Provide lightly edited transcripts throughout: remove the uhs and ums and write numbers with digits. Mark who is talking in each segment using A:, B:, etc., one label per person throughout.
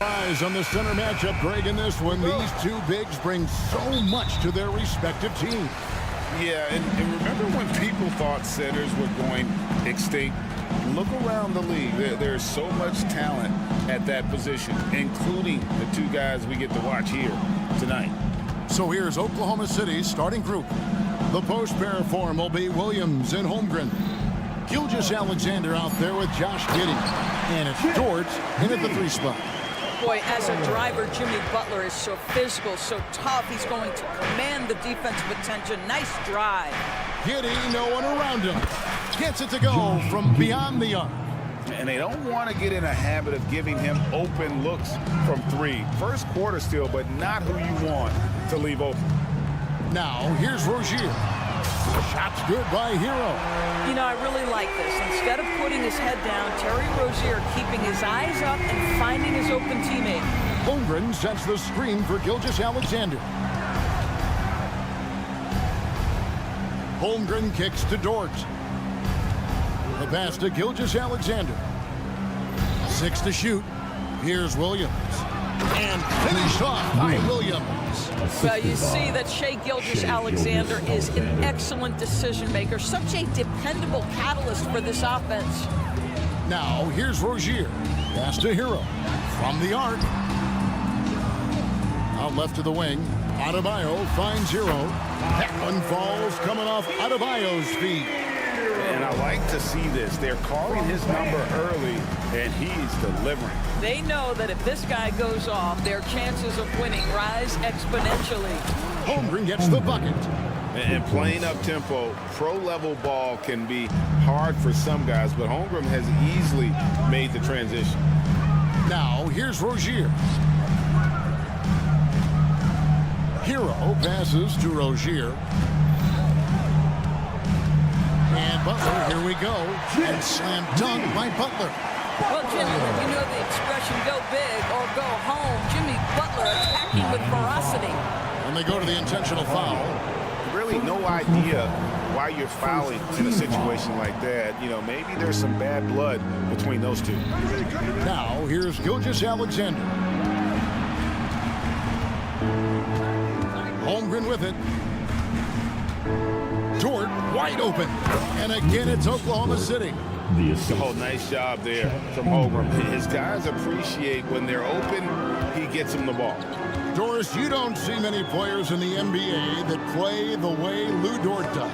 A: Eyes on the center matchup, Greg, in this one. These two bigs bring so much to their respective teams.
B: Yeah, and remember when people thought centers were going extinct? Look around the league. There's so much talent at that position, including the two guys we get to watch here tonight.
A: So here's Oklahoma City's starting group. The post pair form will be Williams and Holmgren. Gilgeous-Alexander out there with Josh Giddey. And it's George in at the 3 spot.
C: Boy, as a driver, Jimmy Butler is so physical, so tough. He's going to command the defensive attention. Nice drive.
A: Giddey, no one around him. Gets it to go from beyond the arc.
B: And they don't want to get in a habit of giving him open looks from 3. First quarter still, but not who you want to leave open.
A: Now, here's Rozier. Shot's good by Hero.
C: You know, I really like this. Instead of putting his head down, Terry Rozier keeping his eyes up and finding his open teammate.
A: Holmgren sets the screen for Gilgeous-Alexander. Holmgren kicks to Dort. The pass to Gilgeous-Alexander. 6 to shoot. Here's Williams. And finished off by Williams.
C: Well, you see that Shai Gilgeous-Alexander is an excellent decision maker. Such a dependable catalyst for this offense.
A: Now, here's Rozier. Pass to Hero. From the arc. Out left to the wing. Adebayo finds Hero. That one falls coming off Adebayo's feet.
B: And I like to see this. They're calling his number early, and he's delivering.
C: They know that if this guy goes off, their chances of winning rise exponentially.
A: Holmgren gets the bucket.
B: And playing up-tempo, pro-level ball can be hard for some guys, but Holmgren has easily made the transition.
A: Now, here's Rozier. Hero passes to Rozier. And Butler, here we go. And slam dunk by Butler.
C: Well, Jimmy, you know the expression, go big or go home. Jimmy Butler attacking with ferocity.
A: And they go to the intentional foul.
B: Really no idea why you're fouling in a situation like that. You know, maybe there's some bad blood between those two.
A: Now, here's Gilgeous-Alexander. Holmgren with it. Dort wide open. And again, it's Oklahoma City.
B: Oh, nice job there from Holmgren. His guys appreciate when they're open, he gets them the ball.
A: Doris, you don't see many players in the NBA that play the way Lou Dort does.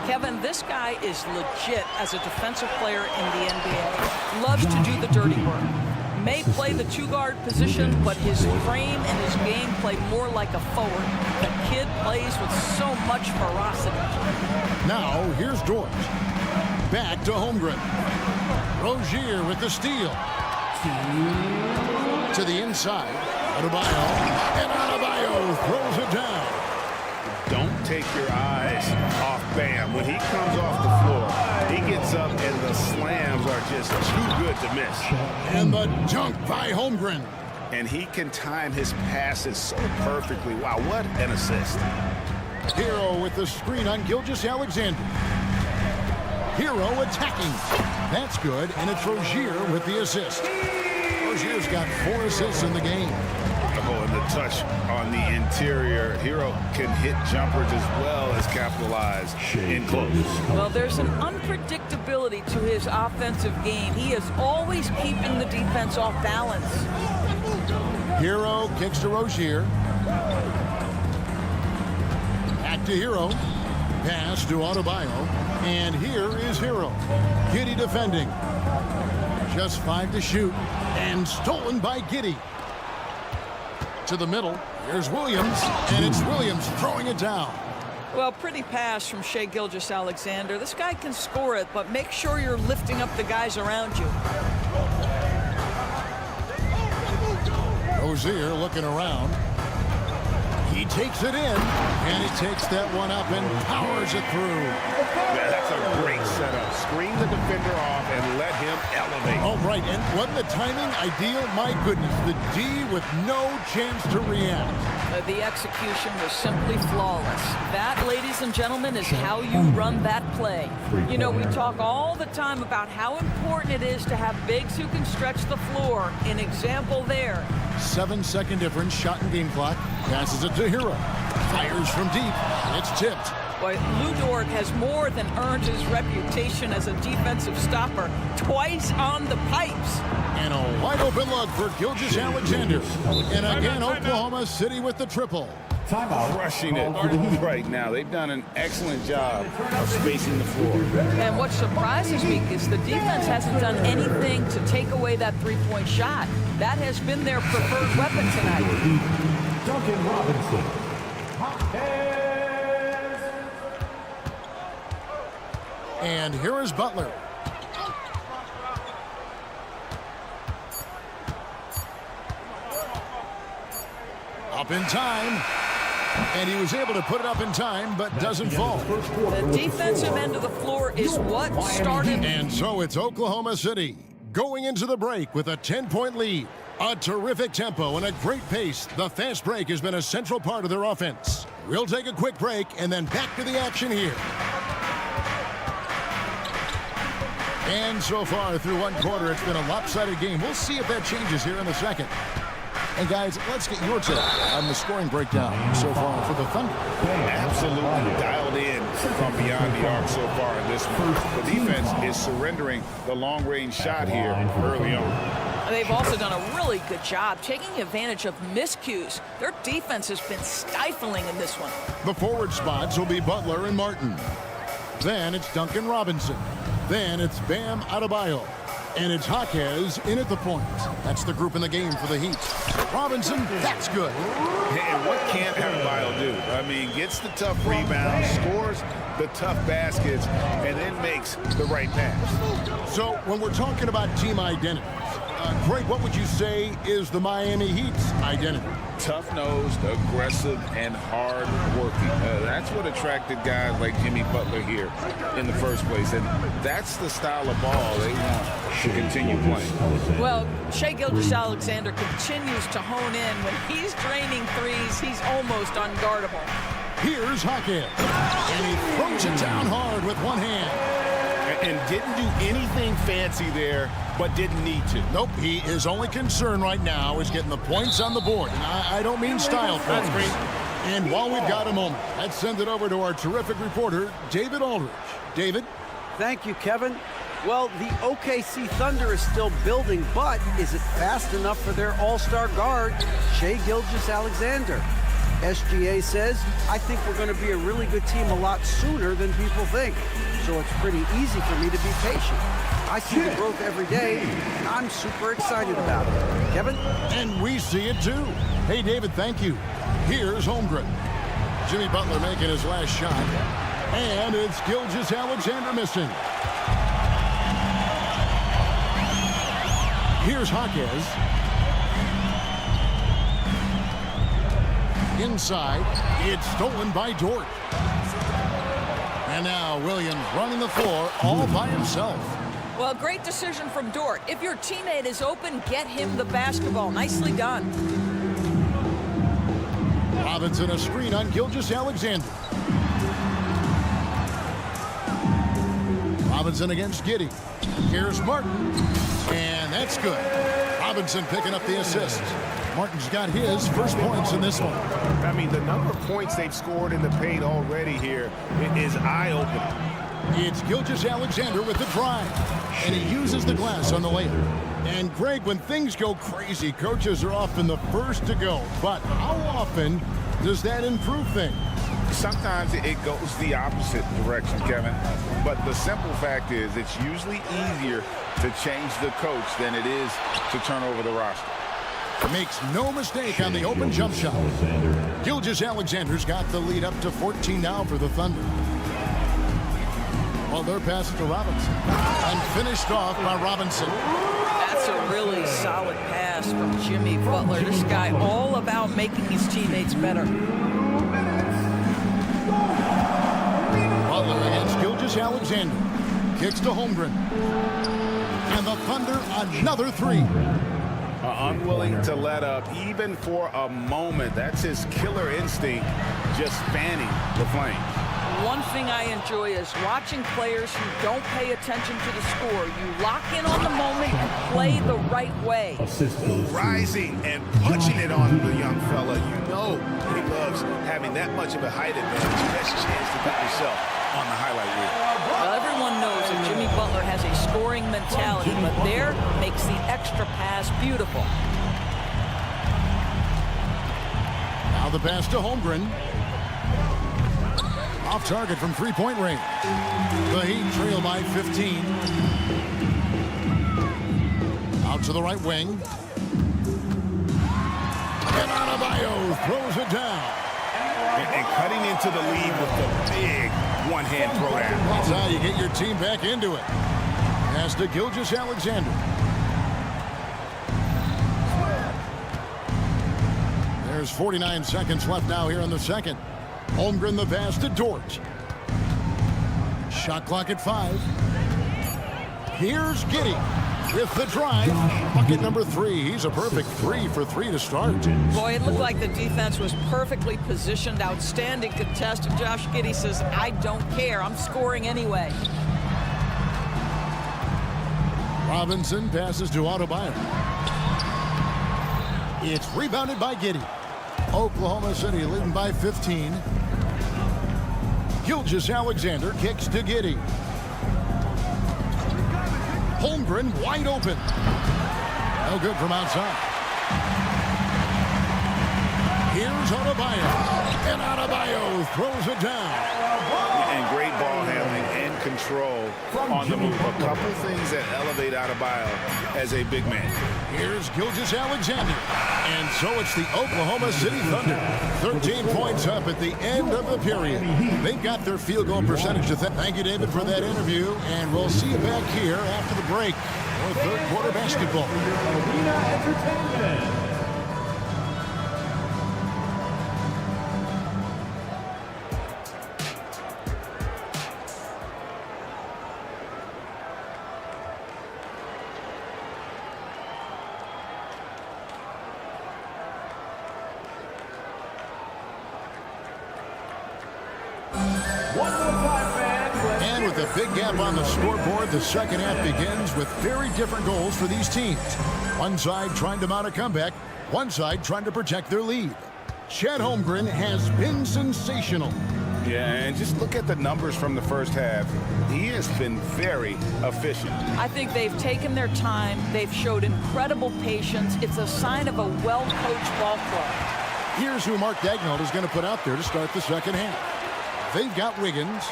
C: Kevin, this guy is legit as a defensive player in the NBA. Loves to do the dirty work. May play the 2-guard position, but his frame and his game play more like a forward. The kid plays with so much ferocity.
A: Now, here's Dort. Back to Holmgren. Rozier with the steal. To the inside. Adebayo. And Adebayo throws it down.
B: Don't take your eyes off Bam. When he comes off the floor, he gets up and the slams are just too good to miss.
A: And the dunk by Holmgren.
B: And he can time his passes so perfectly. Wow, what an assist.
A: Hero with the screen on Gilgeous-Alexander. Hero attacking. That's good, and it's Rozier with the assist. Rozier's got 4 assists in the game.
B: Oh, and the touch on the interior. Hero can hit jumpers as well as capitalize in close.
C: Well, there's an unpredictability to his offensive game. He is always keeping the defense off balance.
A: Hero kicks to Rozier. Back to Hero. Pass to Adebayo. And here is Hero. Giddey defending. Just 5 to shoot. And stolen by Giddey. To the middle. Here's Williams. And it's Williams throwing it down.
C: Well, pretty pass from Shai Gilgeous-Alexander. This guy can score it, but make sure you're lifting up the guys around you.
A: Rozier looking around. He takes it in, and he takes that one up and powers it through.
B: Yeah, That's a great setup. Screen the defender off and let him elevate.
A: Oh, right. And wasn't the timing ideal? My goodness. The D with no chance to react.
C: The execution was simply flawless. That, ladies and gentlemen, is how you run that play. You know, we talk all the time about how important it is to have bigs who can stretch the floor. An example there.
A: 7-second difference, shot and game clock. Passes it to Hero. Fires from deep. It's tipped.
C: Boy, Lou Dort has more than earned his reputation as a defensive stopper. Twice on the pipes.
A: And a wide open look for Gilgeous-Alexander. And again, Oklahoma City with the triple.
B: Crushing it right now. They've done an excellent job of spacing the floor.
C: And what surprises me is the defense hasn't done anything to take away that three-point shot. That has been their preferred weapon tonight.
D: Duncan Robinson.
A: And here is Butler. Up in time. And he was able to put it up in time, but doesn't fall.
C: The defensive end of the floor is what started.
A: And so it's Oklahoma City going into the break with a 10-point lead. A terrific tempo and a great pace. The fast break has been a central part of their offense. We'll take a quick break and then back to the action here. And so far through one quarter, it's been a lopsided game. We'll see if that changes here in the second. And guys, let's get your take on the scoring breakdown so far for the Thunder.
B: Absolutely dialed in from beyond the arc so far in this one. The defense is surrendering the long-range shot here early on.
C: They've also done a really good job taking advantage of miscues. Their defense has been stifling in this one.
A: The forward spots will be Butler and Martin. Then it's Duncan Robinson. Then it's Bam Adebayo. And it's Jaquez in at the point. That's the group in the game for the Heat. Robinson, that's good.
B: And what can't Adebayo do? I mean, gets the tough rebounds, scores the tough baskets, and then makes the right pass.
A: So when we're talking about team identity, Greg, what would you say is the Miami Heat's identity?
B: Tough-nosed, aggressive, and hard-working. That's what attracted guys like Jimmy Butler here in the first place. And that's the style of ball they want to continue playing.
C: Well, Shai Gilgeous-Alexander continues to hone in. When he's draining threes, he's almost unguardable.
A: Here's Jaquez. And he throws it down hard with one hand.
B: And didn't do anything fancy there, but didn't need to.
A: Nope, his only concern right now is getting the points on the board. And I don't mean style points. And while we've got a moment, let's send it over to our terrific reporter, David Aldridge. David?
E: Thank you, Kevin. Well, the OKC Thunder is still building, but is it fast enough for their all-star guard, Shai Gilgeous-Alexander? SGA says, I think we're going to be a really good team a lot sooner than people think. So it's pretty easy for me to be patient. I see the growth every day, and I'm super excited about it. Kevin?
A: And we see it too. Hey, David, thank you. Here's Holmgren. Jimmy Butler making his last shot. And it's Gilgeous-Alexander missing. Here's Jaquez. Inside, it's stolen by Dort. And now Williams running the floor all by himself.
C: Well, great decision from Dort. If your teammate is open, get him the basketball. Nicely done.
A: Robinson a screen on Gilgeous-Alexander. Robinson against Giddey. Here's Martin. And that's good. Robinson picking up the assist. Martin's got his first points in this one.
B: I mean, the number of points they've scored in the paint already here is eye-opening.
A: It's Gilgeous-Alexander with the drive. And he uses the glass on the layup. And Greg, when things go crazy, coaches are often the first to go. But how often does that improve things?
B: Sometimes it goes the opposite direction, Kevin. But the simple fact is it's usually easier to change the coach than it is to turn over the roster.
A: Makes no mistake on the open jump shot. Gilgeous-Alexander's got the lead up to 14 now for the Thunder. Well, their pass to Robinson. And finished off by Robinson.
C: That's a really solid pass from Jimmy Butler. This guy all about making his teammates better.
A: Butler against Gilgeous-Alexander. Kicks to Holmgren. And the Thunder, another three.
B: Unwilling to let up even for a moment. That's his killer instinct, just fanning the flames.
C: One thing I enjoy is watching players who don't pay attention to the score. You lock in on the moment and play the right way.
B: Rising and punching it on the young fella. You know he loves having that much of a height advantage. Best chance to put yourself on the highlight reel.
C: Well, everyone knows that Jimmy Butler has a scoring mentality, but there makes the extra pass beautiful.
A: Now the pass to Holmgren. Off target from three-point range. The Heat trail by 15. Out to the right wing. And Adebayo throws it down.
B: And cutting into the lead with the big one-hand throwdown.
A: That's how you get your team back into it. Pass to Gilgeous-Alexander. There's 49 seconds left now here in the second. Holmgren the pass to Dort. Shot clock at 5. Here's Giddey with the drive. Bucket number 3. He's a perfect 3 for 3 to start.
C: Boy, it looked like the defense was perfectly positioned. Outstanding contest. And Josh Giddey says, I don't care. I'm scoring anyway.
A: Robinson passes to Adebayo. It's rebounded by Giddey. Oklahoma City leading by 15. Gilgeous-Alexander kicks to Giddey. Holmgren wide open. No good from outside. Here's Adebayo. And Adebayo throws it down.
B: And great ball handling and control on the move. A couple things that elevate Adebayo as a big man.
A: Here's Gilgeous-Alexander. And so it's the Oklahoma City Thunder. 13 points up at the end of the period. They've got their field goal percentage to thank you, David, for that interview. And we'll see you back here after the break for third quarter basketball.
D: Arena Entertainment.
A: And with a big gap on the scoreboard, the second half begins with very different goals for these teams. One side trying to mount a comeback, one side trying to protect their lead. Chet Holmgren has been sensational.
B: Yeah, and just look at the numbers from the first half. He has been very efficient.
C: I think they've taken their time. They've showed incredible patience. It's a sign of a well-coached ball club.
A: Here's who Mark Daigneault is going to put out there to start the second half. They've got Wiggins,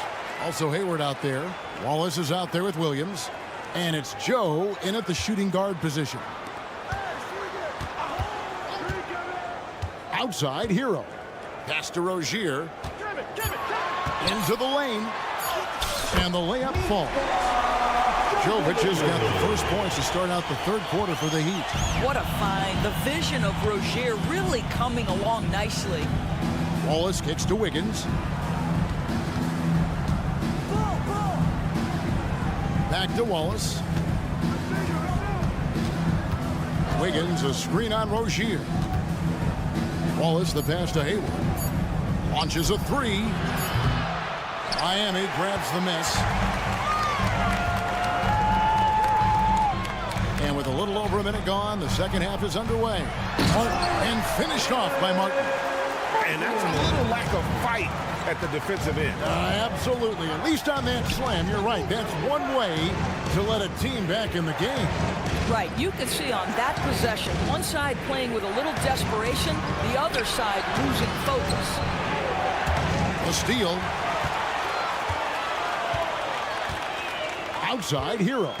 A: also Hayward out there. Wallace is out there with Williams. And it's Joe in at the shooting guard position. Outside, Hero. Pass to Rozier. Into the lane. And the layup falls. Jovic has got the first points to start out the third quarter for the Heat. What
C: a find. The vision of Rozier really coming along nicely.
A: Wallace kicks to Wiggins. Back to Wallace. Wiggins, a screen on Rozier. Wallace, the pass to Hayward. Launches a three. Miami grabs the miss. And with a little over a minute gone, the second half is underway. And finished off by Martin.
B: And that's a little lack of fight at the defensive end.
A: Absolutely. At least on that slam, you're right. That's one way to let a team back in the game.
C: Right. You can see on that possession, one side playing with a little desperation, the other side losing focus.
A: A steal. Outside, Hero.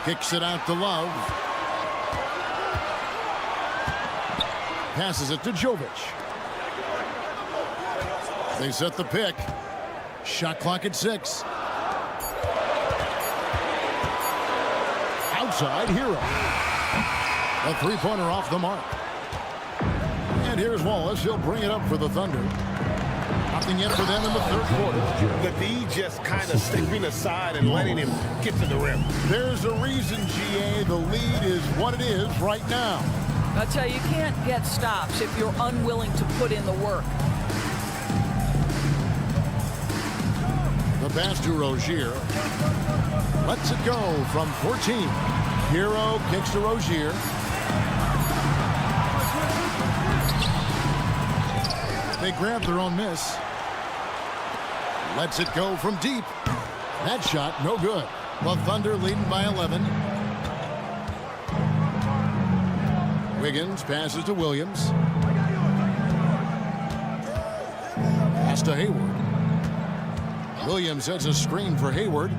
A: Kicks it out to Love. Passes it to Jovic. They set the pick. Shot clock at 6. Outside, Hero. A three-pointer off the mark. And here's Wallace. He'll bring it up for the Thunder. Nothing yet for them in the third quarter.
B: The D just kind of stepping aside and letting him get to the rim.
A: There's a reason, GA, the lead is what it is right now.
C: I tell you, you can't get stops if you're unwilling to put in the work.
A: The pass to Rozier. Lets it go from 14. Hero kicks to Rozier. They grab their own miss. Lets it go from deep. That shot, no good. The Thunder leading by 11. Wiggins passes to Williams. Pass to Hayward. Williams sets a screen for Hayward.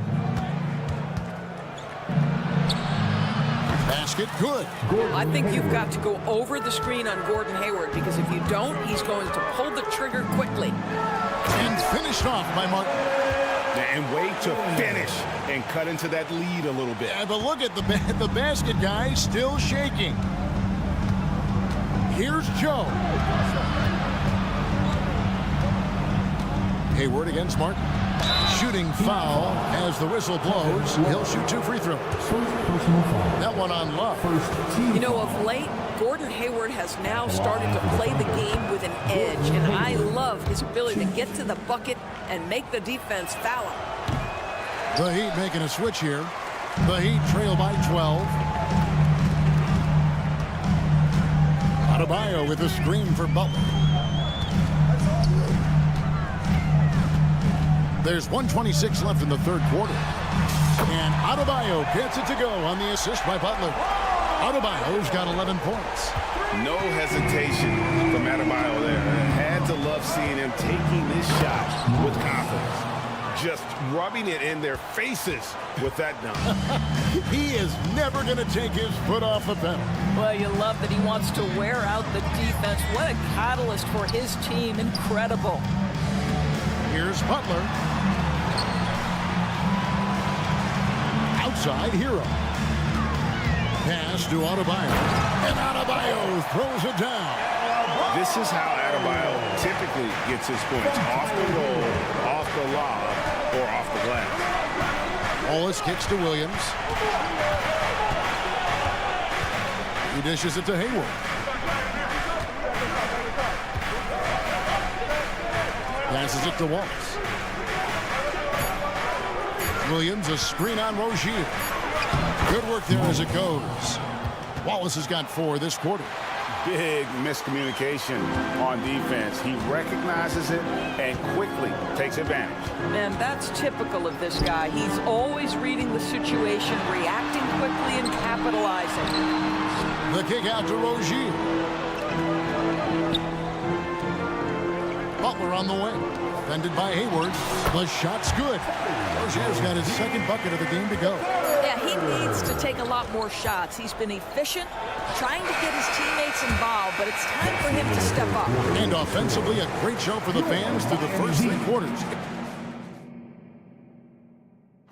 A: Basket, good.
C: I think you've got to go over the screen on Gordon Hayward, because if you don't, he's going to pull the trigger quickly.
A: And finished off by Martin.
B: And wait to finish and cut into that lead a little bit.
A: Yeah, but look at the basket guy still shaking. Here's Joe. Hayward against Martin. Shooting foul as the whistle blows. He'll shoot 2 free throws. That one on Love.
C: You know, of late, Gordon Hayward has now started to play the game with an edge, and I love his ability to get to the bucket and make the defense foul him.
A: The Heat making a switch here. The Heat trail by 12. Adebayo with a screen for Butler. There's 1:26 left in the third quarter. And Adebayo gets it to go on the assist by Butler. Adebayo's got 11 points.
B: No hesitation from Adebayo there. Had to love seeing him taking this shot with confidence. Just rubbing it in their faces with that dunk.
A: He is never going to take his foot off the pedal.
C: Well, you love that he wants to wear out the defense. What a catalyst for his team. Incredible.
A: Here's Butler. Outside, Hero. Pass to Adebayo. And Adebayo throws it down.
B: This is how Adebayo typically gets his points. Off the roll, off the lob, or off the glass.
A: Wallace kicks to Williams. He dishes it to Hayward. Passes it to Wallace. Williams, a screen on Rozier. Good work there as it goes. Wallace has got 4 this quarter.
B: Big miscommunication on defense. He recognizes it and quickly takes advantage.
C: And that's typical of this guy. He's always reading the situation, reacting quickly, and capitalizing.
A: The kick out to Rozier. Butler on the wing. Defended by Hayward. The shot's good. Rozier's got his second bucket of the game to go.
C: Yeah, he needs to take a lot more shots. He's been efficient, trying to get his teammates involved, but it's time for him to step up.
A: And offensively, a great show for the fans through the first 3 quarters.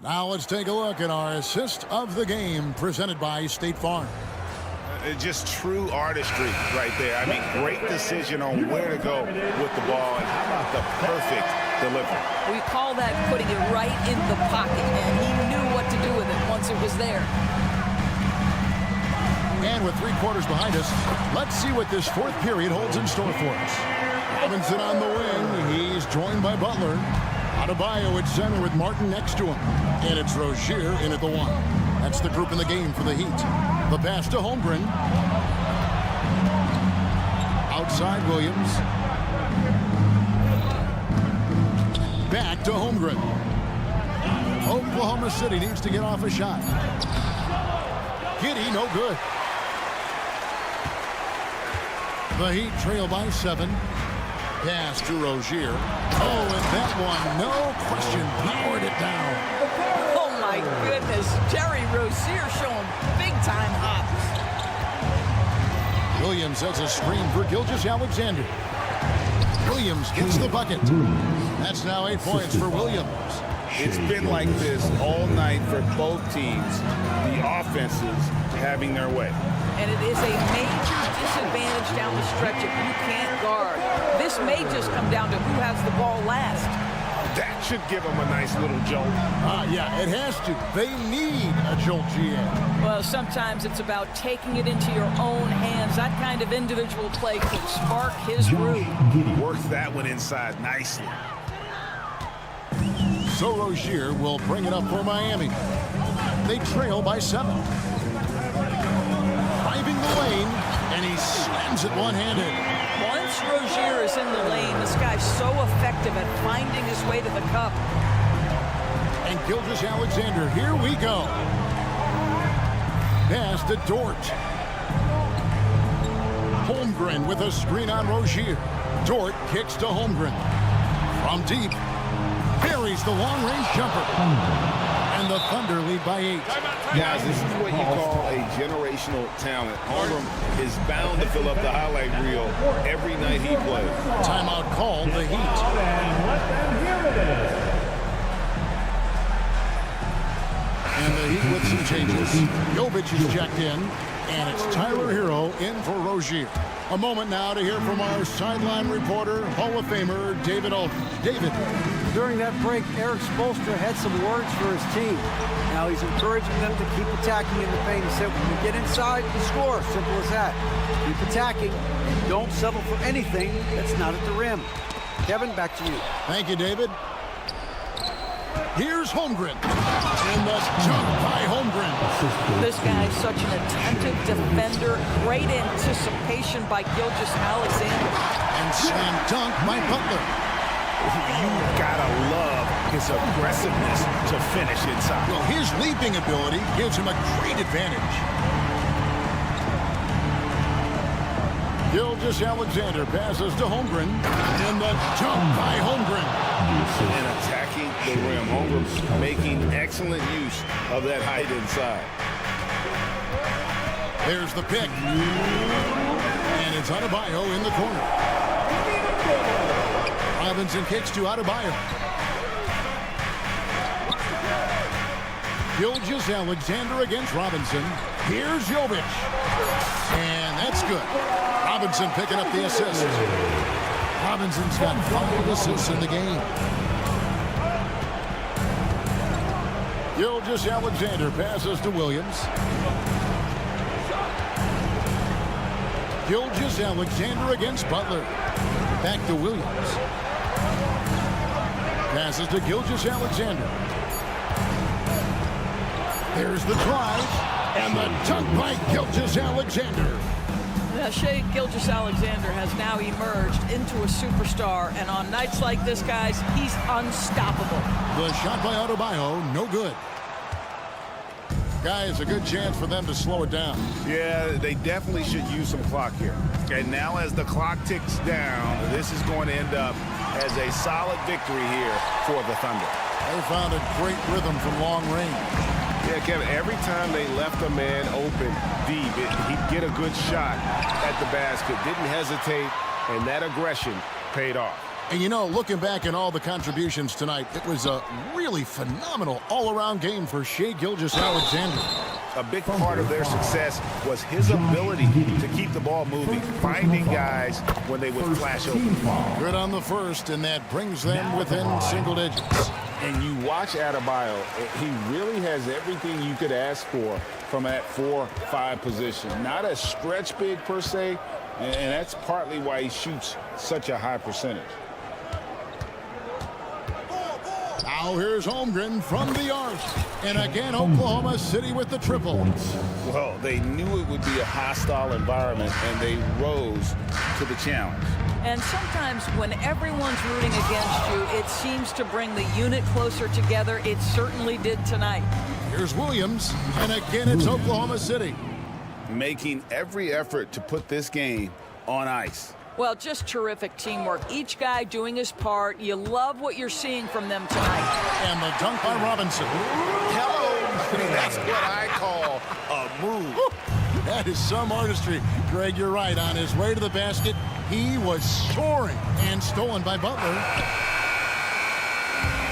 A: Now let's take a look at our assist of the game presented by State Farm.
B: Just true artistry right there. I mean, great decision on where to go with the ball, and how about the perfect delivery.
C: We call that putting it right in the pocket, and he knew what to do with it once it was there.
A: And with 3 quarters behind us, let's see what this 4th period holds in store for us. Robinson on the wing. He's joined by Butler. Adebayo at center with Martin next to him. And it's Rozier in at the 1. That's the group in the game for the Heat. The pass to Holmgren. Outside Williams. Back to Holmgren. Oklahoma City needs to get off a shot. Giddey, no good. The Heat trail by 7. Pass to Rozier. Oh, and that one, no question, powered it down.
C: Oh, my goodness. Terry Rozier showing big-time hops.
A: Williams has a screen for Gilgeous-Alexander. Williams gets the bucket. That's now 8 points for Williams.
B: It's been like this all night for both teams. The offenses having their way.
C: And it is a major disadvantage down the stretch if you can't guard. This This may just come down to who has the ball last.
B: That should give them a nice little jolt.
A: Yeah, it has to. They need a jolt, GA.
C: Well, sometimes it's about taking it into your own hands. That kind of individual play could spark his groove.
B: Worked that one inside nicely.
A: So Rozier will bring it up for Miami. They trail by 7. Driving the lane, and he slams it one-handed.
C: Once Rozier is in the lane, this guy's so effective at finding his way to the cup.
A: And Gilgeous-Alexander, here we go. Pass to Dort. Holmgren with a screen on Rozier. Dort kicks to Holmgren. From deep, buries the long-range jumper. And the Thunder lead by 8.
B: Guys, this is what you call a generational talent. Holmgren is bound to fill up the highlight reel every night he plays.
A: Timeout called, the Heat.
D: And let them hear it.
A: And the Heat with some changes. Jovic is checked in, and it's Tyler Hero in for Rozier. A moment now to hear from our sideline reporter, Hall of Famer David Aldridge. David.
E: During that break, Eric Spoelstra had some words for his team. Now he's encouraging them to keep attacking in the paint. He said, when you get inside, you score. Simple as that. Keep attacking and don't settle for anything that's not at the rim. Kevin, back to you.
A: Thank you, David. Here's Holmgren. And the jump by Holmgren.
C: This guy's such an attentive defender. Great anticipation by Gilgeous-Alexander.
A: And slam dunk by Butler.
B: You've got to love his aggressiveness to finish inside.
A: Well, his leaping ability gives him a great advantage. Gilgeous-Alexander passes to Holmgren. And the jump by Holmgren.
B: And attacking the rim. Holmgren making excellent use of that height inside.
A: There's the pick. And it's Adebayo in the corner. Robinson kicks to Adebayo. Gilgeous-Alexander against Robinson. Here's Jovic. And that's good. Robinson picking up the assist. Robinson's got 5 assists in the game. Gilgeous-Alexander passes to Williams. Gilgeous-Alexander against Butler. Back to Williams. Passes to Gilgeous-Alexander. There's the drive. And the dunk by Gilgeous-Alexander.
C: Now, Shai Gilgeous-Alexander has now emerged into a superstar, and on nights like this, guys, he's unstoppable.
A: The shot by Adebayo, no good. Guys, a good chance for them to slow it down.
B: Yeah, they definitely should use some clock here. And now as the clock ticks down, this is going to end up as a solid victory here for the Thunder.
A: They found a great rhythm from long range.
B: Yeah, Kevin, every time they left a man open deep, he'd get a good shot at the basket. Didn't hesitate, and that aggression paid off.
A: And you know, looking back at all the contributions tonight, it was a really phenomenal all-around game for Shai Gilgeous-Alexander.
B: A big part of their success was his ability to keep the ball moving, finding guys when they would flash open.
A: Good on the first, and that brings them within single digits.
B: And you watch Adebayo, he really has everything you could ask for from that 4-5 position. Not a stretch big per se, and that's partly why he shoots such a high percentage.
A: Now here's Holmgren from the arc. And again, Oklahoma City with the triple.
B: Well, they knew it would be a hostile environment, and they rose to the challenge.
C: And sometimes when everyone's rooting against you, it seems to bring the unit closer together. It certainly did tonight.
A: Here's Williams, and again it's Oklahoma City.
B: Making every effort to put this game on ice.
C: Well, just terrific teamwork. Each guy doing his part. You love what you're seeing from them tonight.
A: And the dunk by Robinson.
B: Hello. That's what I call a move.
A: Woo. That is some artistry. Greg, you're right. On his way to the basket, he was soaring, and stolen by Butler.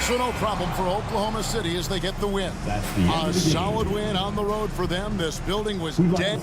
A: So no problem for Oklahoma City as they get the win. A solid win on the road for them. This building was dead.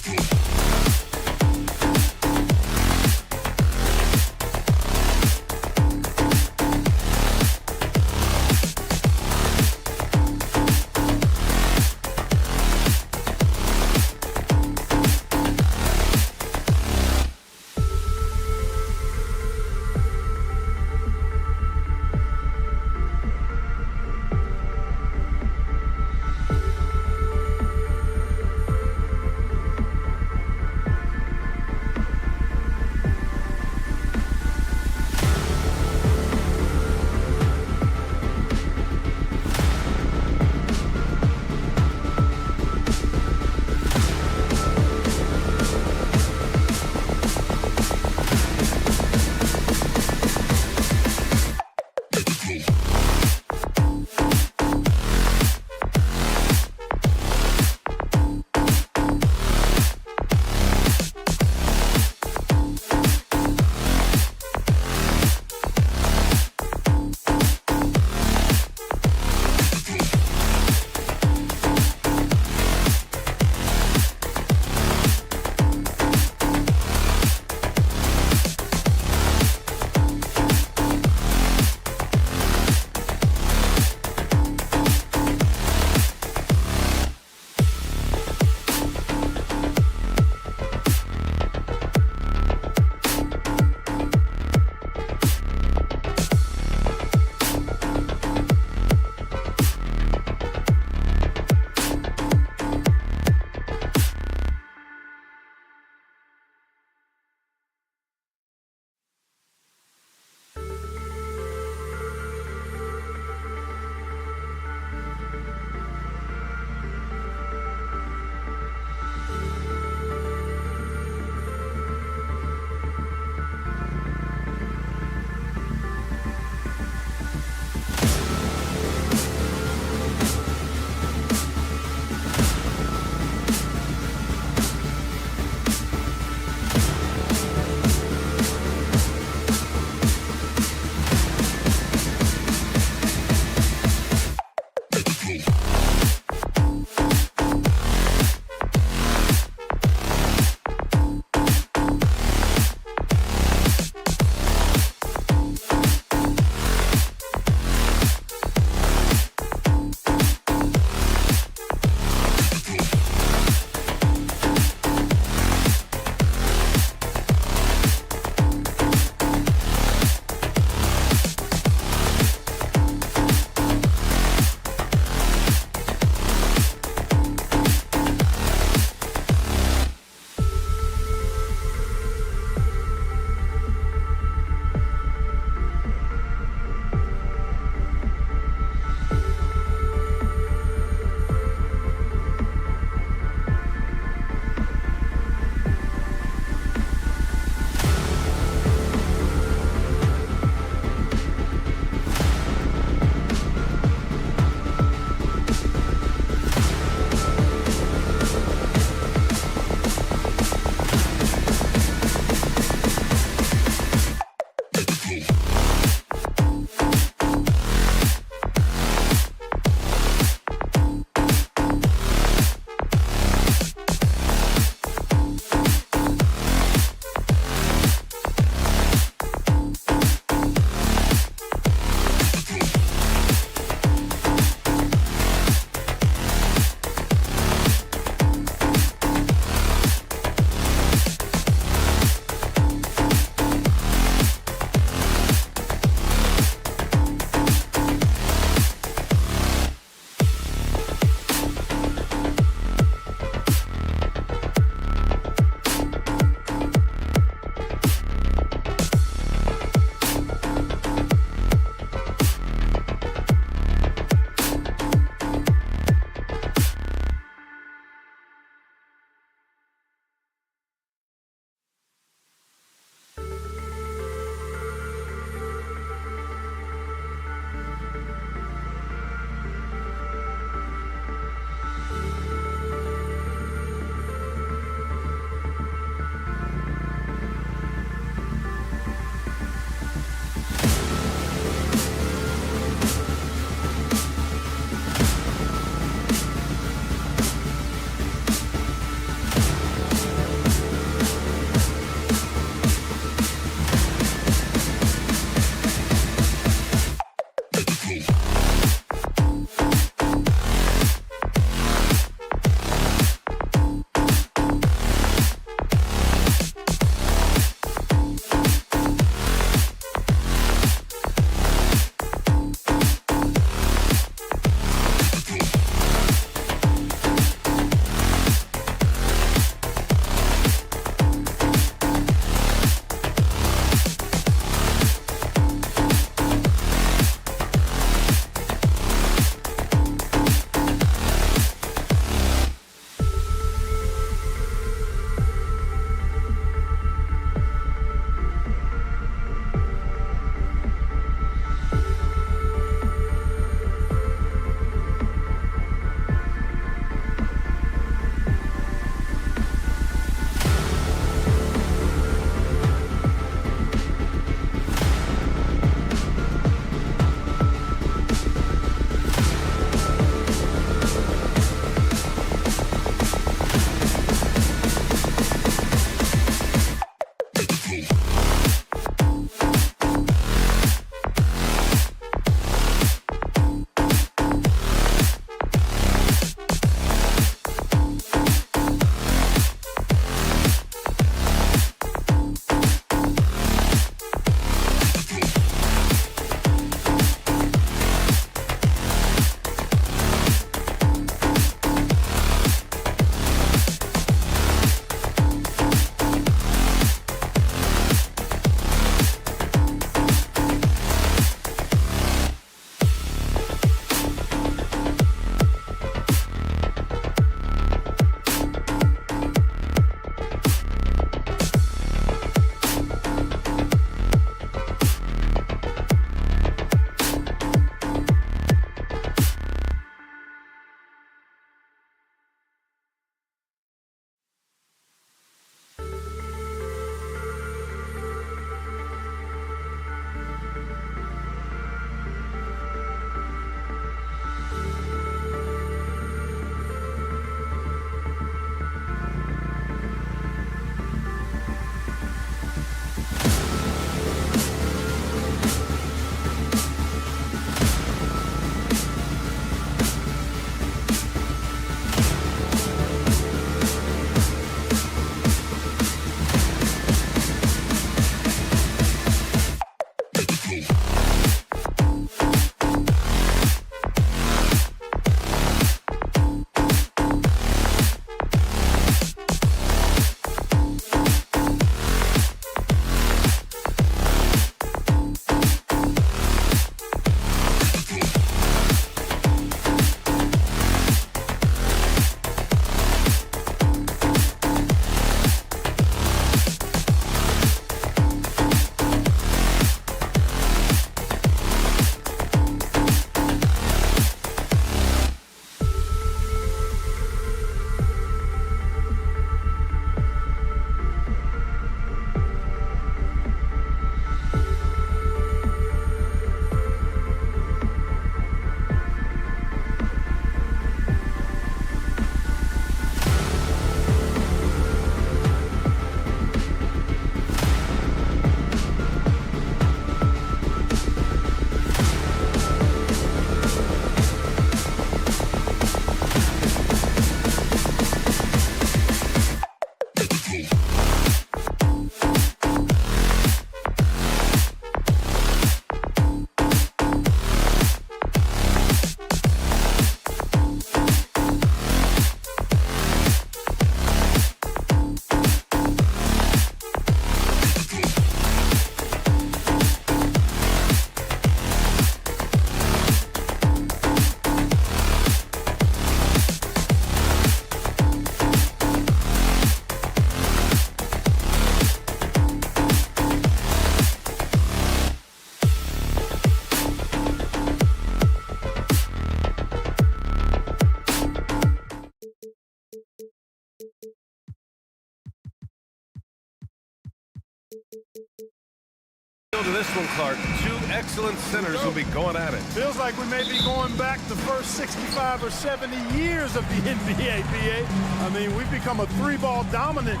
F: To this one, Clark. Two excellent centers will be going at it.
G: Feels like we may be going back the first 65 or 70 years of the NBA, BA. I mean, we've become a three-ball dominant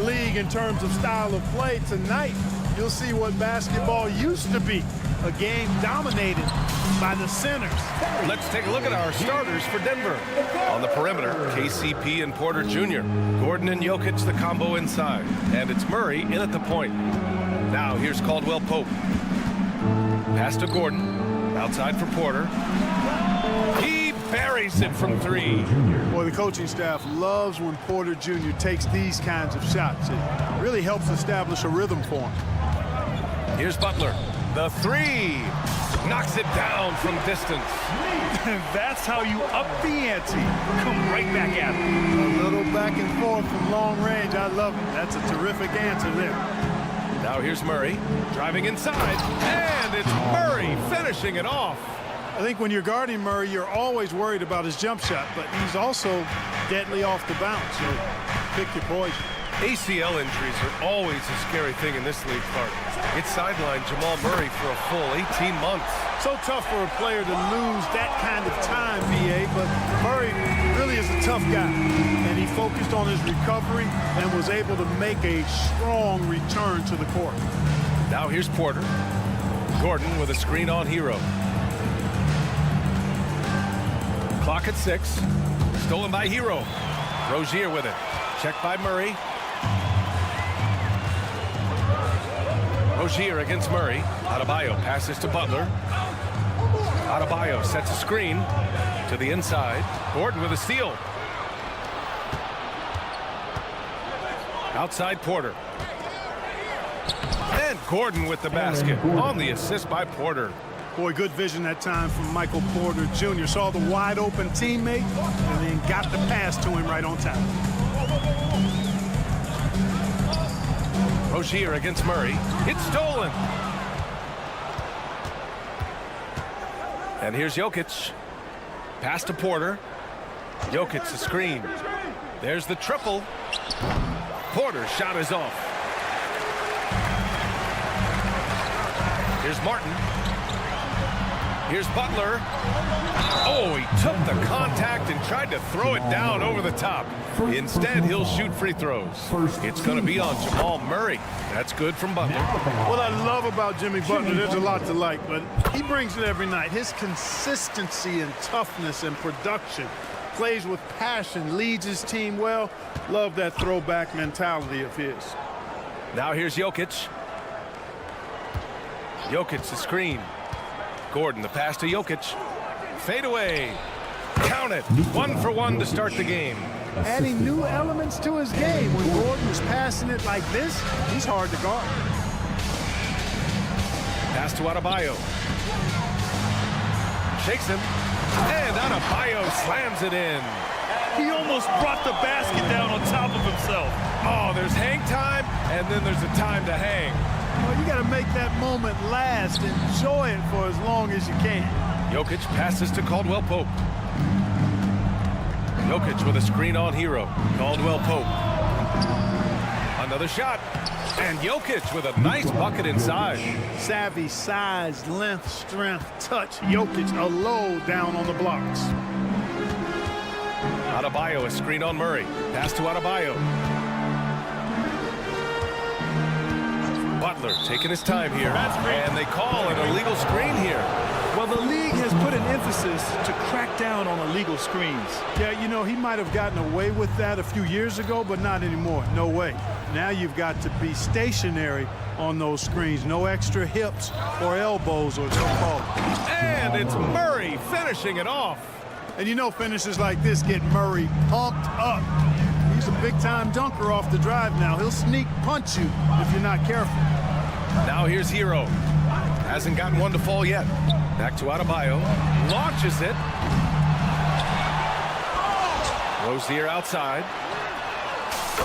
G: league in terms of style of play. Tonight, you'll see what basketball used to be, a game dominated by the centers.
F: Let's take a look at our starters for Denver. On the perimeter, KCP and Porter Jr. Gordon and Jokic, the combo inside. And it's Murray in at the point. Now here's Caldwell Pope. Pass to Gordon. Outside for Porter. He buries it from three.
G: Boy, the coaching staff loves when Porter Jr. takes these kinds of shots. It really helps establish a rhythm for him.
F: Here's Butler. The three. Knocks it down from distance.
G: That's how you up the ante. Come right back at it. A little back and forth from long range. I love it. That's a terrific answer there.
F: Now here's Murray, driving inside, and it's Murray finishing it off.
G: I think when you're guarding Murray, you're always worried about his jump shot, but he's also deadly off the bounce, so pick your poison.
F: ACL injuries are always a scary thing in this league, Clark. It sidelined Jamal Murray for a full 18 months.
G: So tough for a player to lose that kind of time, BA, but Murray really is a tough guy, and he focused on his recovery and was able to make a strong return to the court.
F: Now here's Porter. Gordon with a screen on Hero. Clock at 6. Stolen by Hero. Rozier with it. Checked by Murray. Rozier against Murray. Adebayo passes to Butler. Adebayo sets a screen to the inside. Gordon with a steal. Outside Porter. And Gordon with the basket on the assist by Porter.
G: Boy, good vision that time from Michael Porter Jr. Saw the wide open teammate and then got the pass to him right on time.
F: Rozier against Murray. It's stolen. And here's Jokic. Pass to Porter. Jokic the screen. There's the triple. Porter's shot is off. Here's Martin. Here's Butler. Oh, he took the contact and tried to throw it down over the top. Instead, he'll shoot free throws. It's going to be on Jamal Murray. That's good from Butler.
G: What I love about Jimmy Butler, there's a lot to like, but he brings it every night. His consistency and toughness and production. Plays with passion, leads his team well. Love that throwback mentality of his.
F: Now here's Jokic. Jokic the screen. Gordon the pass to Jokic. Fade away. Count it. 1 for 1 to start the game.
G: Adding new elements to his game. When Gordon is passing it like this, he's hard to guard.
F: Pass to Adebayo. Shakes him. And Adebayo slams it in.
H: He almost brought the basket down on top of himself.
F: Oh, there's hang time, and then there's a time to hang.
G: Well, you got to make that moment last. Enjoy it for as long as you can.
F: Jokic passes to Caldwell Pope. Jokic with a screen on Hero. Caldwell Pope. Another shot. And Jokic with a nice bucket inside.
G: Savvy, size, length, strength, touch. Jokic a low down on the blocks.
F: Adebayo, a screen on Murray. Pass to Adebayo. Butler taking his time here. And they call an illegal screen here.
H: Well, the league has put an emphasis to crack down on illegal screens.
G: Yeah, you know, he might have gotten away with that a few years ago, but not anymore. No way. Now you've got to be stationary on those screens. No extra hips or elbows or so-called.
F: And it's Murray finishing it off.
G: And you know finishes like this get Murray pumped up. He's a big-time dunker off the drive now. He'll sneak punch you if you're not careful.
F: Now here's Hero. Hasn't gotten one to fall yet. Back to Adebayo. Launches it. Rozier outside.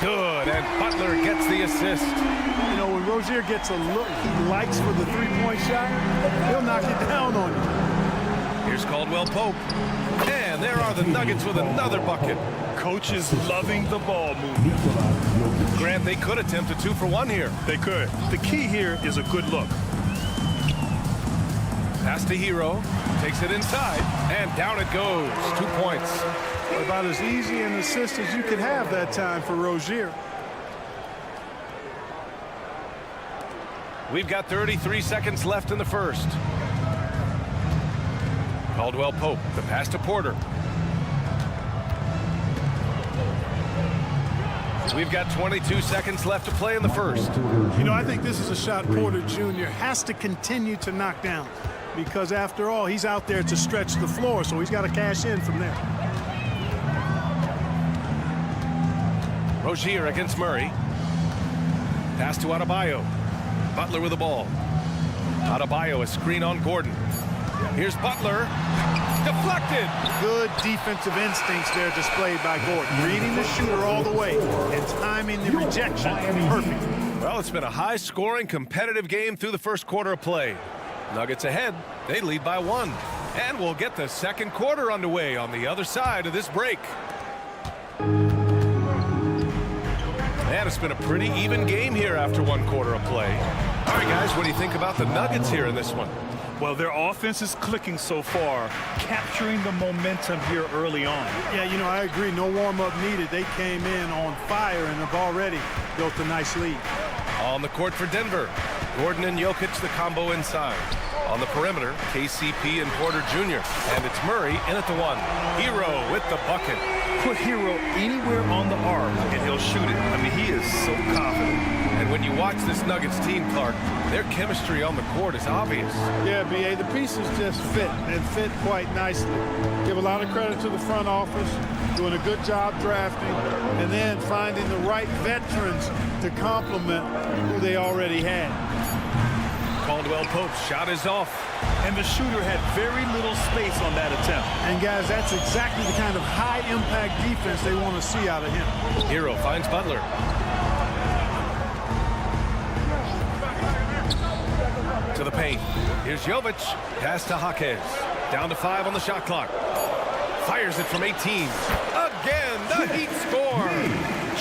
F: Good, and Butler gets the assist.
G: You know, when Rozier gets a look he likes for the three-point shot, he'll knock it down on you.
F: Here's Caldwell Pope. And there are the Nuggets with another bucket.
H: Coach is loving the ball movement.
F: Grant, they could attempt a 2-for-1 here.
H: They could. The key here is a good look.
F: Pass to Hero. Takes it inside. And down it goes. 2 points.
G: About as easy an assist as you could have that time for Rozier.
F: We've got 33 seconds left in the first. Caldwell Pope, the pass to Porter. We've got 22 seconds left to play in the first.
G: You know, I think this is a shot Porter Jr. has to continue to knock down, because after all, he's out there to stretch the floor, so he's got to cash in from there.
F: Rozier against Murray. Pass to Adebayo. Butler with the ball. Adebayo, a screen on Gordon. Here's Butler. Deflected.
G: Good defensive instincts there displayed by Gordon. Reading the shooter all the way and timing the rejection perfect.
F: Well, it's been a high-scoring, competitive game through the first quarter of play. Nuggets ahead. They lead by 1. And we'll get the second quarter underway on the other side of this break. And it's been a pretty even game here after 1 quarter of play. All right, guys, what do you think about the Nuggets here in this one?
H: Well, their offense is clicking so far, capturing the momentum here early on.
G: Yeah, you know, I agree. No warm-up needed. They came in on fire and have already built a nice lead.
F: On the court for Denver, Gordon and Jokic, the combo inside. On the perimeter, KCP and Porter Jr. And it's Murray in at the 1. Hero with the bucket.
H: Put Hero anywhere on the arc, and he'll shoot it. I mean, he is so confident.
F: And when you watch this Nuggets team, Clark, their chemistry on the court is obvious.
G: Yeah, B.A., the pieces just fit, and fit quite nicely. Give a lot of credit to the front office, doing a good job drafting, and then finding the right veterans to complement who they already had.
F: Caldwell Pope's shot is off.
H: And the shooter had very little space on that attempt.
G: And, guys, that's exactly the kind of high-impact defense they want to see out of him.
F: Hero finds Butler. To the paint. Here's Jovic. Pass to Jaquez. Down to 5 on the shot clock. Fires it from 18. Again, the Heat score.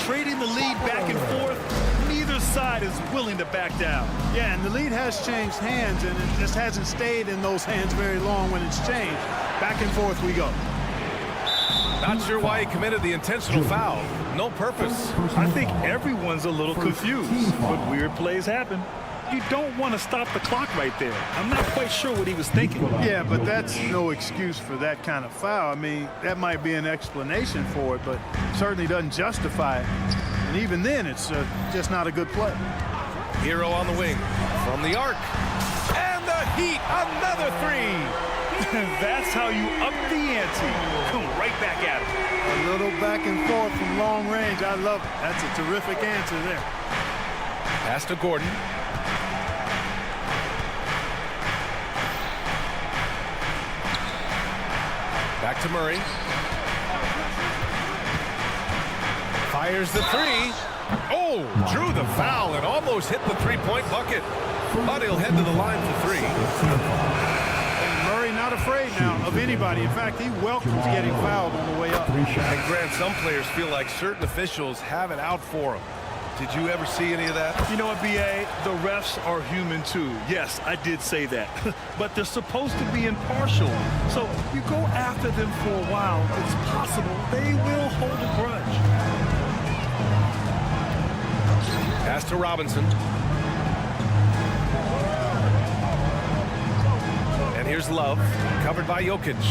H: Trading the lead back and forth. Neither side is willing to back down.
G: Yeah, and the lead has changed hands, and it just hasn't stayed in those hands very long when it's changed. Back and forth we go.
F: Not sure why he committed the intentional foul. No purpose.
H: I think everyone's a little confused, but weird plays happen. You don't want to stop the clock right there. I'm not quite sure what he was thinking.
G: Yeah, but that's no excuse for that kind of foul. I mean, that might be an explanation for it, but certainly doesn't justify it. And even then, it's just not a good play.
F: Hero on the wing. From the arc. And the Heat, another 3.
H: That's how you up the ante. Come right back at him.
G: A little back and forth from long range. I love it. That's a terrific answer there.
F: Pass to Gordon. Back to Murray. Fires the 3. Oh, drew the foul and almost hit the 3-point bucket. But he'll head to the line for 3.
G: And Murray not afraid now of anybody. In fact, he welcomes getting fouled on the way up.
F: And Grant, some players feel like certain officials have it out for them. Did you ever see any of that?
H: You know what, B.A.? The refs are human, too. Yes, I did say that. But they're supposed to be impartial. So you go after them for a while, it's possible they will hold a grudge.
F: Pass to Robinson. And here's Love, covered by Jokic.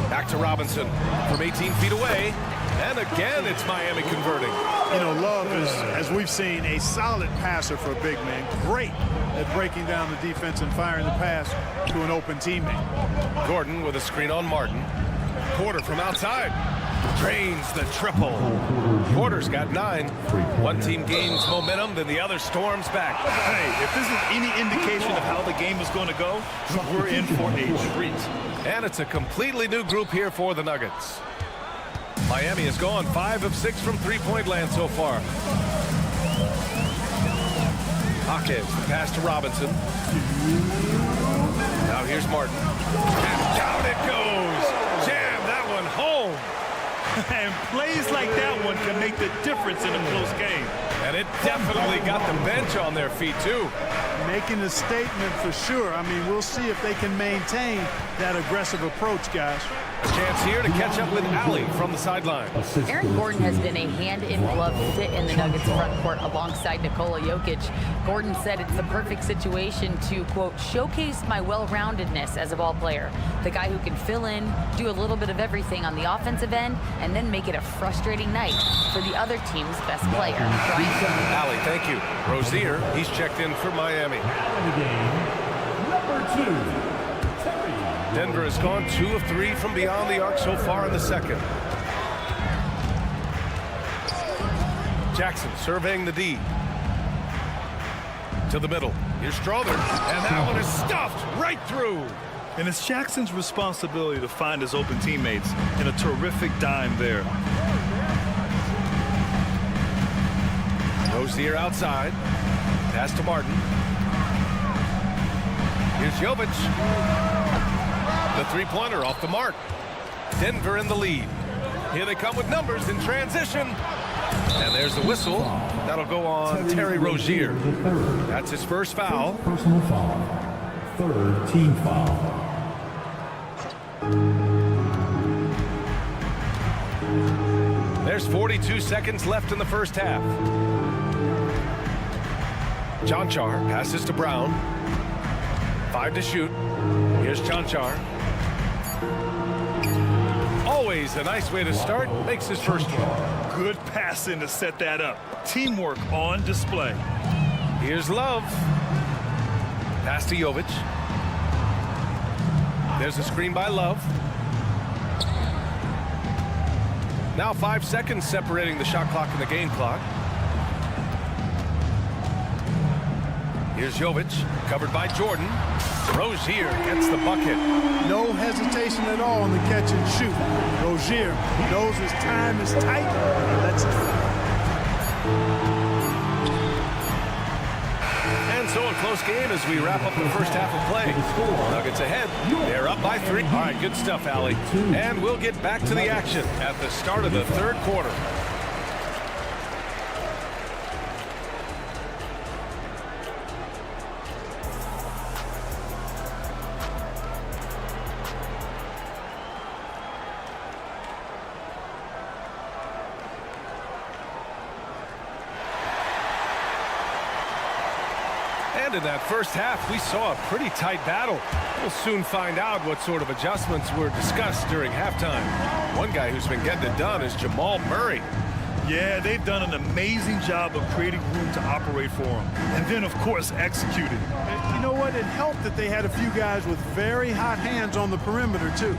F: Back to Robinson from 18 feet away. And again, it's Miami converting.
G: You know, Love is, as we've seen, a solid passer for a big man. Great at breaking down the defense and firing the pass to an open teammate.
F: Gordon with a screen on Martin. Porter from outside. Drains the triple. Porter's got 9. One team gains momentum, then the other storms back.
H: Hey, if this is any indication of how the game is going to go, we're in for a treat.
F: And it's a completely new group here for the Nuggets. Miami has gone 5 of 6 from 3-point land so far. Hawkins, pass to Robinson. Now here's Martin. And down it goes. Jam that one home.
H: And plays like that one can make the difference in a close game.
F: And it definitely got the bench on their feet, too.
G: Making a statement for sure. I mean, we'll see if they can maintain that aggressive approach, guys.
F: A chance here to catch up with Allie from the sideline.
I: Aaron Gordon has been a hand-in-glove fit in the Nuggets front court alongside Nikola Jokic. Gordon said it's the perfect situation to, quote, showcase my well-roundedness as a ball player. The guy who can fill in, do a little bit of everything on the offensive end, and then make it a frustrating night for the other team's best player. Brian?
F: Allie, thank you. Rozier, he's checked in for Miami.
D: Number 2.
F: Denver has gone 2 of 3 from beyond the arc so far in the second. Jackson surveying the D. To the middle. Here's Strother. And that one is stuffed right through.
H: And it's Jackson's responsibility to find his open teammates, and a terrific dime there.
F: Rozier outside. Pass to Martin. Here's Jovic. The three-pointer off the mark. Denver in the lead. Here they come with numbers in transition. And there's the whistle. That'll go on Terry Rozier. That's his first foul.
D: Personal foul. Third team foul.
F: There's 42 seconds left in the first half. Jonchar passes to Brown. 5 to shoot. Here's Jonchar. Always a nice way to start. Makes his first one.
H: Good passing to set that up. Teamwork on display.
F: Here's Love. Pass to Jovic. There's a screen by Love. Now 5 seconds separating the shot clock and the game clock. Here's Jovic, covered by Jordan. Rozier gets the bucket.
G: No hesitation at all on the catch and shoot. Rozier knows his time is tight and lets it fly.
F: And so a close game as we wrap up the first half of play. Nuggets ahead. They're up by 3. All right, good stuff, Allie. And we'll get back to the action at the start of the third quarter. And in that first half, we saw a pretty tight battle. We'll soon find out what sort of adjustments were discussed during halftime. One guy who's been getting it done is Jamal Murray.
H: Yeah, they've done an amazing job of creating room to operate for him. And then, of course, executing.
G: And you know what? It helped that they had a few guys with very hot hands on the perimeter, too.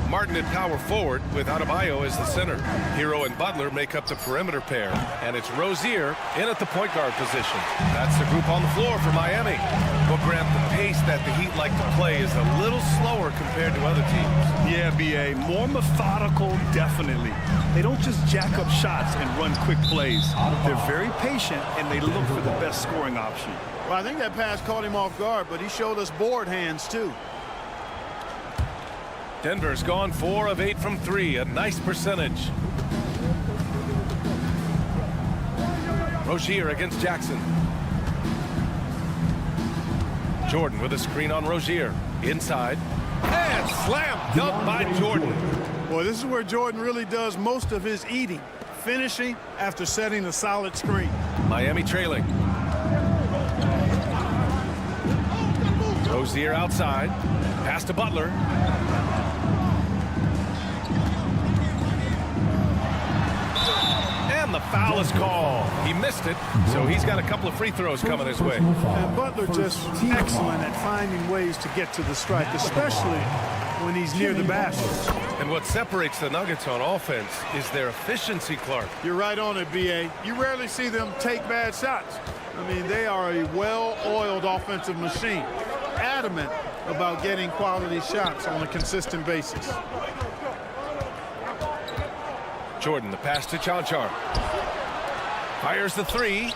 F: Martin at power forward with Adebayo as the center. Hero and Butler make up the perimeter pair. And it's Rozier in at the point guard position. That's the group on the floor for Miami. Well, Grant, the pace that the Heat like to play is a little slower compared to other teams.
H: Yeah, B.A. More methodical, definitely. They don't just jack up shots and run quick plays. They're very patient, and they look for the best scoring option.
G: Well, I think that pass caught him off guard, but he showed us board hands, too.
F: Denver's gone 4 of 8 from 3, a nice percentage. Rozier against Jackson. Jordan with a screen on Rozier. Inside. And slam dunk by Jordan.
G: Boy, this is where Jordan really does most of his eating. Finishing after setting a solid screen.
F: Miami trailing. Rozier outside. Pass to Butler. The foul is called. He missed it, so he's got a couple of free throws coming his way.
G: And Butler just excellent at finding ways to get to the strike, especially when he's near the basket.
F: And what separates the Nuggets on offense is their efficiency, Clark.
G: You're right on it, B.A. You rarely see them take bad shots. I mean, they are a well-oiled offensive machine, adamant about getting quality shots on a consistent basis. Jordan, the pass to Jonchar. Fires the 3.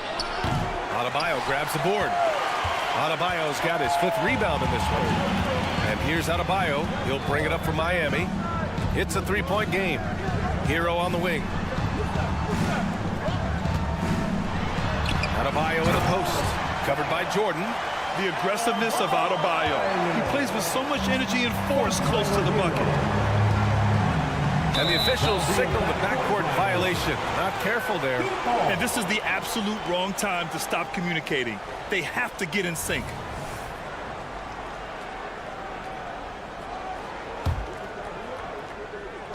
F: Adebayo grabs the board. Adebayo's got his 5th rebound in this one. And here's Adebayo. He'll bring it up for Miami. It's a 3-point game. Hero on the wing. Adebayo in the post. Covered by Jordan.
H: The aggressiveness of Adebayo. He plays with so much energy and force close to the bucket.
F: And the officials signal the backcourt violation. Not careful there.
H: And this is the absolute wrong time to stop communicating. They have to get in sync.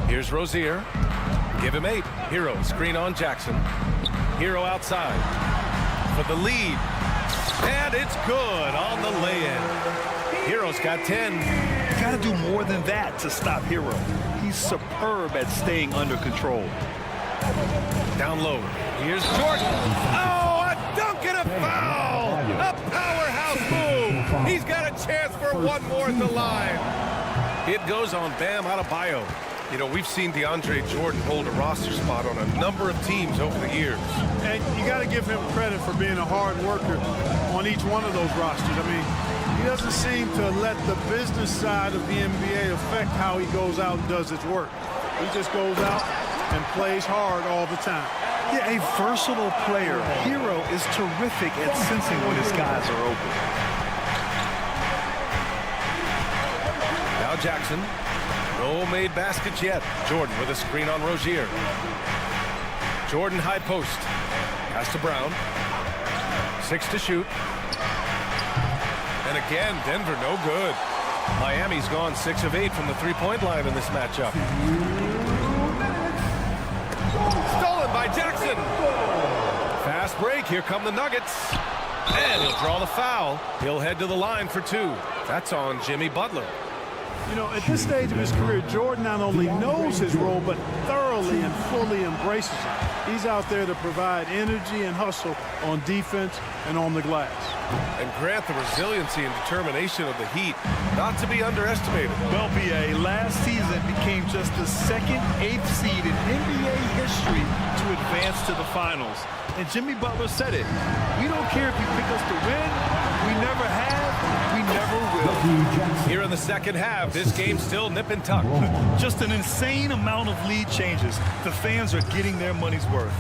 F: Here's Rozier. Give him 8. Hero screen on Jackson. Hero outside for the lead. And it's good on the lay-in. Hero's got 10.
H: You got to do more than that to stop Hero. He's superb at staying under control.
F: Down low. Here's Jordan. Oh, a dunk and a foul! A powerhouse move. He's got a chance for one more at the line. It goes on Bam Adebayo. You know, we've seen DeAndre Jordan hold a roster spot on a number of teams over the years.
G: And you got to give him credit for being a hard worker on each one of those rosters. I mean, he doesn't seem to let the business side of the NBA affect how he goes out and does his work. He just goes out and plays hard all the time.
H: Yeah, a versatile player. Hero is terrific at sensing when his guys are open.
F: Now Jackson. No made baskets yet. Jordan with a screen on Rozier. Jordan high post. Pass to Brown. 6 to shoot. And again, Denver no good. Miami's gone 6 of 8 from the 3-point line in this matchup. Stolen by Jackson. Fast break. Here come the Nuggets. And he'll draw the foul. He'll head to the line for 2. That's on Jimmy Butler.
G: You know, at this stage of his career, Jordan not only knows his role, but thoroughly and fully embraces it. He's out there to provide energy and hustle on defense and on the glass.
F: And Grant, the resiliency and determination of the Heat, not to be underestimated.
H: Well, B.A., last season became just the 2nd, 8th seed in NBA history to advance to the finals. And Jimmy Butler said it. We don't care if you pick us to win. We never have. We never will.
F: Here in the second half, this game's still nip and tuck.
H: Just an insane amount of lead changes. The fans are getting their money's worth.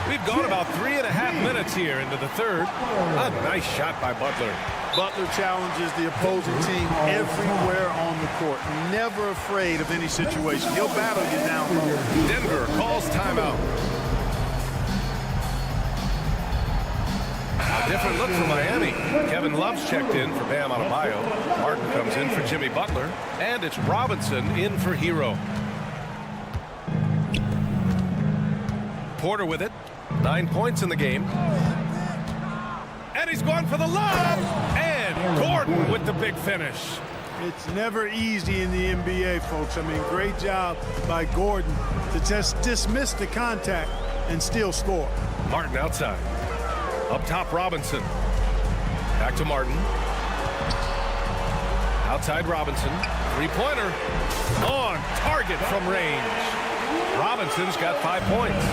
F: We've gone about 3.5 minutes here into the third. A nice shot by Butler.
G: Butler challenges the opposing team everywhere on the court. Never afraid of any situation. He'll battle you down low.
F: Denver calls timeout. A different look for Miami. Kevin Love's checked in for Bam Adebayo. Martin comes in for Jimmy Butler. And it's Robinson in for Hero. Porter with it. 9 points in the game. And he's going for the lob. And Gordon with the big finish.
G: It's never easy in the NBA, folks. I mean, great job by Gordon to just dismiss the contact and still score.
F: Martin outside. Up top, Robinson. Back to Martin. Outside Robinson. 3-pointer. On target from range. Robinson's got 5 points.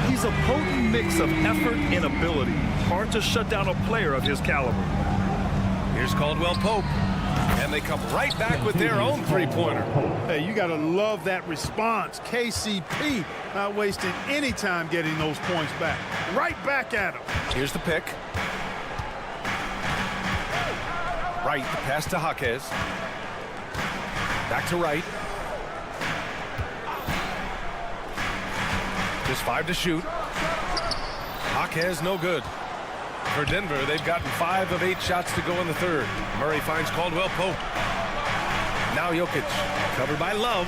H: He's a potent mix of effort and ability. Hard to shut down a player of his caliber.
F: Here's Caldwell Pope. And they come right back with their own 3-pointer.
G: Hey, you got to love that response. KCP not wasting any time getting those points back. Right back at him.
F: Here's the pick. Right, the pass to Jaquez. Back to Wright. Just 5 to shoot. Jaquez no good. For Denver, they've gotten 5 of 8 shots to go in the third. Murray finds Caldwell Pope. Now Jokic, covered by Love.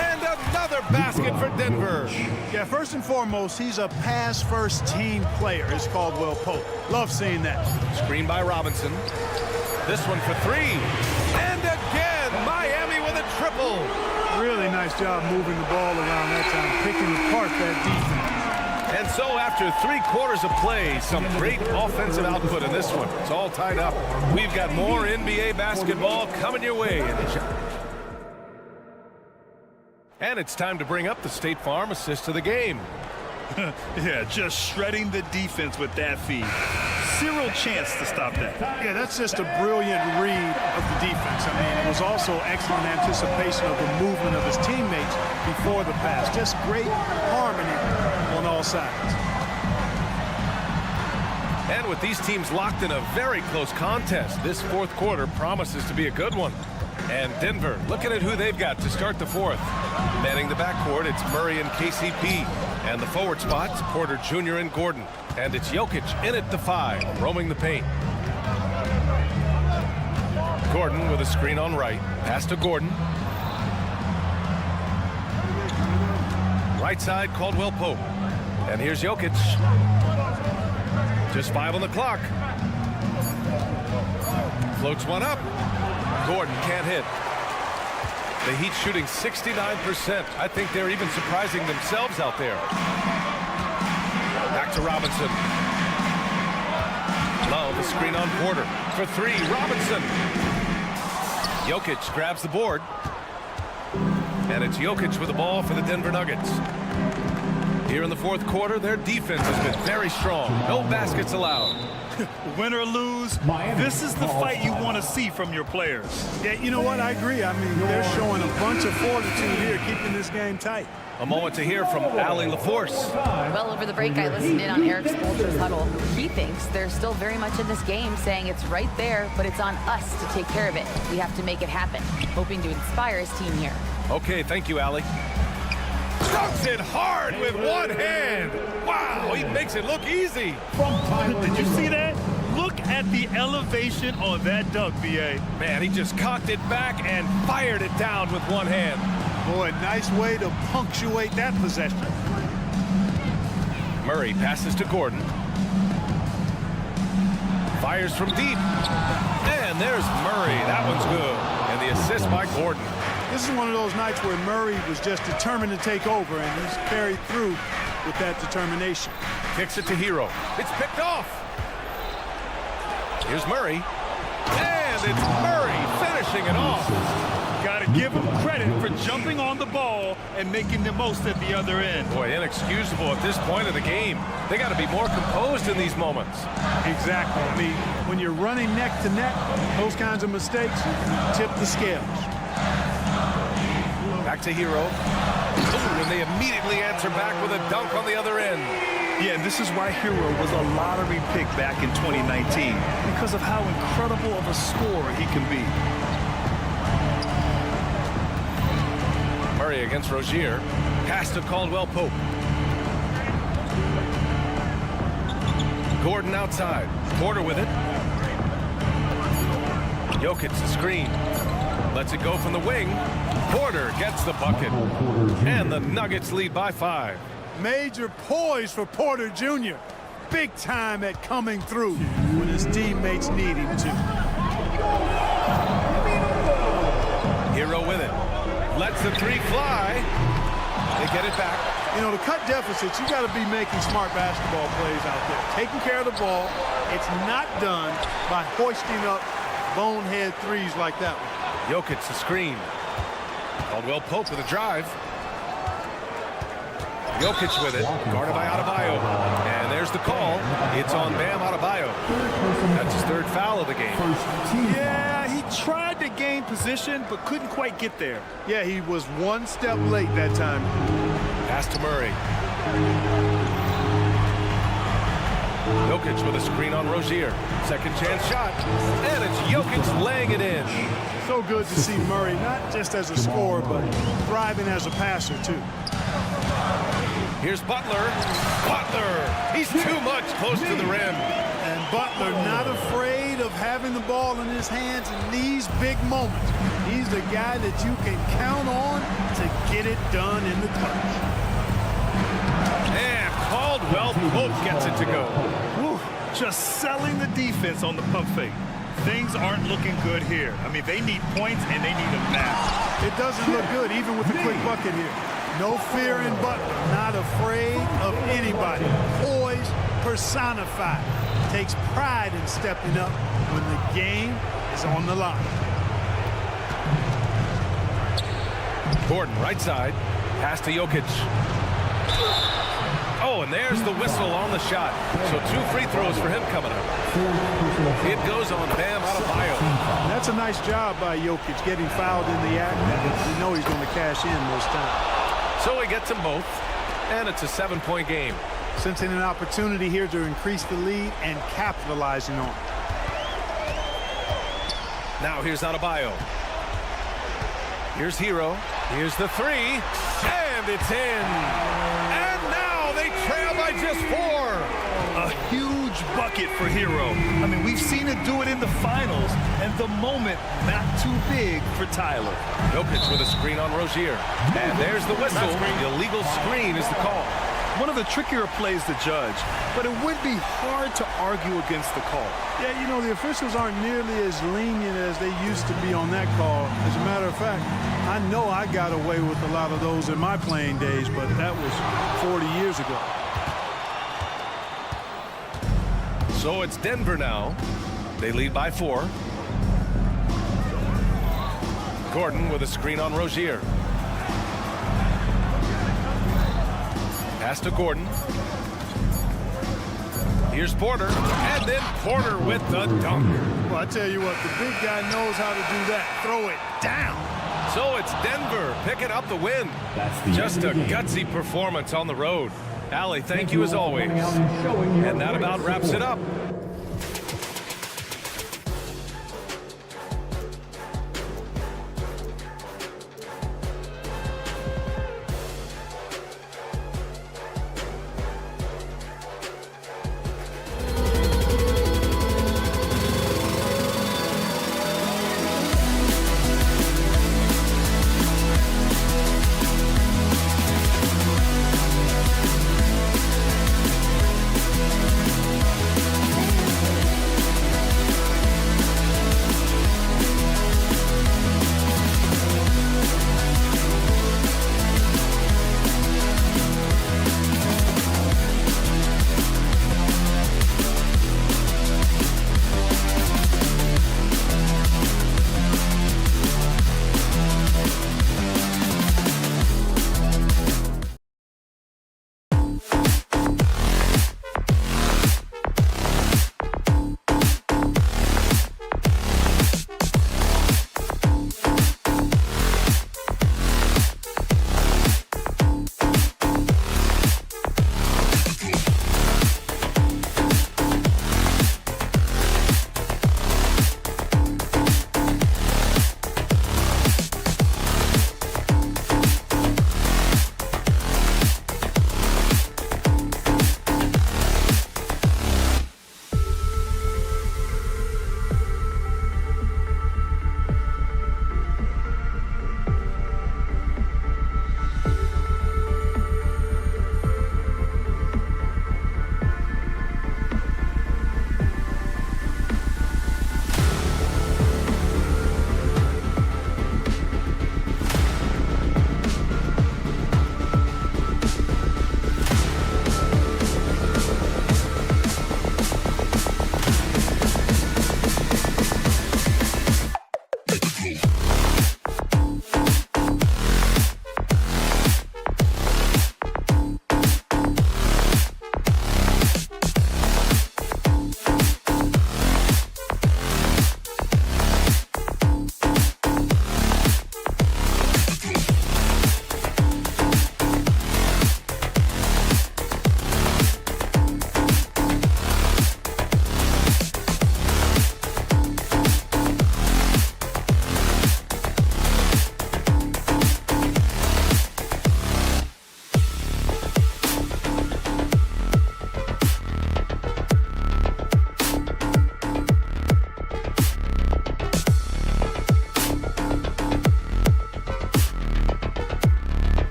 F: And another basket for Denver.
G: Yeah, first and foremost, he's a pass-first team player, is Caldwell Pope. Love seeing that.
F: Screen by Robinson. This one for 3. And again, Miami with a triple.
G: Really nice job moving the ball around that time, picking apart that defense.
F: And so after 3 quarters of play, some great offensive output in this one. It's all tied up. We've got more NBA basketball coming your way. And it's time to bring up the State Farm assist of the game.
H: Yeah, just shredding the defense with that feed. Zero chance to stop that.
G: Yeah, that's just a brilliant read of the defense. I mean, it was also excellent anticipation of the movement of his teammates before the pass. Just great harmony on all sides.
F: And with these teams locked in a very close contest, this fourth quarter promises to be a good one. And Denver, looking at who they've got to start the fourth. Manning the backcourt, it's Murray and KCP. And the forward spots, Porter Jr. and Gordon. And it's Jokic in at the 5, roaming the paint. Gordon with a screen on right. Pass to Gordon. Right side, Caldwell Pope. And here's Jokic. Just 5 on the clock. Floats one up. Gordon can't hit. The Heat shooting 69%. I think they're even surprising themselves out there. Back to Robinson. Love, a screen on Porter. For 3, Robinson. Jokic grabs the board. And it's Jokic with the ball for the Denver Nuggets. Here in the fourth quarter, their defense has been very strong. No baskets allowed.
H: Win or lose, this is the fight you want to see from your players.
G: Yeah, you know what? I agree. I mean, they're showing a bunch of fortitude here, keeping this game tight.
F: A moment to hear from Allie LaForce.
I: Well, over the break, I listened in on Eric Spoelstra's huddle. He thinks they're still very much in this game, saying it's right there, but it's on us to take care of it. We have to make it happen, hoping to inspire his team here.
F: Okay, thank you, Allie. Dunks it hard with one hand. Wow, he makes it look easy.
H: Did you see that? Look at the elevation on that dunk, B.A.
F: Man, he just cocked it back and fired it down with one hand.
G: Boy, nice way to punctuate that possession.
F: Murray passes to Gordon. Fires from deep. And there's Murray. That one's good. And the assist by Gordon.
G: This is one of those nights where Murray was just determined to take over, and he's carried through with that determination.
F: Kicks it to Hero. It's picked off. Here's Murray. And it's Murray finishing it off.
H: Got to give him credit for jumping on the ball and making the most at the other end.
F: Boy, inexcusable at this point of the game. They got to be more composed in these moments.
G: Exactly. I mean, when you're running neck to neck, those kinds of mistakes tip the scales.
F: Back to Hero. Ooh, and they immediately answer back with a dunk on the other end.
H: Yeah, and this is why Hero was a lottery pick back in 2019, because of how incredible of a scorer he can be.
F: Murray against Rozier. Pass to Caldwell Pope. Gordon outside. Porter with it. Jokic the screen. Lets it go from the wing. Porter gets the bucket. And the Nuggets lead by 5.
G: Major poise for Porter Jr. Big time at coming through when his teammates need him to.
F: Hero with it. Lets the 3 fly. They get it back.
G: You know, to cut deficits, you got to be making smart basketball plays out there. Taking care of the ball. It's not done by hoisting up bonehead threes like that one.
F: Jokic the screen. Caldwell Pope with a drive. Jokic with it. Guarded by Adebayo. And there's the call. It's on Bam Adebayo. That's his 3rd foul of the game.
H: Yeah, he tried to gain position, but couldn't quite get there.
G: Yeah, he was one step late that time.
F: Pass to Murray. Jokic with a screen on Rozier. Second chance shot. And it's Jokic laying it in.
G: So good to see Murray, not just as a scorer, but thriving as a passer, too.
F: Here's Butler. Butler! He's too much close to the rim.
G: And Butler not afraid of having the ball in his hands in these big moments. He's the guy that you can count on to get it done in the clutch.
F: And Caldwell Pope gets it to go.
H: Whew, just selling the defense on the pump fake. Things aren't looking good here. I mean, they need points and they need them now.
G: It doesn't look good, even with the quick bucket here. No fear in Butler, not afraid of anybody. Poise personified. Takes pride in stepping up when the game is on the line.
F: Gordon, right side. Pass to Jokic. Oh, and there's the whistle on the shot. So 2 free throws for him coming up. It goes on Bam Adebayo.
G: That's a nice job by Jokic getting fouled in the act. We know he's going to cash in most times.
F: So he gets them both, and it's a 7-point game.
G: Sensing an opportunity here to increase the lead and capitalizing on it.
F: Now here's Adebayo. Here's Hero. Here's the 3, and it's in. And now they trail by just 4.
H: A huge bucket for Hero. I mean, we've seen it do it in the finals, and the moment not too big for Tyler.
F: Jokic with a screen on Rozier. And there's the whistle. The illegal screen is the call.
H: One of the trickier plays to judge, but it would be hard to argue against the call.
G: Yeah, you know, the officials aren't nearly as lenient as they used to be on that call. As a matter of fact, I know I got away with a lot of those in my playing days, but that was 40 years ago.
F: So it's Denver now. They lead by 4. Gordon with a screen on Rozier. Pass to Gordon. Here's Porter, and then Porter with the dunk.
G: Well, I tell you what, the big guy knows how to do that. Throw it down.
F: So it's Denver picking up the win. Just a gutsy performance on the road. Allie, thank you as always. And that about wraps it up.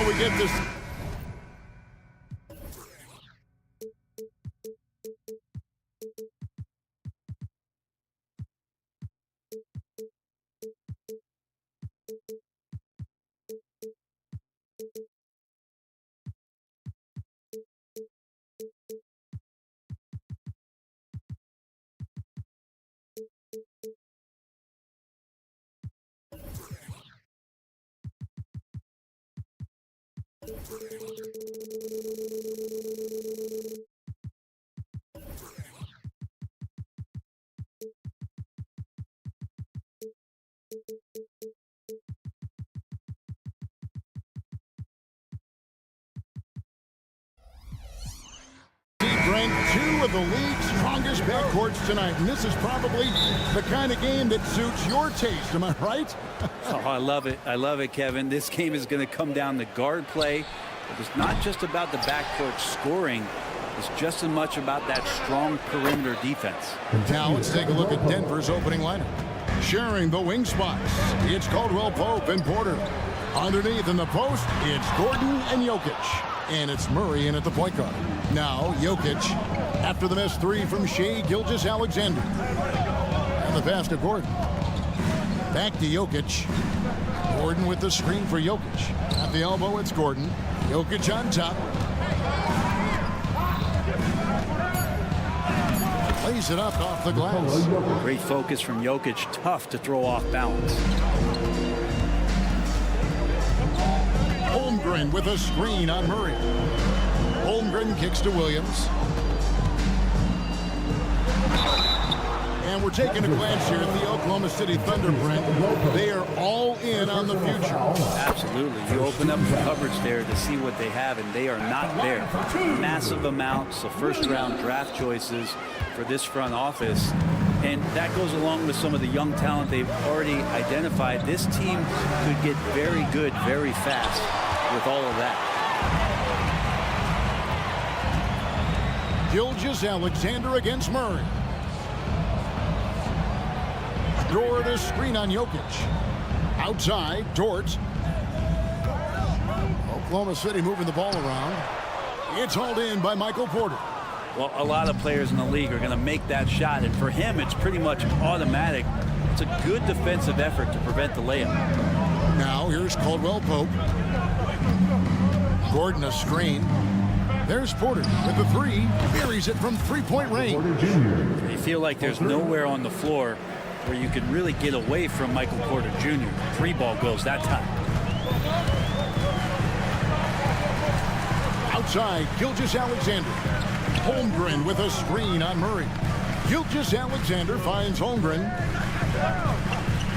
A: We get this. Ranked 2 of the league's strongest backcourts tonight, and this is probably the kind of game that suits your taste. Am I right?
J: Oh, I love it. I love it, Kevin. This game is going to come down to guard play. It's not just about the backcourt scoring. It's just as much about that strong perimeter defense.
A: Now let's take a look at Denver's opening lineup. Sharing the wing spots, it's Caldwell Pope and Porter. Underneath in the post, it's Gordon and Jokic. And it's Murray in at the point guard. Now Jokic after the missed three from Shai Gilgeous-Alexander. And the pass to Gordon. Back to Jokic. Gordon with the screen for Jokic. At the elbow, it's Gordon. Jokic on top. Plays it up off the glass.
J: Great focus from Jokic. Tough to throw off balance.
A: Holmgren with a screen on Murray. Holmgren kicks to Williams. And we're taking a glance here at the Oklahoma City Thunder, Brent. They are all in on the future.
J: Absolutely. You open up the cupboards there to see what they have, and they are not there. Massive amounts of first-round draft choices for this front office. And that goes along with some of the young talent they've already identified. This team could get very good very fast with all of that.
A: Gilgeous-Alexander against Murray. Dort a screen on Jokic. Outside, Dort. Oklahoma City moving the ball around. It's hauled in by Michael Porter.
J: Well, a lot of players in the league are going to make that shot, and for him, it's pretty much automatic. It's a good defensive effort to prevent the layup.
A: Now here's Caldwell Pope. Gordon a screen. There's Porter with the three. Buries it from three-point range.
J: You feel like there's nowhere on the floor where you can really get away from Michael Porter Jr. Three ball goes that time.
A: Outside, Gilgeous-Alexander. Holmgren with a screen on Murray. Gilgeous-Alexander finds Holmgren.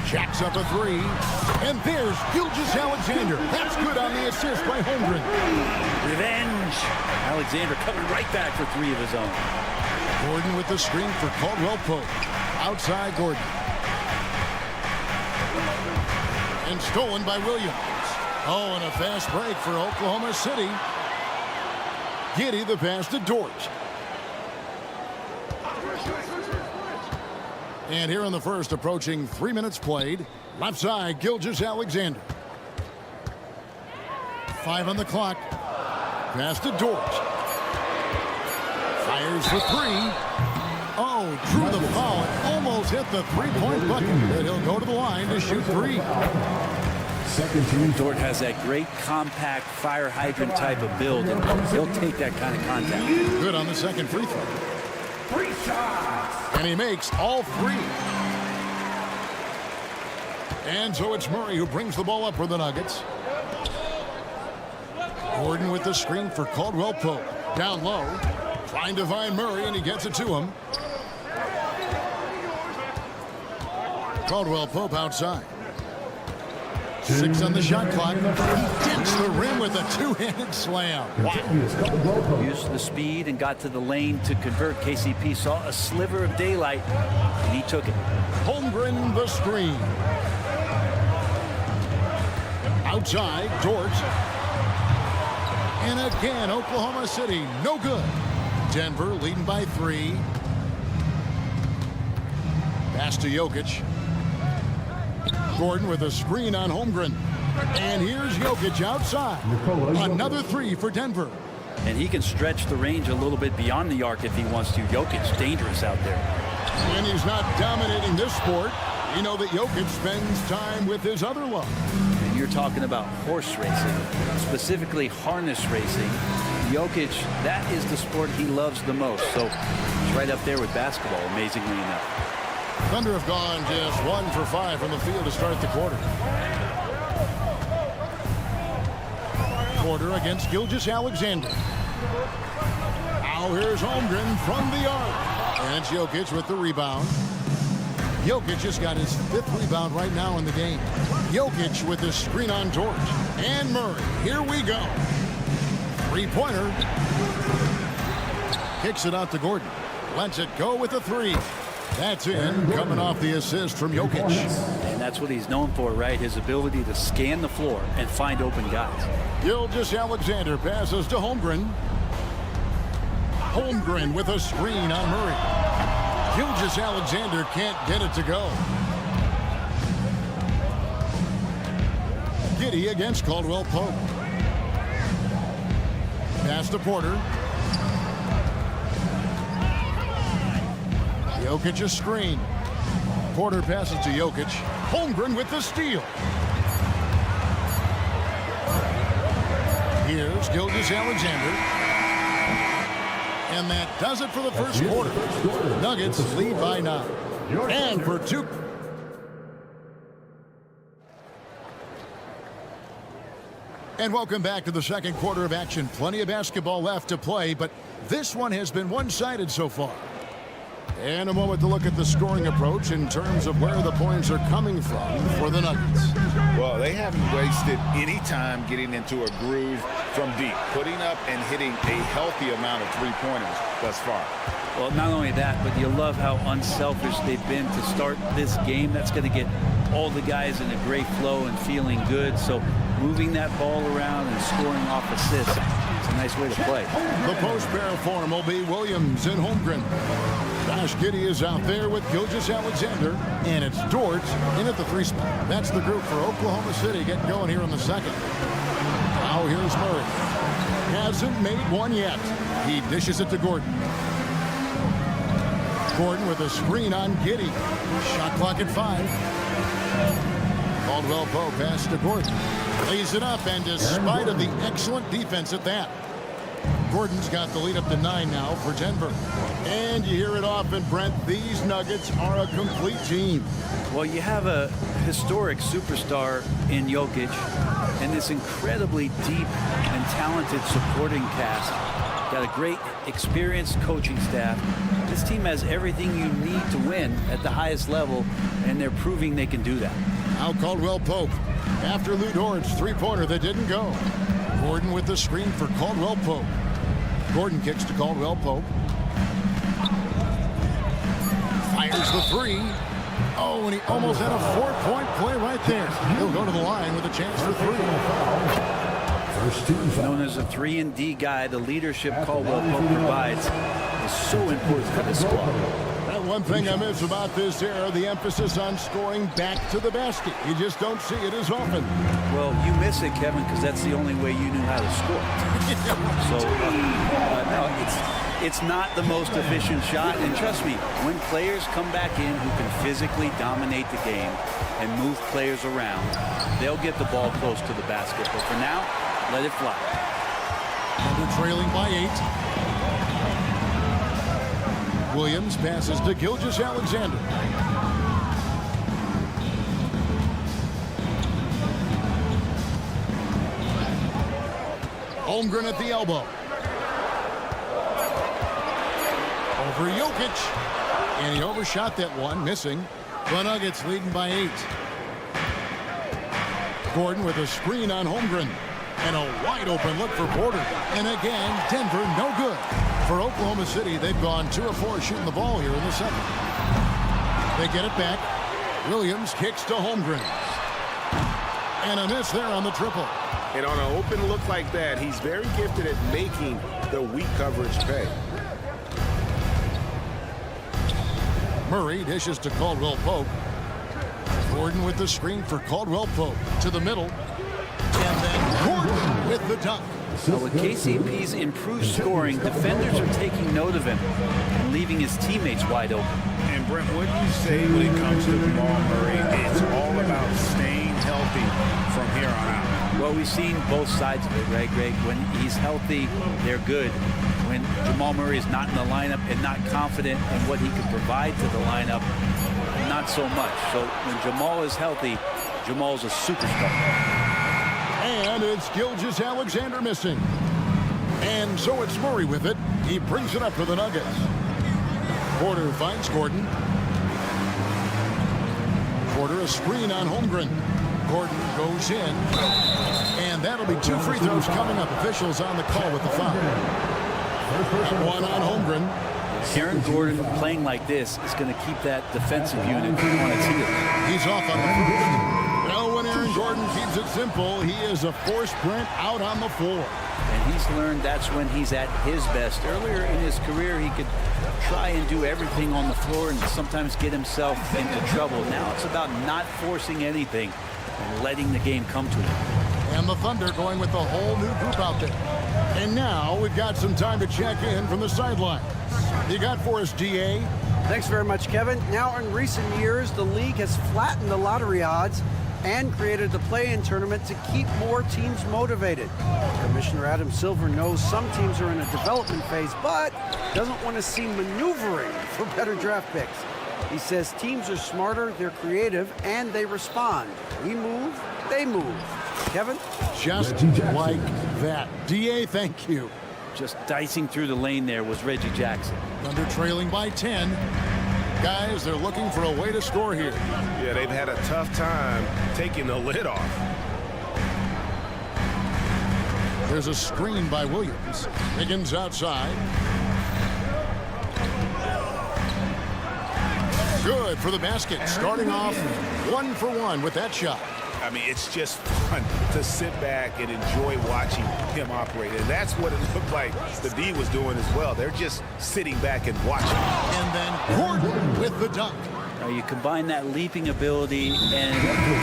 A: Jacks up a three. And there's Gilgeous-Alexander. That's good on the assist by Holmgren.
J: Revenge. Alexander coming right back for three of his own.
A: Gordon with the screen for Caldwell Pope. Outside Gordon. And stolen by Williams. Oh, and a fast break for Oklahoma City. Giddey the pass to Dort. And here in the first, approaching 3 minutes played. Left side, Gilgeous-Alexander. 5 on the clock. Pass to Dort. Fires for three. Oh, drew the foul and almost hit the three-point bucket. And he'll go to the line to shoot three.
J: Dort has that great compact fire hydrant type of build, and he'll take that kind of contact.
A: Good on the second free throw. And he makes all three. And so it's Murray who brings the ball up for the Nuggets. Gordon with the screen for Caldwell Pope. Down low. Trying to find Murray, and he gets it to him. Caldwell Pope outside. 6 on the shot clock. He dents the rim with a two-handed slam. Wow.
J: Used the speed and got to the lane to convert. KCP saw a sliver of daylight, and he took it.
A: Holmgren the screen. Outside, Dort. And again, Oklahoma City, no good. Denver leading by 3. Pass to Jokic. Gordon with a screen on Holmgren. And here's Jokic outside. Another three for Denver.
J: And he can stretch the range a little bit beyond the arc if he wants to. Jokic, dangerous out there.
A: And he's not dominating this sport. You know that Jokic spends time with his other love.
J: And you're talking about horse racing, specifically harness racing. Jokic, that is the sport he loves the most. So it's right up there with basketball, amazingly enough.
A: Thunder have gone just 1 for 5 from the field to start the quarter. Porter against Gilgeous-Alexander. Now here's Holmgren from the arc. And it's Jokic with the rebound. Jokic just got his 5th rebound right now in the game. Jokic with the screen on Dort. And Murray. Here we go. Three-pointer. Kicks it out to Gordon. Lets it go with a three. That's in, coming off the assist from Jokic.
J: And that's what he's known for, right? His ability to scan the floor and find open guys.
A: Gilgeous-Alexander passes to Holmgren. Holmgren with a screen on Murray. Gilgeous-Alexander can't get it to go. Giddey against Caldwell Pope. Pass to Porter. Jokic a screen. Porter passes to Jokic. Holmgren with the steal. Here's Gilgeous-Alexander. And that does it for the first quarter. Nuggets lead by 9. And for 2. And welcome back to the second quarter of action. Plenty of basketball left to play, but this one has been one-sided so far. And a moment to look at the scoring approach in terms of where the points are coming from for the Nuggets.
B: Well, they haven't wasted any time getting into a groove from deep, putting up and hitting a healthy amount of three-pointers thus far.
J: Well, not only that, but you love how unselfish they've been to start this game. That's going to get all the guys in a great flow and feeling good. So moving that ball around and scoring off assists, it's a nice way to play.
A: The post pair form will be Williams and Holmgren. Josh Giddey is out there with Gilgeous-Alexander, and it's Dort in at the 3 spot. That's the group for Oklahoma City getting going here in the second. Now here's Murray. Hasn't made one yet. He dishes it to Gordon. Gordon with a screen on Giddey. Shot clock at 5. Caldwell Pope pass to Gordon. Lays it up, and despite of the excellent defense at that, Gordon's got the lead up to 9 now for Denver. And you hear it often, Brent, these Nuggets are a complete team.
J: Well, you have a historic superstar in Jokic and this incredibly deep and talented supporting cast. Got a great, experienced coaching staff. This team has everything you need to win at the highest level, and they're proving they can do that.
A: Now Caldwell Pope after Lou Dort's three-pointer that didn't go. Gordon with the screen for Caldwell Pope. Gordon kicks to Caldwell Pope. Fires the three. Oh, and he almost had a 4-point play right there. He'll go to the line with a chance for 3.
J: Known as a 3-and-D guy, the leadership Caldwell Pope provides is so important for this squad.
A: That one thing I miss about this era, the emphasis on scoring back to the basket. You just don't see it as often.
J: Well, you miss it, Kevin, because that's the only way you knew how to score. No, it's not the most efficient shot. And trust me, when players come back in who can physically dominate the game and move players around, they'll get the ball close to the basket. But for now, let it fly.
A: Thunder trailing by 8. Williams passes to Gilgeous-Alexander. Holmgren at the elbow. Over Jokic. And he overshot that one, missing. The Nuggets leading by 8. Gordon with a screen on Holmgren. And a wide open look for Porter. And again, Denver no good. For Oklahoma City, they've gone 2 of 4 shooting the ball here in the second. They get it back. Williams kicks to Holmgren. And a miss there on the triple.
B: And on an open look like that, he's very gifted at making the weak coverage pay.
A: Murray dishes to Caldwell Pope. Gordon with the screen for Caldwell Pope. To the middle. And then Gordon with the dunk.
J: So with KCP's improved scoring, defenders are taking note of him and leaving his teammates wide open.
B: And Brent, what do you say when it comes to Jamal Murray? It's all about staying healthy from here on out.
J: Well, we've seen both sides of it, right, Greg? When he's healthy, they're good. When Jamal Murray is not in the lineup and not confident in what he can provide to the lineup, not so much. So when Jamal is healthy, Jamal's a superstar.
A: And it's Gilgeous-Alexander missing. And so it's Murray with it. He brings it up for the Nuggets. Porter finds Gordon. Porter a screen on Holmgren. Gordon goes in. And that'll be 2 free throws coming up. Officials on the call with the foul. One on Holmgren.
J: Aaron Gordon playing like this is going to keep that defensive unit on its heels.
A: He's off on the first. Well, when Aaron Gordon keeps it simple, he is a force Brent out on the floor.
J: And he's learned that's when he's at his best. Earlier in his career, he could try and do everything on the floor and sometimes get himself into trouble. Now it's about not forcing anything and letting the game come to him.
A: And the Thunder going with a whole new group out there. And now we've got some time to check in from the sideline. You got for us, DA?
E: Thanks very much, Kevin. Now, in recent years, the league has flattened the lottery odds and created the play-in tournament to keep more teams motivated. Commissioner Adam Silver knows some teams are in a development phase, but doesn't want to see maneuvering for better draft picks. He says teams are smarter, they're creative, and they respond. We move, they move. Kevin?
A: Just like that. DA, thank you.
J: Just dicing through the lane there was Reggie Jackson.
A: Thunder trailing by 10. Guys, they're looking for a way to score here.
B: Yeah, they've had a tough time taking the lid off.
A: There's a screen by Williams. Higgins outside. Good for the basket. Starting off 1 for 1 with that shot.
B: I mean, it's just fun to sit back and enjoy watching him operate. And that's what it looked like the D was doing as well. They're just sitting back and watching.
A: And then Gordon with the dunk.
J: Now you combine that leaping ability and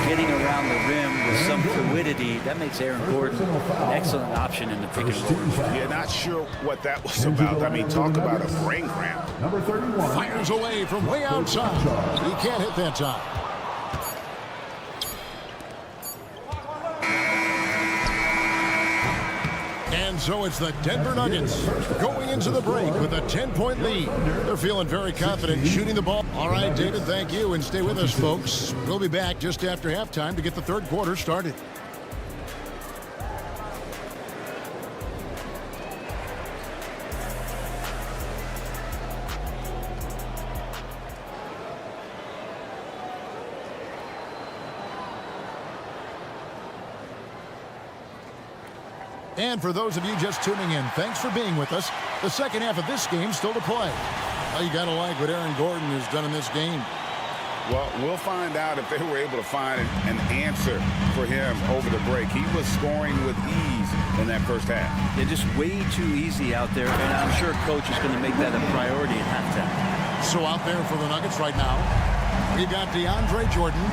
J: getting around the rim with some fluidity, that makes Aaron Gordon an excellent option in the pick and roll.
B: Yeah, not sure what that was about. I mean, talk about a brain cramp.
D: Number 31.
A: Fires away from way outside. He can't hit that time. So it's the Denver Nuggets going into the break with a 10-point lead. They're feeling very confident shooting the ball. All right, David, thank you. And stay with us, folks. We'll be back just after halftime to get the third quarter started. And for those of you just tuning in, thanks for being with us. The second half of this game still to play. Well, you got to like what Aaron Gordon has done in this game.
B: Well, we'll find out if they were able to find an answer for him over the break. He was scoring with ease in that first half.
J: They're just way too easy out there, and I'm sure Coach is going to make that a priority at halftime.
A: So out there for the Nuggets right now, we got DeAndre Jordan,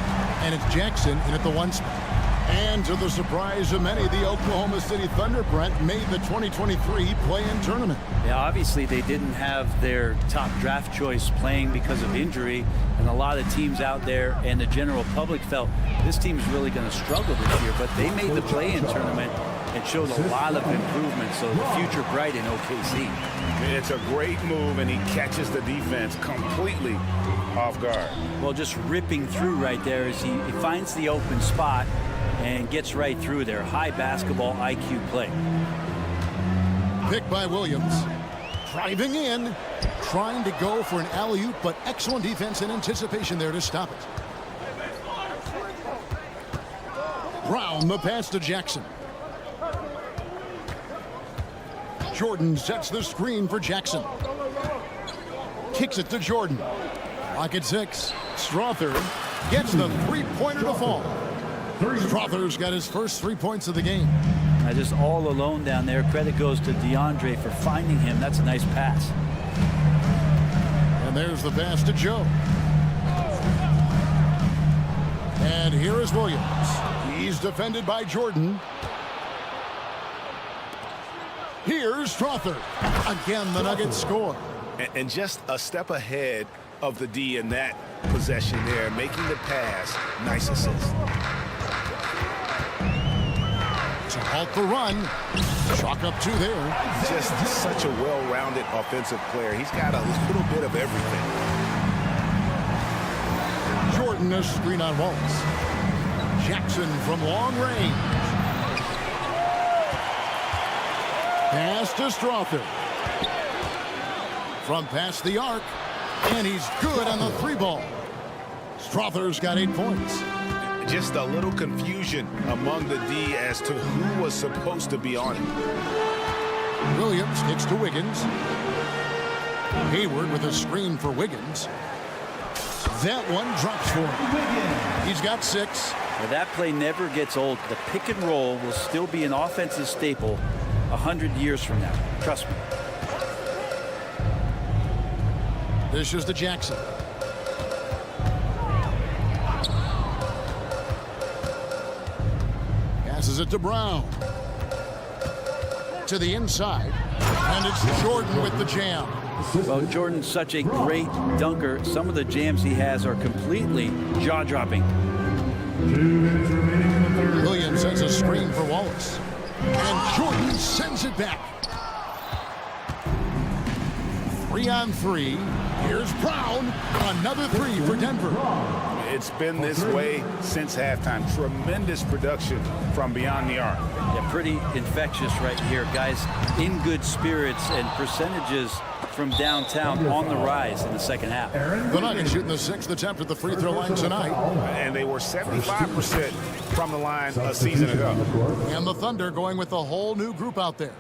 A: and it's Jackson in at the 1 spot. And to the surprise of many, the Oklahoma City Thunder, Brent, made the 2023 play-in tournament.
J: Yeah, obviously they didn't have their top draft choice playing because of injury, and a lot of teams out there and the general public felt this team is really going to struggle this year, but they made the play-in tournament and showed a lot of improvement, so the future bright in OKC.
B: It's a great move, and he catches the defense completely off guard.
J: Well, just ripping through right there as he finds the open spot and gets right through there. High basketball IQ play.
A: Picked by Williams. Driving in. Trying to go for an alley-oop, but excellent defense and anticipation there to stop it. Brown, the pass to Jackson. Jordan sets the screen for Jackson. Kicks it to Jordan. Lock at 6. Strother gets the three-pointer to fall. Strother's got his first 3 points of the game.
J: Just all alone down there. Credit goes to DeAndre for finding him. That's a nice pass.
A: And there's the pass to Joe. And here is Williams. He's defended by Jordan. Here's Strother. Again, the Nuggets score.
B: And just a step ahead of the D in that possession there, making the pass. Nice assist.
A: To halt the run. Chalk up 2 there.
B: Just such a well-rounded offensive player. He's got a little bit of everything.
A: Jordan a screen on Wallace. Jackson from long range. Pass to Strother. From past the arc. And he's good on the 3-ball. Strother's got 8 points.
B: Just a little confusion among the D as to who was supposed to be on it.
A: Williams kicks to Wiggins. Hayward with a screen for Wiggins. That one drops for him. He's got 6.
J: Well, that play never gets old. The pick and roll will still be an offensive staple 100 years from now. Trust me.
A: This is to Jackson. Passes it to Brown. To the inside. And it's Jordan with the jam.
J: Well, Jordan's such a great dunker. Some of the jams he has are completely jaw-dropping.
A: Williams sends a screen for Wallace. And Jordan sends it back. 3 on 3. Here's Brown. Another 3 for Denver.
B: It's been this way since halftime. Tremendous production from beyond the arc.
J: Yeah, pretty infectious right here. Guys in good spirits and percentages from downtown on the rise in the second half.
A: The Nuggets shooting the 6th attempt at the free throw line tonight.
B: And they were 75% from the line a season ago.
A: And the Thunder going with a whole new group out there.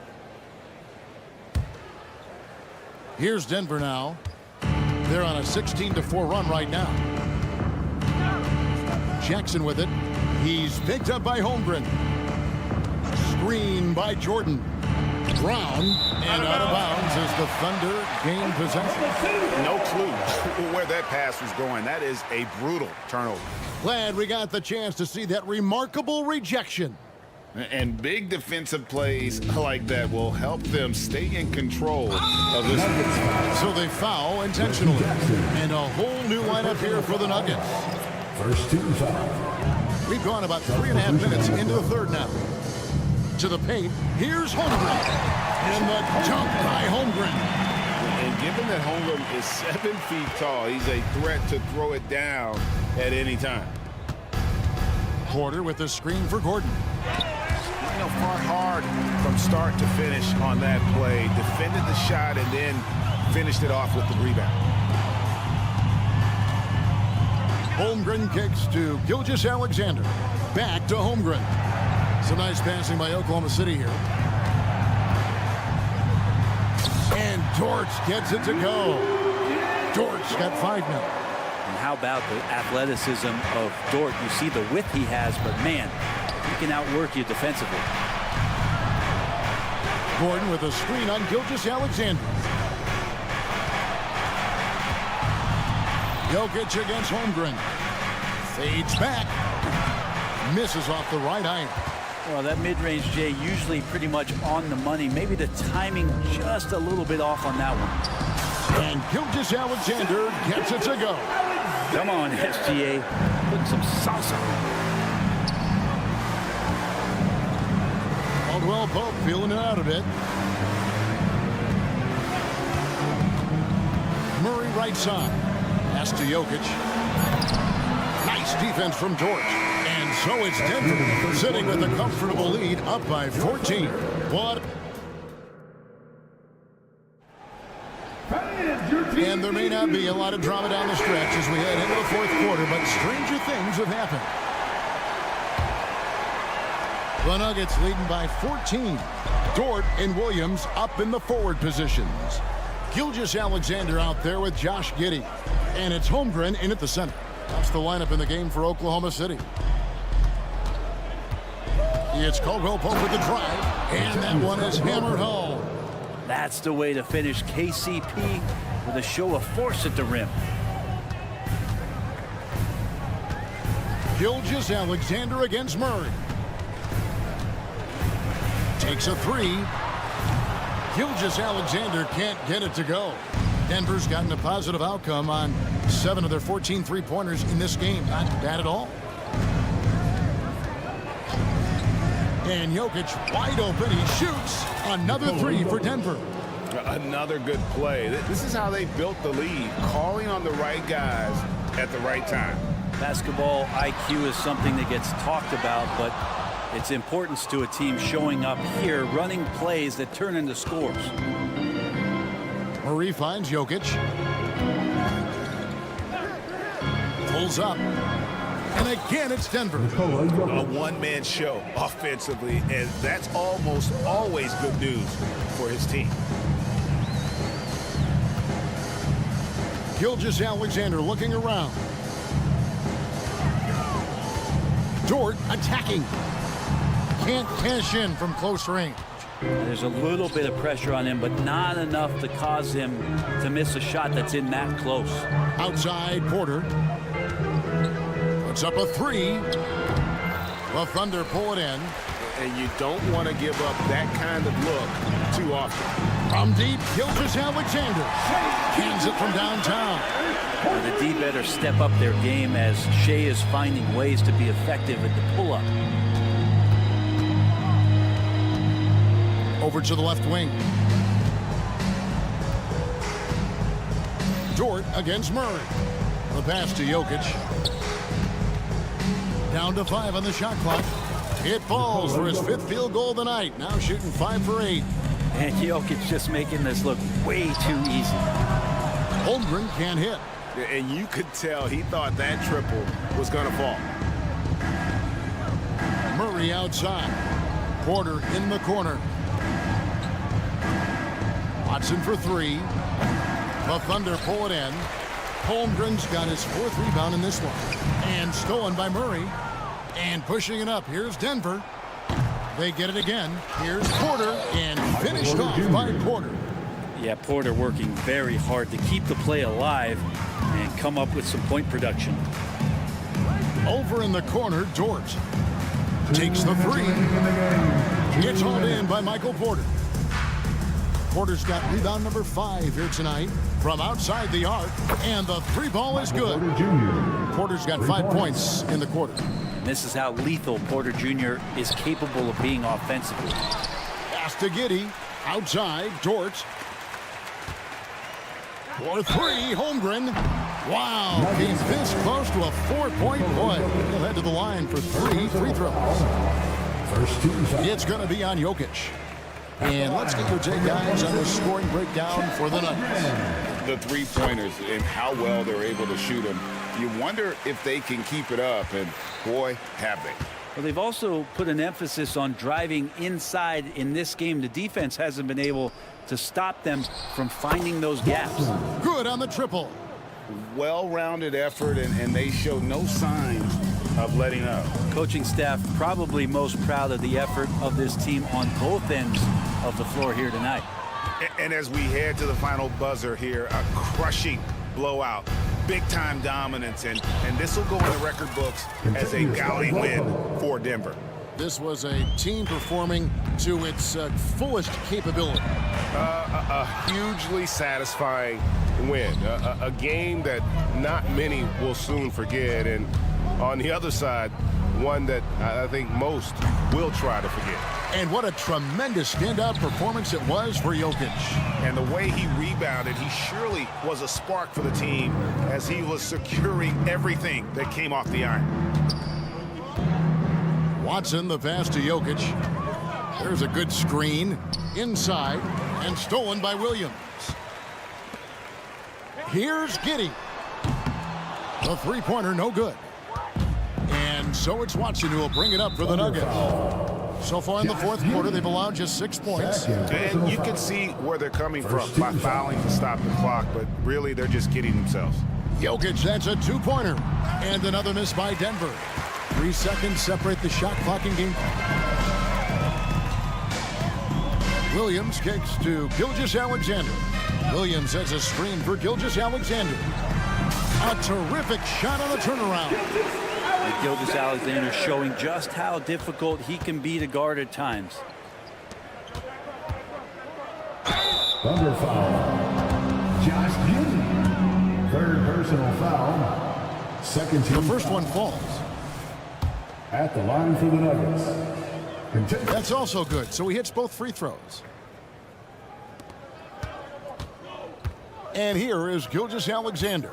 A: Here's Denver now. They're on a 16-4 run right now. Jackson with it. He's picked up by Holmgren. Screen by Jordan. Brown and out of bounds as the Thunder gain possession.
B: No clue where that pass was going. That is a brutal turnover.
A: Glad we got the chance to see that remarkable rejection.
B: And big defensive plays like that will help them stay in control of this.
A: So they foul intentionally. And a whole new lineup here for the Nuggets.
D: First team foul.
A: We've gone about 3.5 minutes into the third now. into the paint. Here's Holmgren. And the dunk by Holmgren.
B: And given that Holmgren is 7 feet tall, he's a threat to throw it down at any time.
A: Porter with the screen for Gordon.
B: Fought hard from start to finish on that play. Defended the shot and then finished it off with the rebound.
A: Holmgren kicks to Gilgeous-Alexander. Back to Holmgren. Some nice passing by Oklahoma City here. And Dort gets it to go. Dort's got 5 now.
J: And how about the athleticism of Dort? You see the width he has, but man, he can outwork you defensively.
A: Gordon with a screen on Gilgeous-Alexander. Jokic against Holmgren. Fades back. Misses off the right iron.
J: Well, that mid-range, Jay, usually pretty much on the money. Maybe the timing just a little bit off on that one.
A: And Gilgeous-Alexander gets it to go.
J: Come on, SGA. Putting some salsa.
A: Caldwell Pope feeling it out a bit. Murray right side. Pass to Jokic. Nice defense from Dort. And so it's Denver sitting with a comfortable lead up by 14. What? And there may not be a lot of drama down the stretch as we head into the fourth quarter, but stranger things have happened. The Nuggets leading by 14. Dort and Williams up in the forward positions. Gilgeous-Alexander out there with Josh Giddey. And it's Holmgren in at the center. That's the lineup in the game for Oklahoma City. It's Caldwell Pope with the drive. And that one is hammered home.
J: That's the way to finish. KCP with a show of force at the rim.
A: Gilgeous-Alexander against Murray. Takes a three. Gilgeous-Alexander can't get it to go. Denver's gotten a positive outcome on 7 of their 14 three-pointers in this game. Not bad at all. And Jokic wide open. He shoots another three for Denver.
B: Another good play. This is how they built the lead, calling on the right guys at the right time.
J: Basketball IQ is something that gets talked about, but its importance to a team showing up here, running plays that turn into scores.
A: Murray finds Jokic. Pulls up. And again, it's Denver.
B: A one-man show offensively, and that's almost always good news for his team.
A: Gilgeous-Alexander looking around. Dort attacking. Can't cash in from close range.
J: There's a little bit of pressure on him, but not enough to cause him to miss a shot that's in that close.
A: Outside, Porter. Puts up a three. The Thunder pull it in.
B: And you don't want to give up that kind of look too often.
A: From deep, Gilgeous-Alexander. Hands it from downtown.
J: The D better step up their game as Shea is finding ways to be effective at the pull-up.
A: Over to the left wing. Dort against Murray. The pass to Jokic. Down to 5 on the shot clock. It falls for his 5th field goal of the night. Now shooting 5 for 8.
J: And Jokic just making this look way too easy.
A: Holmgren can't hit.
B: And you could tell he thought that triple was going to fall.
A: Murray outside. Porter in the corner. Watson for 3. The Thunder pull it in. Holmgren's got his 4th rebound in this one. And stolen by Murray. And pushing it up. Here's Denver. They get it again. Here's Porter. And finished off by Porter.
J: Yeah, Porter working very hard to keep the play alive and come up with some point production.
A: Over in the corner, Dort takes the 3. It's hauled in by Michael Porter. Porter's got rebound number 5 here tonight from outside the arc, and the 3 ball is good. Porter's got 5 points in the quarter.
J: And this is how lethal Porter Jr. is capable of being offensively.
A: Pass to Giddey. Outside, Dort. For three, Holmgren. Wow, came this close to a 4-point play. He'll head to the line for 3 free throws.
D: First team foul.
A: It's going to be on Jokic. And let's get your take, guys, on the scoring breakdown for the Nuggets.
B: The three-pointers and how well they're able to shoot them. You wonder if they can keep it up, and boy, have they.
J: Well, they've also put an emphasis on driving inside in this game. The defense hasn't been able to stop them from finding those gaps.
A: Good on the triple.
B: Well-rounded effort, and they show no signs of letting up.
J: Coaching staff probably most proud of the effort of this team on both ends of the floor here tonight.
B: And as we head to the final buzzer here, a crushing blowout, big-time dominance, and this will go in the record books as a gaudy win for Denver.
A: This was a team performing to its fullest capability.
K: A hugely satisfying win, a game that not many will soon forget, and on the other side, one that I think most will try to forget.
A: And what a tremendous standout performance it was for Jokic.
B: And the way he rebounded, he surely was a spark for the team as he was securing everything that came off the iron.
A: Watson, the pass to Jokic. There's a good screen inside and stolen by Williams. Here's Giddey. The three-pointer, no good. And so it's Watson who will bring it up for the Nuggets. So far in the fourth quarter, they've allowed just 6 points.
B: And you can see where they're coming from by fouling to stop the clock, but really they're just kidding themselves.
A: Jokic, that's a two-pointer. And another miss by Denver. 3 seconds separate the shot clock and game clock. Williams kicks to Gilgeous-Alexander. Williams has a screen for Gilgeous-Alexander. A terrific shot on the turnaround.
J: Gilgeous-Alexander showing just how difficult he can be to guard at times.
D: Thunder foul. Josh Giddey. Third personal foul. Second team
A: The first
D: foul.
A: one falls.
D: At the line for the Nuggets.
A: That's also good, so he hits both free throws. And here is Gilgeous-Alexander.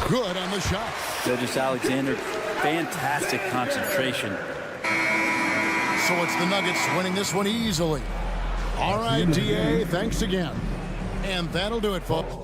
A: Good on the shot.
J: Gilgeous-Alexander, fantastic concentration.
A: So it's the Nuggets winning this one easily. All right, DA, thanks again. And that'll do it, folks.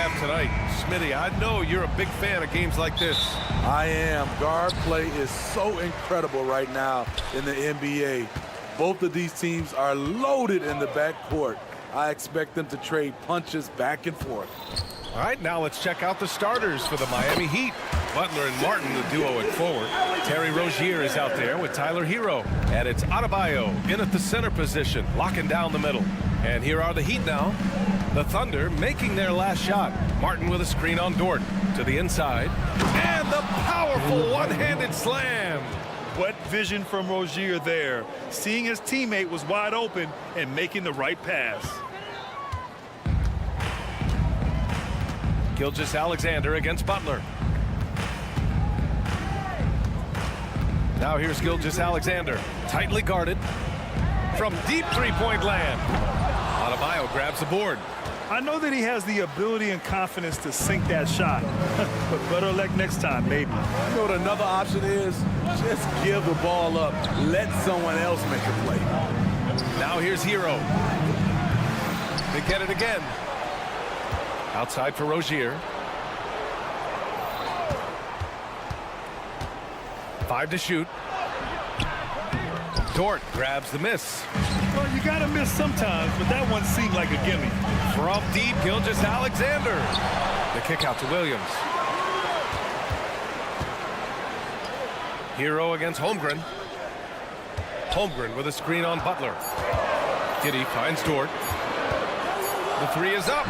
F: have tonight. Smitty, I know you're a big fan of games like this.
L: I am. Guard play is so incredible right now in the NBA. Both of these teams are loaded in the backcourt. I expect them to trade punches back and forth.
F: All right, now let's check out the starters for the Miami Heat. Butler and Martin, the duo at forward. Terry Rozier is out there with Tyler Hero. And it's Adebayo in at the center position, locking down the middle. And here are the Heat now. The Thunder making their last shot. Martin with a screen on Dort to the inside. And the powerful one-handed slam.
H: What vision from Rozier there. Seeing his teammate was wide open and making the right pass.
F: Gilgeous-Alexander against Butler. Now here's Gilgeous-Alexander, tightly guarded from deep three-point land. Adebayo grabs the board.
H: I know that he has the ability and confidence to sink that shot, but better luck next time, maybe.
L: You know what another option is? Just give the ball up. Let someone else make a play.
F: Now here's Hero. They get it again. Outside for Rozier. 5 to shoot. Dort grabs the miss.
H: Well, you got to miss sometimes, but that one seemed like a gimme.
F: From deep, Gilgeous-Alexander. The kick out to Williams. Hero against Holmgren. Holmgren with a screen on Butler. Giddey finds Dort. The three is up.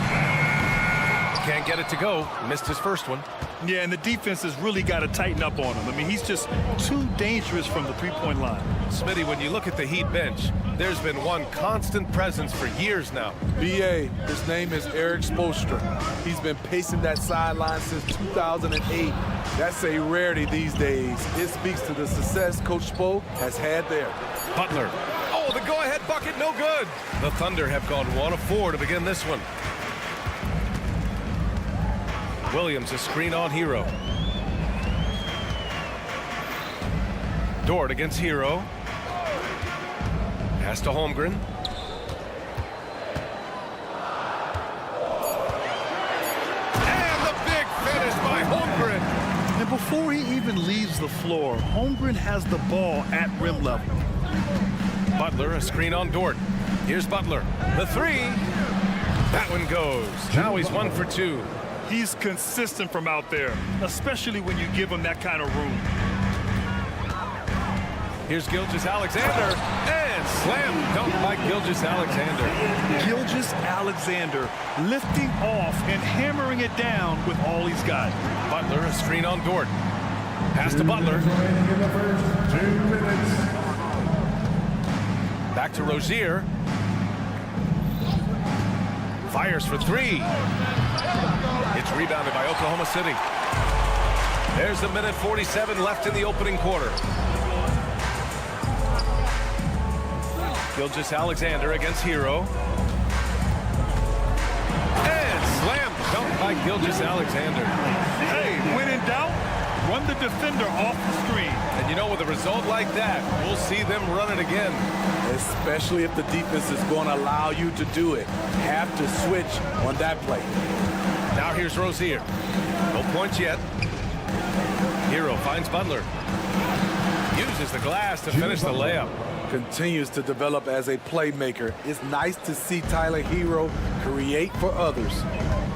F: Can't get it to go. Missed his first one.
H: Yeah, and the defense has really got to tighten up on him. I mean, he's just too dangerous from the three-point line.
F: Smitty, when you look at the Heat bench, there's been one constant presence for years now.
L: BA, his name is Eric Spoelstra. He's been pacing that sideline since 2008. That's a rarity these days. It speaks to the success Coach Spo has had there.
F: Butler. Oh, the go-ahead bucket, no good. The Thunder have gone 1 of 4 to begin this one. Williams, a screen on Hero. Dort against Hero. Pass to Holmgren. And the big finish by Holmgren.
H: And before he even leaves the floor, Holmgren has the ball at rim level.
F: Butler, a screen on Dort. Here's Butler. The three. That one goes. Now he's 1 for 2.
H: He's consistent from out there, especially when you give him that kind of room.
F: Here's Gilgeous-Alexander, and slam dunk by Gilgeous-Alexander.
H: Gilgeous-Alexander lifting off and hammering it down with all he's got.
F: Butler, a screen on Dort. Pass to Butler. Back to Rozier. Fires for 3. It's rebounded by Oklahoma City. There's a minute 47 left in the opening quarter. Gilgeous-Alexander against Hero. And slam dunk by Gilgeous-Alexander.
H: Hey, when in doubt, run the defender off the screen.
F: And you know, with a result like that, we'll see them run it again.
L: Especially if the defense is going to allow you to do it. Have to switch on that play.
F: Now here's Rozier. No points yet. Hero finds Butler. Uses the glass to finish the layup.
L: Continues to develop as a playmaker. It's nice to see Tyler Hero create for others.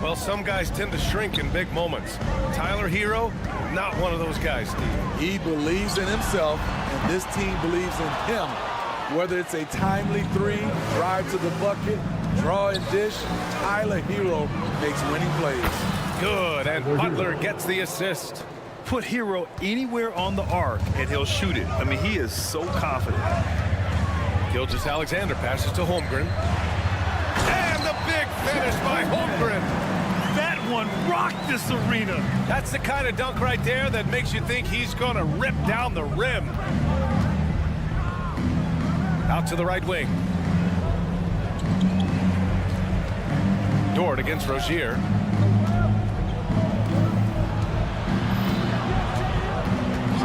F: Well, some guys tend to shrink in big moments. Tyler Hero, not one of those guys, Steve.
L: He believes in himself, and this team believes in him. Whether it's a timely three, drive to the bucket, draw and dish, Tyler Hero makes winning plays.
F: Good, and Butler gets the assist.
H: Put Hero anywhere on the arc, and he'll shoot it. I mean, he is so confident.
F: Gilgeous-Alexander passes to Holmgren. And the big finish by Holmgren.
H: That one rocked this arena.
F: That's the kind of dunk right there that makes you think he's going to rip down the rim. Out to the right wing. Dort against Rozier.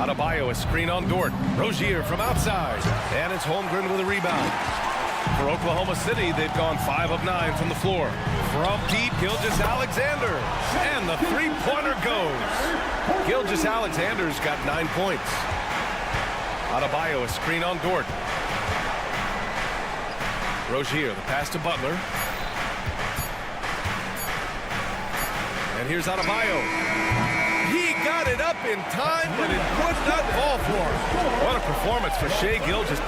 F: Adebayo, a screen on Dort. Rozier from outside. And it's Holmgren with a rebound. For Oklahoma City, they've gone 5 of 9 from the floor. From deep, Gilgeous-Alexander. And the three-pointer goes. Gilgeous-Alexander's got 9 points. Adebayo, a screen on Gordon. Rozier, the pass to Butler. And here's Adebayo. He got it up in time, but it would not fall for him. What a performance for Shai Gilgeous.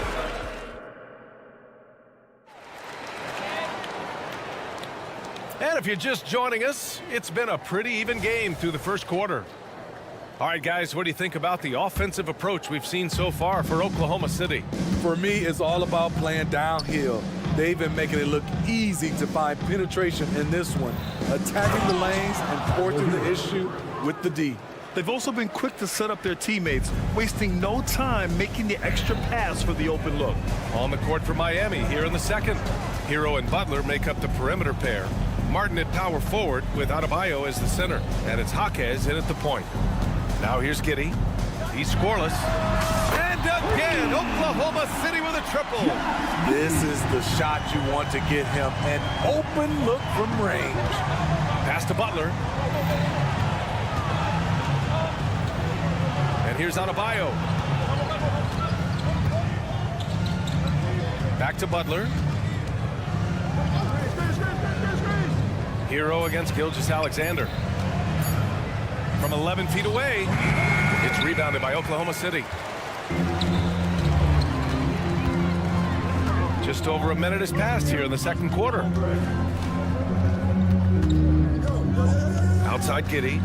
F: And if you're just joining us, it's been a pretty even game through the first quarter. All right, guys, what do you think about the offensive approach we've seen so far for Oklahoma City?
L: For me, it's all about playing downhill. They've been making it look easy to find penetration in this one, attacking the lanes and forcing the issue with the D.
H: They've also been quick to set up their teammates, wasting no time making the extra pass for the open look.
F: On the court for Miami here in the second. Hero and Butler make up the perimeter pair. Martin at power forward with Adebayo as the center. And it's Jaquez in at the point. Now here's Giddey. He's scoreless. And again, Oklahoma City with a triple.
L: This is the shot you want to get him, an open look from range.
F: Pass to Butler. And here's Adebayo. Back to Butler. Hero against Gilgeous-Alexander. From 11 feet away, it's rebounded by Oklahoma City. Just over a minute has passed here in the second quarter. Outside Giddey.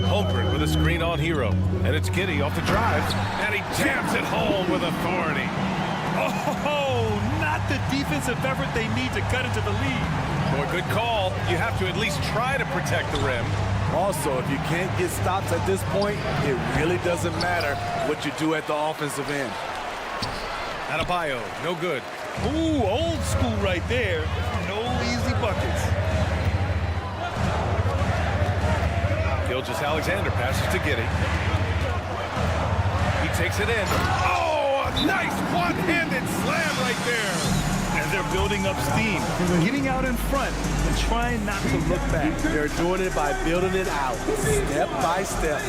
F: Holmgren with a screen on Hero. And it's Giddey off the drive. And he jams it home with authority.
H: Oh, not the defensive effort they need to cut into the lead.
F: Boy, good call. You have to at least try to protect the rim.
L: Also, if you can't get stops at this point, it really doesn't matter what you do at the offensive end.
F: Adebayo, no good.
H: Ooh, old school right there. No easy buckets.
F: Gilgeous-Alexander passes to Giddey. He takes it in. Oh, a nice one-handed slam right there.
H: And they're building up steam, getting out in front and trying not to look back.
L: They're doing it by building it out, step by step,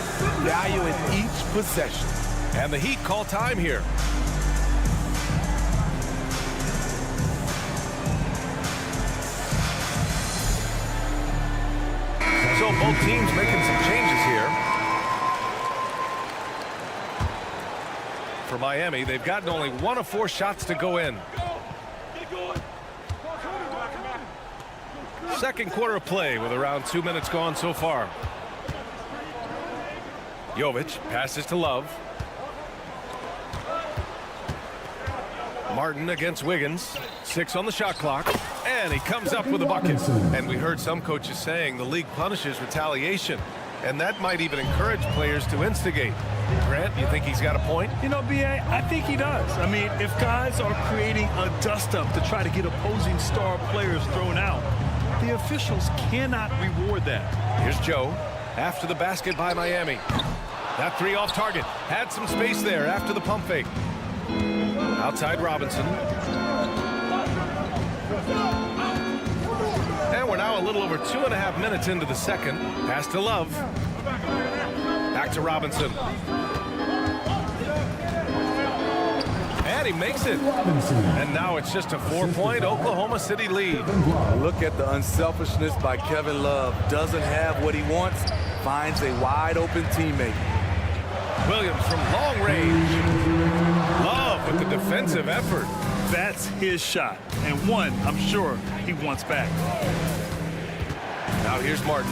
L: value in each possession.
F: And the Heat call time here. So both teams making some changes here. For Miami, they've gotten only 1 of 4 shots to go in. Second quarter of play with around 2 minutes gone so far. Jovic passes to Love. Martin against Wiggins. 6 on the shot clock. And he comes up with a bucket. And we heard some coaches saying the league punishes retaliation. And that might even encourage players to instigate. Grant, you think he's got a point?
H: You know, B.A., I think he does. I mean, if guys are creating a dust-up to try to get opposing star players thrown out, the officials cannot reward that.
F: Here's Joe after the basket by Miami. That 3 off target. Had some space there after the pump fake. Outside Robinson. And we're now a little over 2.5 minutes into the second. Pass to Love. Back to Robinson. And he makes it. And now it's just a 4-point Oklahoma City lead.
L: Look at the unselfishness by Kevin Love. Doesn't have what he wants, finds a wide open teammate.
F: Williams from long range. Love with the defensive effort.
H: That's his shot. And one, I'm sure, he wants back.
F: Now here's Martin.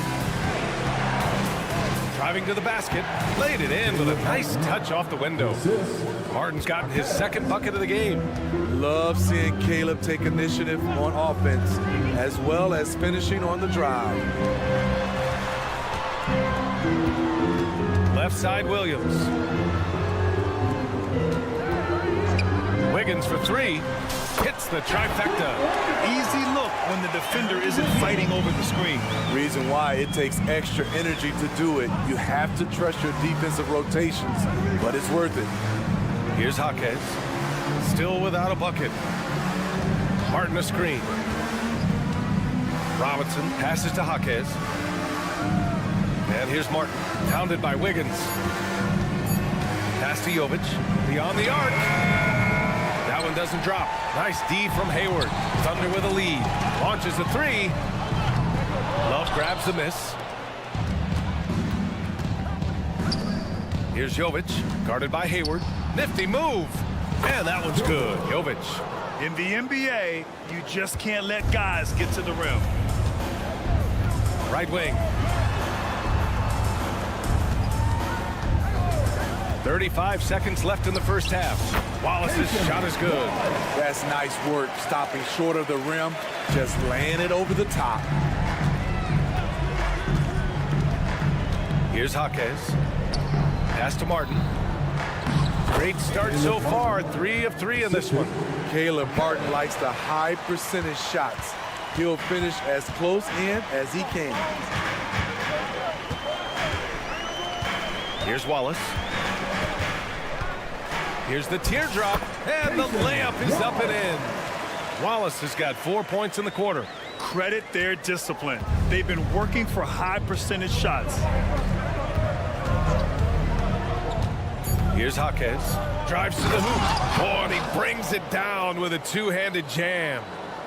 F: Driving to the basket. Laid it in with a nice touch off the window. Martin's gotten his second bucket of the game.
L: Love seeing Caleb take initiative on offense, as well as finishing on the drive.
F: Left side Williams. Wiggins for 3. Hits the trifecta.
H: Easy look when the defender isn't fighting over the screen.
L: Reason why it takes extra energy to do it. You have to trust your defensive rotations, but it's worth it.
F: Here's Jaquez. Still without a bucket. Martin a screen. Robinson passes to Jaquez. And here's Martin, pounded by Wiggins. Pass to Jovic, beyond the arc. That one doesn't drop. Nice D from Hayward. Thunder with a lead. Launches a three. Love grabs the miss. Here's Jovic, guarded by Hayward. Nifty move. And that one's good. Jovic.
H: In the NBA, you just can't let guys get to the rim.
F: Right wing. 35 seconds left in the first half. Wallace's shot is good.
L: That's nice work, stopping short of the rim, just laying it over the top.
F: Here's Jaquez. Pass to Martin. Great start so far. 3 of 3 in this one.
L: Caleb Martin likes the high percentage shots. He'll finish as close in as he can.
F: Here's Wallace. Here's the teardrop, and the layup is up and in. Wallace has got 4 points in the quarter.
H: Credit their discipline. They've been working for high percentage shots.
F: Here's Jaquez. Drives to the hoop. Oh, and he brings it down with a two-handed jam.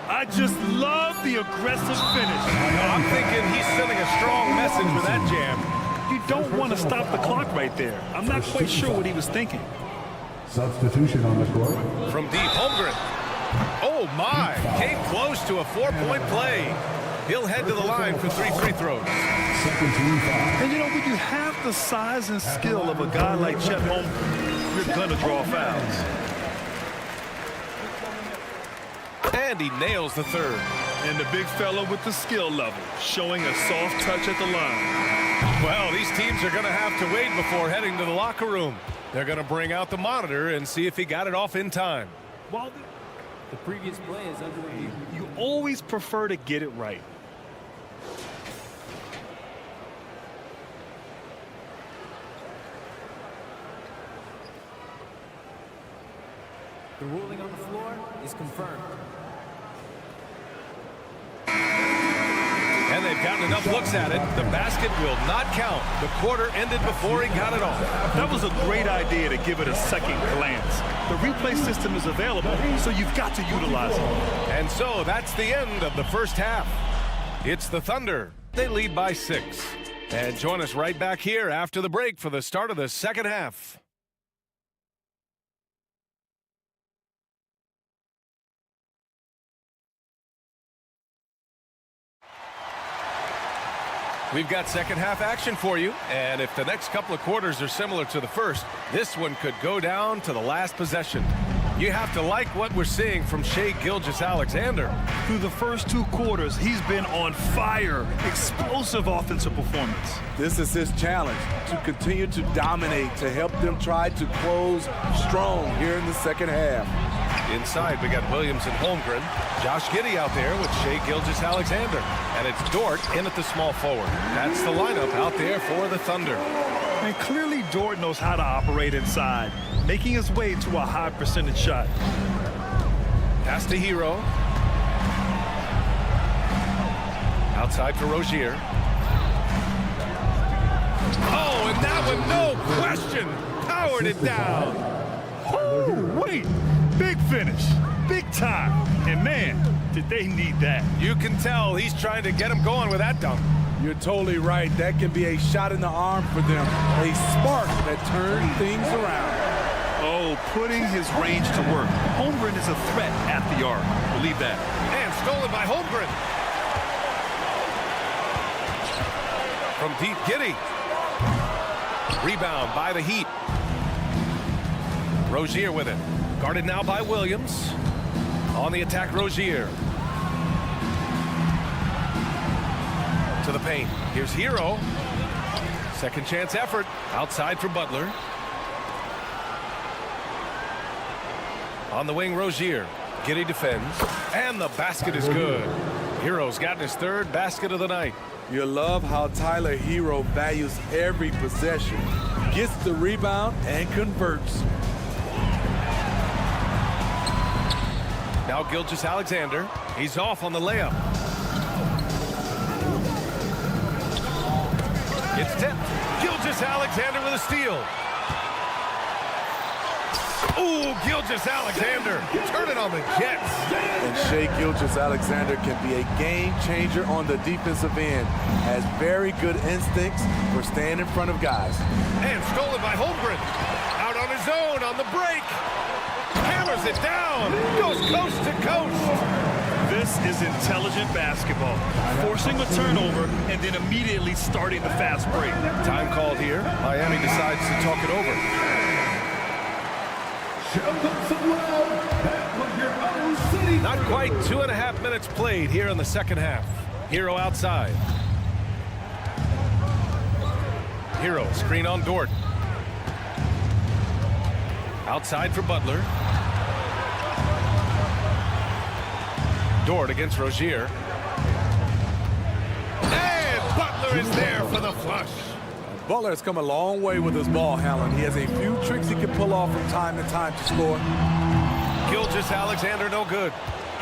H: I just love the aggressive finish.
F: I'm thinking he's sending a strong message with that jam.
H: You don't want to stop the clock right there. I'm not quite sure what he was thinking.
D: Substitution on the court.
F: From deep, Holmgren. Oh, my. Came close to a 4-point play. He'll head to the line for 3 free throws.
D: Second team foul.
H: And, you know, when you have the size and skill of a guy like Chet Holmgren, you're going to draw fouls.
F: And he nails the third.
H: And the big fella with the skill level, showing a soft touch at the line.
F: Well, these teams are going to have to wait before heading to the locker room. They're going to bring out the monitor and see if he got it off in time.
H: While the previous play is under review, you always prefer to get it right.
M: The ruling on the floor is confirmed.
F: And they've gotten enough looks at it. The basket will not count. The quarter ended before he got it off.
H: That was a great idea to give it a second glance. The replay system is available, so you've got to utilize it.
F: And so that's the end of the first half. It's the Thunder. They lead by 6. And join us right back here after the break for the start of the second half. We've got second half action for you, and if the next couple of quarters are similar to the first, this one could go down to the last possession. You have to like what we're seeing from Shai Gilgeous-Alexander.
H: Through the first 2 quarters, he's been on fire. Explosive offensive performance.
L: This is his challenge, to continue to dominate, to help them try to close strong here in the second half.
F: Inside, we got Williams and Holmgren. Josh Giddey out there with Shai Gilgeous-Alexander. And it's Dort in at the small forward. That's the lineup out there for the Thunder.
H: And clearly Dort knows how to operate inside, making his way to a high percentage shot.
F: Pass to Hero. Outside for Rozier. Oh, and that one, no question, powered it down.
H: Oh, wait. Big finish, big time, and man, did they need that.
F: You can tell he's trying to get him going with that dunk.
L: You're totally right. That can be a shot in the arm for them, a spark that turns things around.
H: Oh, putting his range to work. Holmgren is a threat at the arc. Believe that.
F: And stolen by Holmgren. From deep, Giddey. Rebound by the Heat. Rozier with it. Guarded now by Williams. On the attack, Rozier. To the paint. Here's Hero. Second chance effort. Outside for Butler. On the wing, Rozier. Giddey defends. And the basket is good. Hero's gotten his 3rd basket of the night.
L: You love how Tyler Hero values every possession. Gets the rebound and converts.
F: Now Gilgeous-Alexander. He's off on the layup. It's tipped. Gilgeous-Alexander with a steal. Ooh, Gilgeous-Alexander. Turn it on the Jets.
L: And Shai Gilgeous-Alexander can be a game changer on the defensive end. Has very good instincts for staying in front of guys.
F: And stolen by Holmgren. Out on his own on the break. Hammers it down. Goes coast to coast.
H: This is intelligent basketball. Forcing a turnover and then immediately starting the fast break.
F: Time called here. Miami decides to talk it over. Not quite 2.5 minutes played here in the second half. Hero outside. Hero screen on Dort. Outside for Butler. Dort against Rozier. And Butler is there for the flush.
L: Butler has come a long way with his ball handling. He has a few tricks he can pull off from time to time to score.
F: Gilgeous-Alexander no good.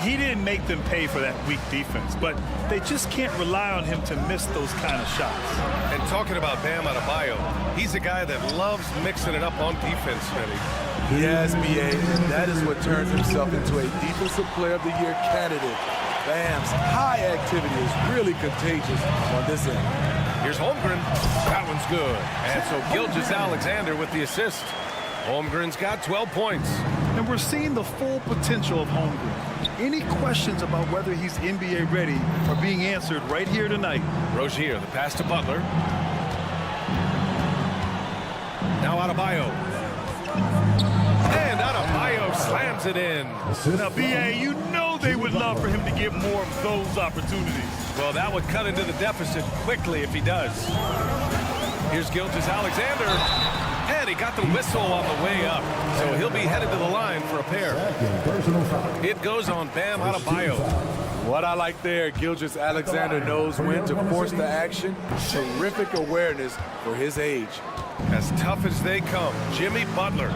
H: He didn't make them pay for that weak defense, but they just can't rely on him to miss those kind of shots.
F: And talking about Bam Adebayo, he's a guy that loves mixing it up on defense, Smitty.
L: Yes, B.A., and that is what turns himself into a Defensive Player of the Year candidate. Bam's high activity is really contagious on this end.
F: Here's Holmgren. That one's good. And so Gilgeous-Alexander with the assist. Holmgren's got 12 points.
H: And we're seeing the full potential of Holmgren. Any questions about whether he's NBA ready are being answered right here tonight.
F: Rozier, the pass to Butler. Now Adebayo. And Adebayo slams it in.
H: Now, B.A., you know they would love for him to get more of those opportunities.
F: Well, that would cut into the deficit quickly if he does. Here's Gilgeous-Alexander. And he got the whistle on the way up. So he'll be headed to the line for a pair. It goes on Bam Adebayo.
L: What I like there, Gilgeous-Alexander knows when to force the action. Terrific awareness for his age.
F: As tough as they come, Jimmy Butler.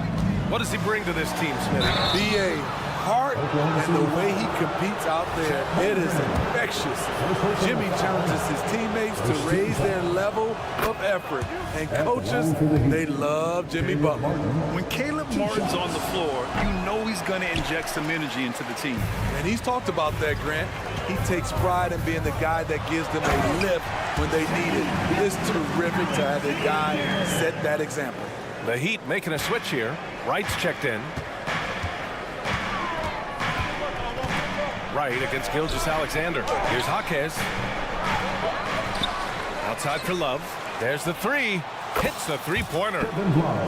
F: What does he bring to this team, Smitty?
L: B.A. heart and the way he competes out there, it is infectious. Jimmy challenges his teammates to raise their level of effort. And coaches, they love Jimmy Butler.
H: When Caleb Martin's on the floor, you know he's going to inject some energy into the team.
L: And he's talked about that, Grant. He takes pride in being the guy that gives them a lift when they need it. It's terrific to have a guy set that example.
F: The Heat making a switch here. Wright's checked in. Wright against Gilgeous-Alexander. Here's Jaquez. Outside for Love. There's the three. Hits the three-pointer.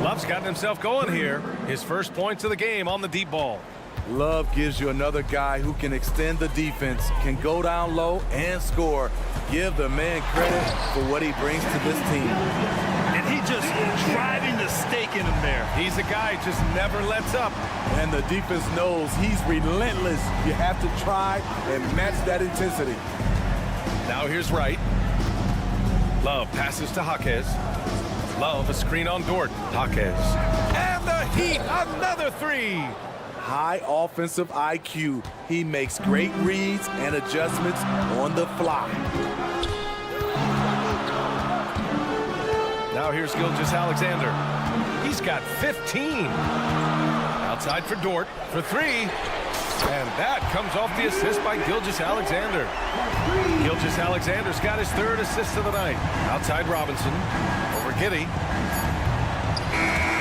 F: Love's gotten himself going here. His first points of the game on the deep ball.
L: Love gives you another guy who can extend the defense, can go down low and score. Give the man credit for what he brings to this team.
H: And he just driving the stake in him there.
F: He's a guy who just never lets up.
L: And the defense knows he's relentless. You have to try and match that intensity.
F: Now here's Wright. Love passes to Jaquez. Love a screen on Dort. Jaquez. And the Heat, another three.
L: High offensive IQ. He makes great reads and adjustments on the fly.
F: Now here's Gilgeous-Alexander. He's got 15. Outside for Dort for three. And that comes off the assist by Gilgeous-Alexander. Gilgeous-Alexander's got his third assist of the night. Outside Robinson. Over Giddey.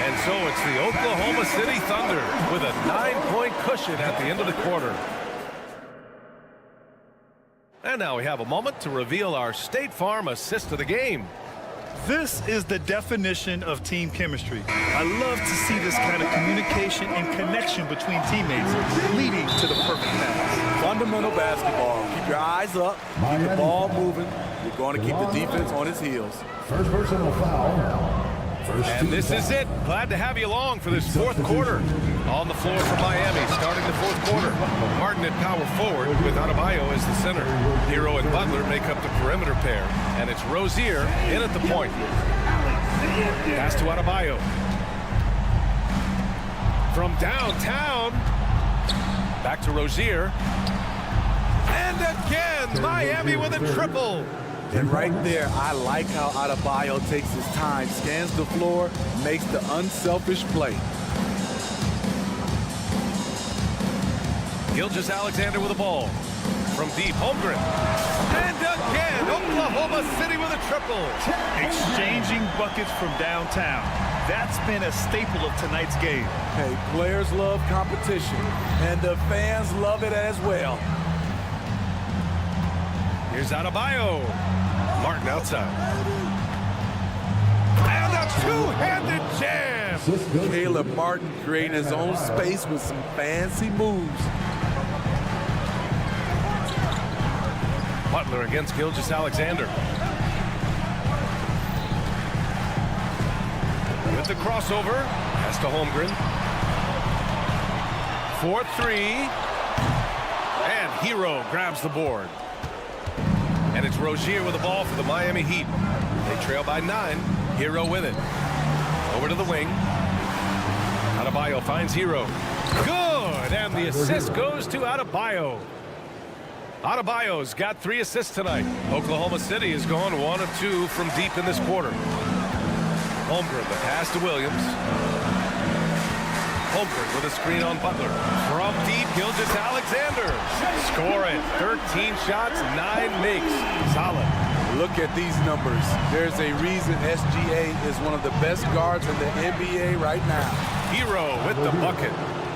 F: And so it's the Oklahoma City Thunder with a 9-point cushion at the end of the quarter. And now we have a moment to reveal our State Farm assist of the game.
H: This is the definition of team chemistry. I love to see this kind of communication and connection between teammates leading to the perfect pass.
L: Fundamental basketball. Keep your eyes up, keep the ball moving. You're going to keep the defense on his heels.
D: First personal foul.
F: And this is it. Glad to have you along for this fourth quarter. On the floor for Miami, starting the fourth quarter. Martin at power forward with Adebayo as the center. Hero and Butler make up the perimeter pair. And it's Rozier in at the point. Pass to Adebayo. From downtown. Back to Rozier. And again, Miami with a triple.
L: And right there, I like how Adebayo takes his time, scans the floor, makes the unselfish play.
F: Gilgeous-Alexander with the ball. From deep, Holmgren. And again, Oklahoma City with a triple.
H: Exchanging buckets from downtown. That's been a staple of tonight's game.
L: Hey, players love competition, and the fans love it as well.
F: Here's Adebayo. Martin outside. And a two-handed jam.
L: Caleb Martin creating his own space with some fancy moves.
F: Butler against Gilgeous-Alexander. With the crossover. Pass to Holmgren. 4-3. And Hero grabs the board. And it's Rozier with the ball for the Miami Heat. They trail by 9. Hero with it. Over to the wing. Adebayo finds Hero. Good! And the assist goes to Adebayo. Adebayo's got 3 assists tonight. Oklahoma City has gone 1 of 2 from deep in this quarter. Holmgren, the pass to Williams. Holmgren with a screen on Butler. From deep, Gilgeous-Alexander. Score it. 13 shots, 9 makes. Solid.
L: Look at these numbers. There's a reason SGA is one of the best guards in the NBA right now.
F: Hero with the bucket.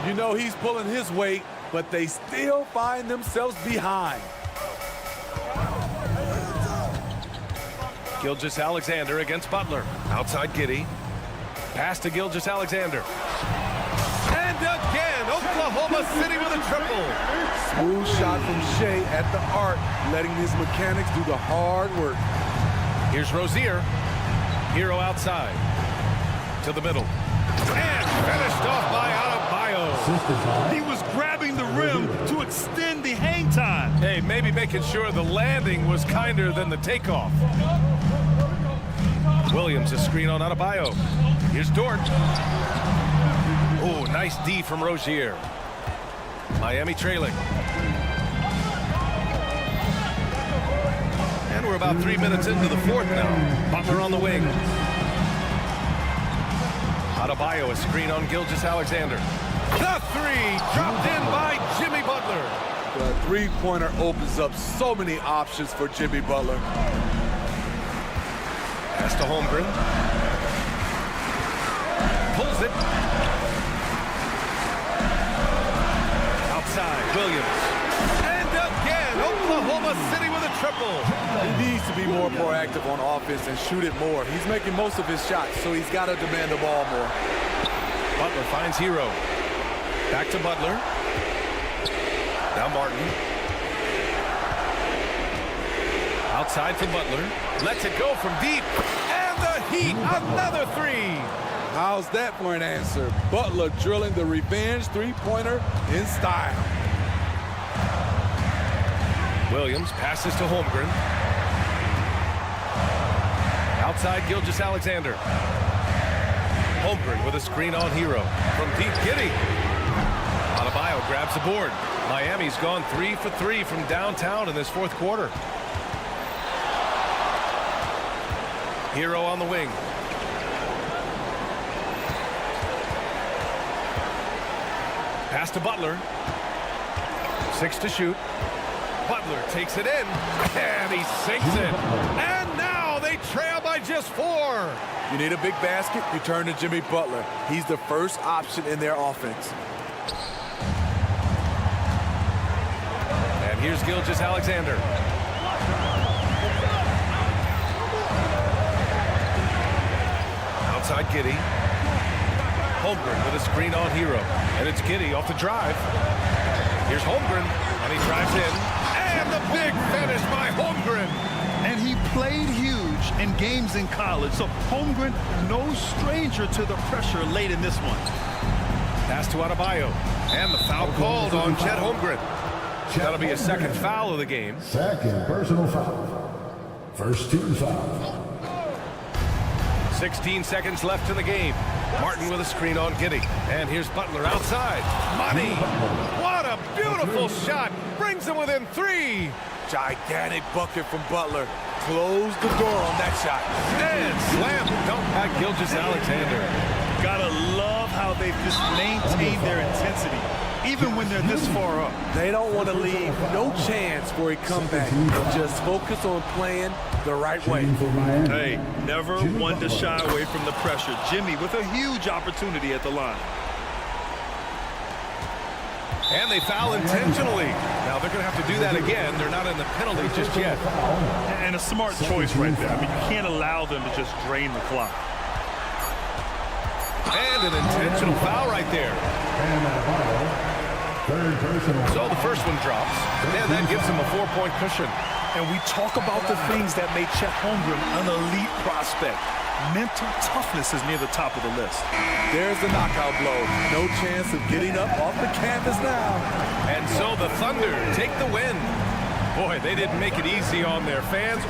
L: You know he's pulling his weight, but they still find themselves behind.
F: Gilgeous-Alexander against Butler. Outside Giddey. Pass to Gilgeous-Alexander. And again, Oklahoma City with a triple.
L: Smooth shot from Shea at the arc, letting his mechanics do the hard work.
F: Here's Rozier. Hero outside. To the middle. And finished off by Adebayo.
H: He was grabbing the rim to extend the hang time.
F: Hey, maybe making sure the landing was kinder than the takeoff. Williams, a screen on Adebayo. Here's Dort. Oh, nice D from Rozier. Miami trailing. And we're about 3 minutes into the fourth now. Butler on the wing. Adebayo, a screen on Gilgeous-Alexander. The 3 dropped in by Jimmy Butler.
L: The three-pointer opens up so many options for Jimmy Butler.
F: Pass to Holmgren. Pulls it. Outside, Williams. And again, Oklahoma City with a triple.
L: He needs to be more proactive on offense and shoot it more. He's making most of his shots, so he's got to demand the ball more.
F: Butler finds Hero. Back to Butler. Now Martin. Outside for Butler. Lets it go from deep. And the Heat, another 3.
L: How's that for an answer? Butler drilling the revenge three-pointer in style.
F: Williams passes to Holmgren. Outside Gilgeous-Alexander. Holmgren with a screen on Hero. From deep, Giddey. Adebayo grabs the board. Miami's gone 3 for 3 from downtown in this fourth quarter. Hero on the wing. Pass to Butler. 6 to shoot. Butler takes it in. And he sinks it. And now they trail by just 4.
L: You need a big basket, you turn to Jimmy Butler. He's the first option in their offense.
F: And here's Gilgeous-Alexander. Outside Giddey. Holmgren with a screen on Hero. And it's Giddey off the drive. Here's Holmgren, and he drives in. And the big finish by Holmgren.
H: And he played huge in games in college, so Holmgren, no stranger to the pressure late in this one.
F: Pass to Adebayo. And the foul called on Chet Holmgren. That'll be a second foul of the game.
D: Second personal foul. First team foul.
F: 16 seconds left in the game. Martin with a screen on Giddey. And here's Butler outside. Money! What a beautiful shot! Brings them within 3.
L: Gigantic bucket from Butler. Close the door on that shot.
F: And slam dunk by Gilgeous-Alexander.
H: Gotta love how they've just maintained their intensity, even when they're this far up.
L: They don't want to leave no chance for a comeback. Just focus on playing the right way.
H: Hey, never one to shy away from the pressure. Jimmy with a huge opportunity at the line.
F: And they foul intentionally. Now they're going to have to do that again. They're not in the penalty just yet.
H: And a smart choice right there. I mean, you can't allow them to just drain the clock.
F: And an intentional foul right there. So the first one drops. And that gives them a 4-point cushion.
H: And we talk about the things that made Chet Holmgren an elite prospect. Mental toughness is near the top of the list.
L: There's the knockout blow. No chance of getting up off the canvas now.
F: And so the Thunder take the win. Boy, they didn't make it easy on their fans.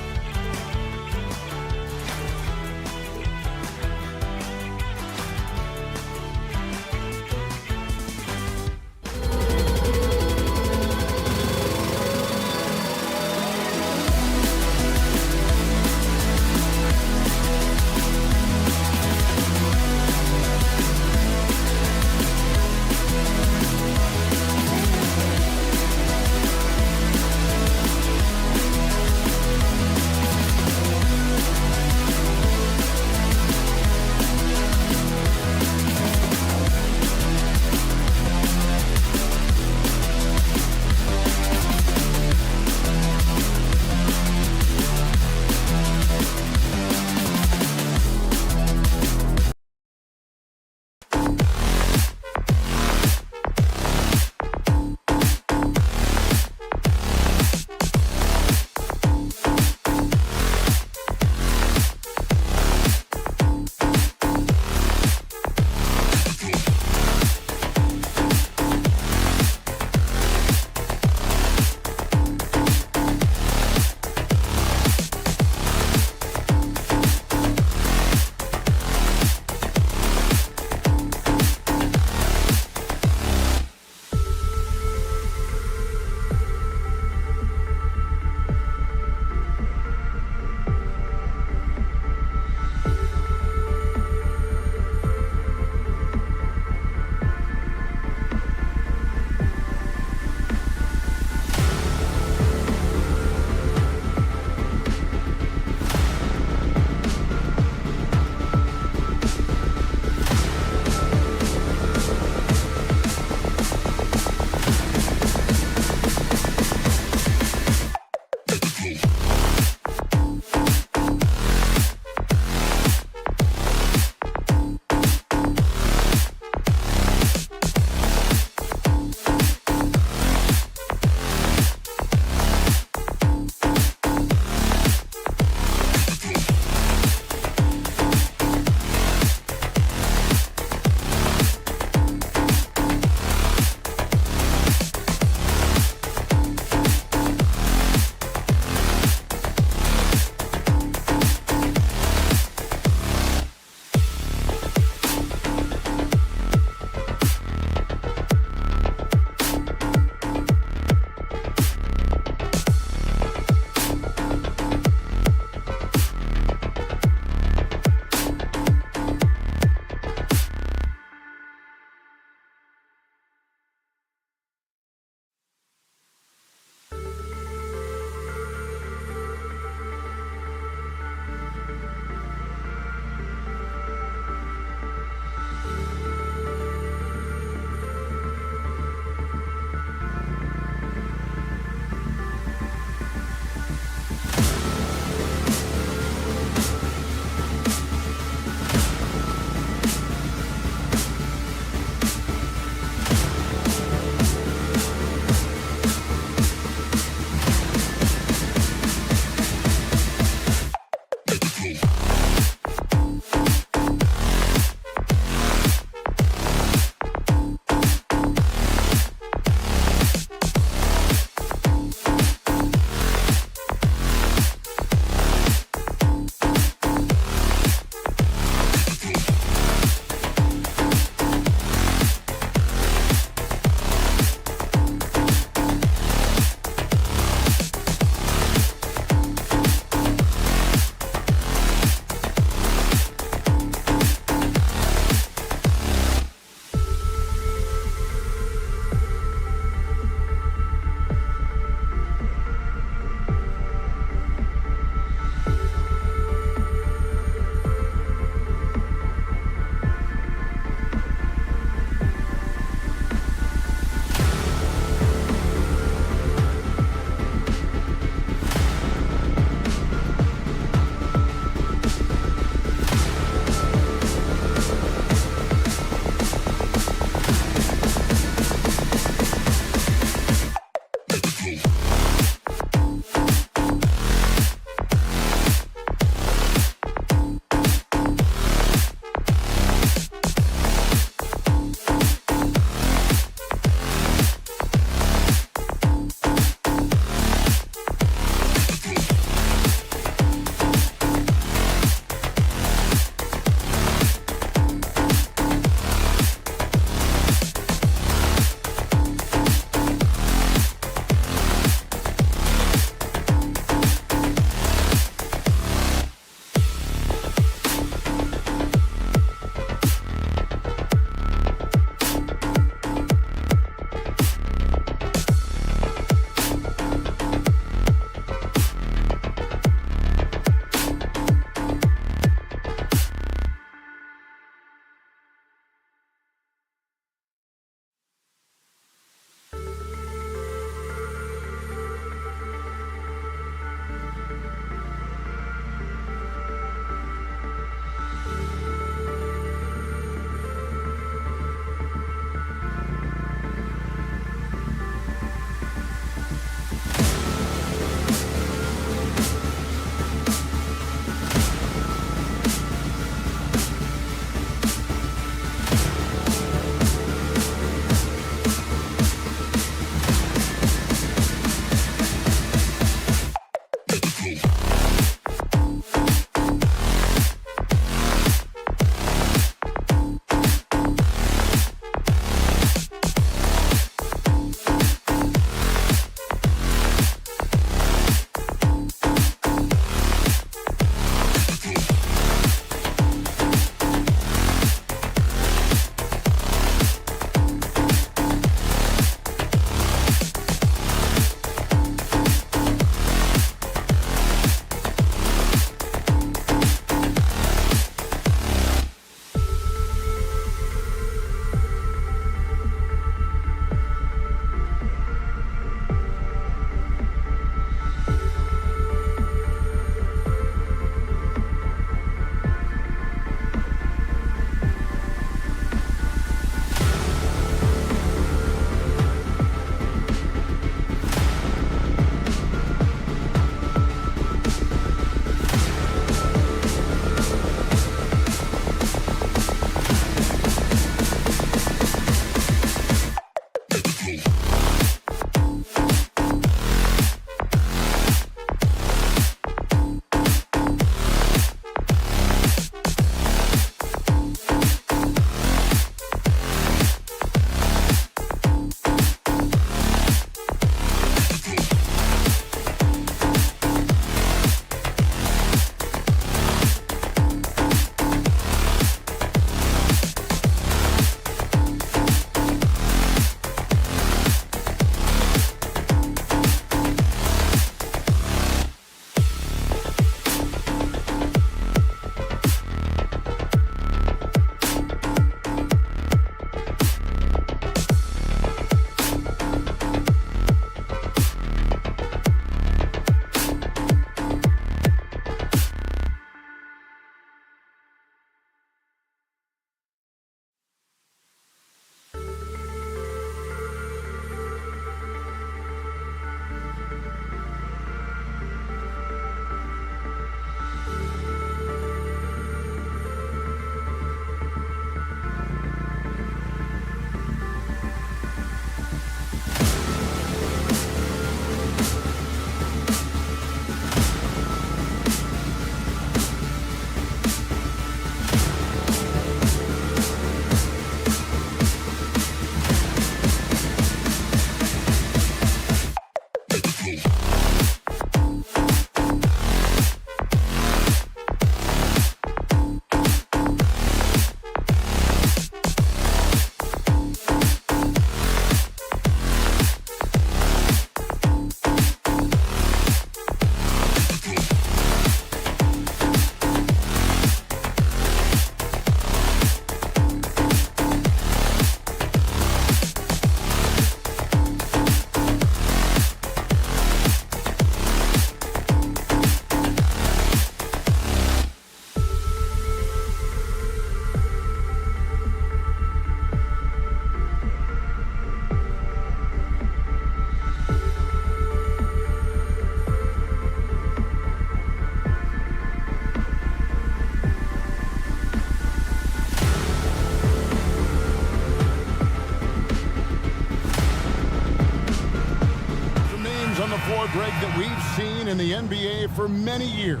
A: we've seen in the NBA for many years.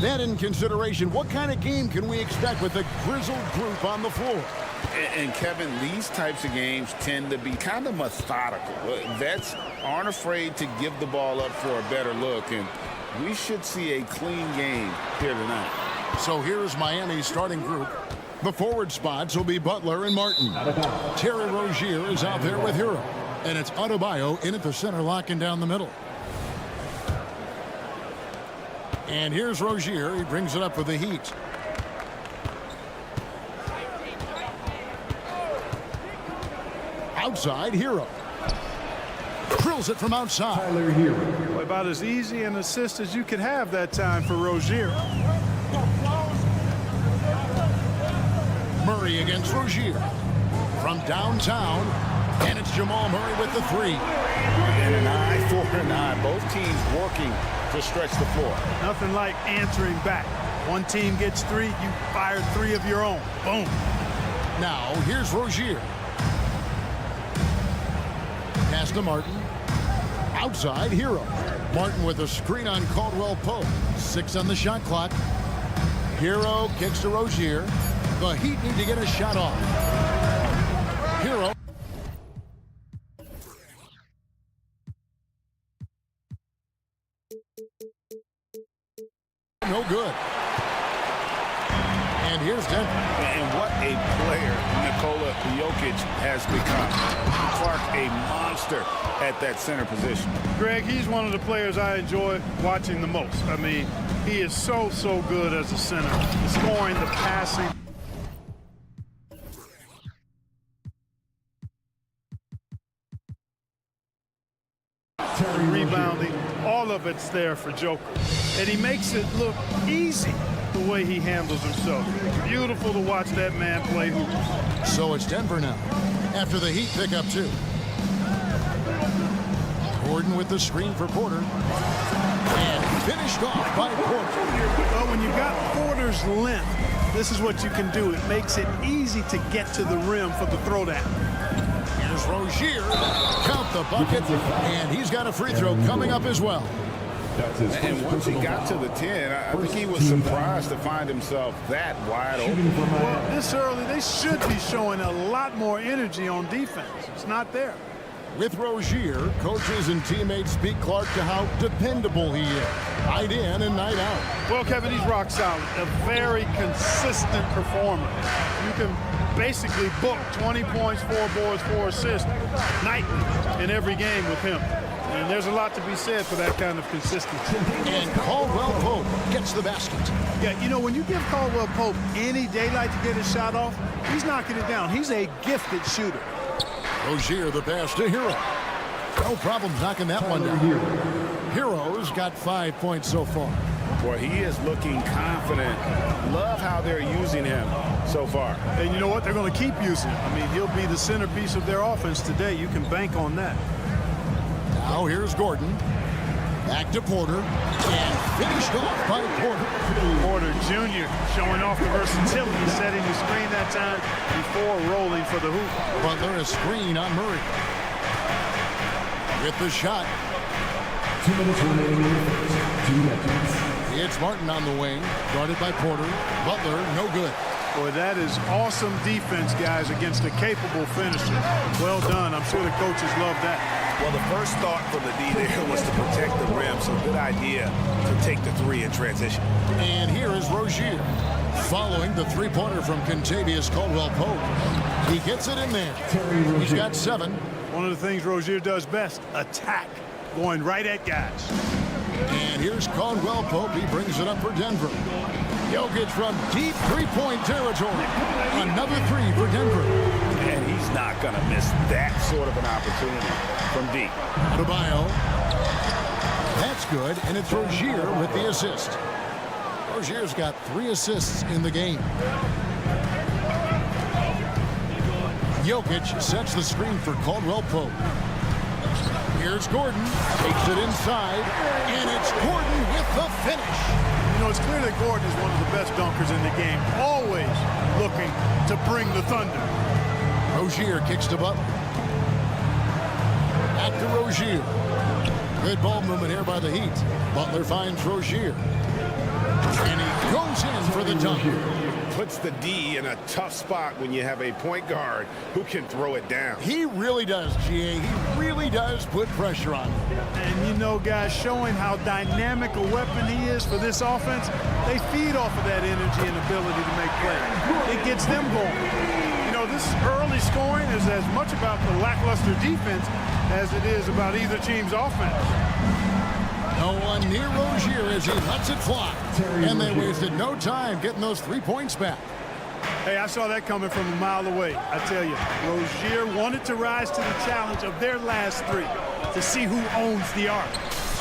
A: That in consideration, what kind of game can we expect with the grizzled group on the floor?
B: And Kevin, these types of games tend to be kind of methodical. Vets aren't afraid to give the ball up for a better look, and we should see a clean game here tonight.
A: So here's Miami's starting group. The forward spots will be Butler and Martin. Terry Rozier is out there with Hero. And it's Adebayo in at the center, locking down the middle. And here's Rozier. He brings it up for the Heat. Outside, Hero. Drills it from outside.
D: Tyler Hero.
G: About as easy an assist as you could have that time for Rozier.
A: Murray against Rozier. From downtown, and it's Jamal Murray with the three.
B: And an eye for an eye. Both teams working to stretch the floor.
G: Nothing like answering back. One team gets three, you fire three of your own. Boom.
A: Now, here's Rozier. Pass to Martin. Outside, Hero. Martin with a screen on Caldwell Pope. 6 on the shot clock. Hero kicks to Rozier. The Heat need to get a shot off. Hero. No good. And here's Denver.
B: And what a player Nikola Jokic has become. Clark, a monster at that center position.
G: Greg, he's one of the players I enjoy watching the most. I mean, he is so good as a center. The scoring, the passing. Rebounding, all of it's there for Joker. And he makes it look easy the way he handles himself. Beautiful to watch that man play hoop.
A: So it's Denver now, after the Heat pick up 2. Gordon with the screen for Porter. And finished off by Porter.
G: Well, when you've got Porter's length, this is what you can do. It makes it easy to get to the rim for the throwdown.
A: Here's Rozier. Count the bucket. And he's got a free throw coming up as well.
B: And once he got to the 10, I think he was surprised to find himself that wide open.
G: Well, this early, they should be showing a lot more energy on defense. It's not there.
A: With Rozier, coaches and teammates speak Clark to how dependable he is. Night in and night out.
G: Well, Kevin, he's rock solid. A very consistent performer. You can basically book 20 points, 4 boards, 4 assists nightly in every game with him. And there's a lot to be said for that kind of consistency.
A: And Caldwell Pope gets the basket.
G: Yeah, you know, when you give Caldwell Pope any daylight to get his shot off, he's knocking it down. He's a gifted shooter.
A: Rozier the pass to Hero. No problems knocking that one down. Hero's got 5 points so far.
B: Boy, he is looking confident. Love how they're using him so far.
G: And you know what? They're going to keep using him. I mean, he'll be the centerpiece of their offense today. You can bank on that.
A: Now here's Gordon. Back to Porter. And finished off by Porter.
G: Porter Jr. showing off the versatility, setting the screen that time before rolling for the hoop.
A: Butler a screen on Murray. With the shot.
D: 2 minutes remaining. 2 minutes.
A: It's Martin on the wing, guarded by Porter. Butler, no good.
G: Boy, that is awesome defense, guys, against a capable finisher. Well done. I'm sure the coaches love that.
K: Well, the first thought from the D there was to protect the rim, so good idea to take the 3 in transition.
A: And here is Rozier, following the three-pointer from Kentavious Caldwell Pope. He gets it in there. He's got 7.
G: One of the things Rozier does best, attack, going right at guys.
A: And here's Caldwell Pope. He brings it up for Denver. Jokic from deep three-point territory. Another 3 for Denver.
B: And he's not going to miss that sort of an opportunity from deep.
A: Adebayo. That's good, and it's Rozier with the assist. Rozier's got 3 assists in the game. Jokic sets the screen for Caldwell Pope. Here's Gordon, takes it inside, and it's Gordon with the finish.
G: You know, it's clear that Gordon is one of the best dunkers in the game, always looking to bring the thunder.
A: Rozier kicks to Butler. Back to Rozier. Good ball movement here by the Heat. Butler finds Rozier. And he goes in for the dunk.
K: Puts the D in a tough spot when you have a point guard who can throw it down.
A: He really does, GA. He really does put pressure on him.
G: And you know, guys, showing how dynamic a weapon he is for this offense, they feed off of that energy and ability to make plays. It gets them going. You know, this early scoring is as much about the lackluster defense as it is about either team's offense.
A: No one near Rozier as he lets it fly. And they wasted no time getting those 3 points back.
G: Hey, I saw that coming from a mile away. I tell you, Rozier wanted to rise to the challenge of their last 3 to see who owns the arc.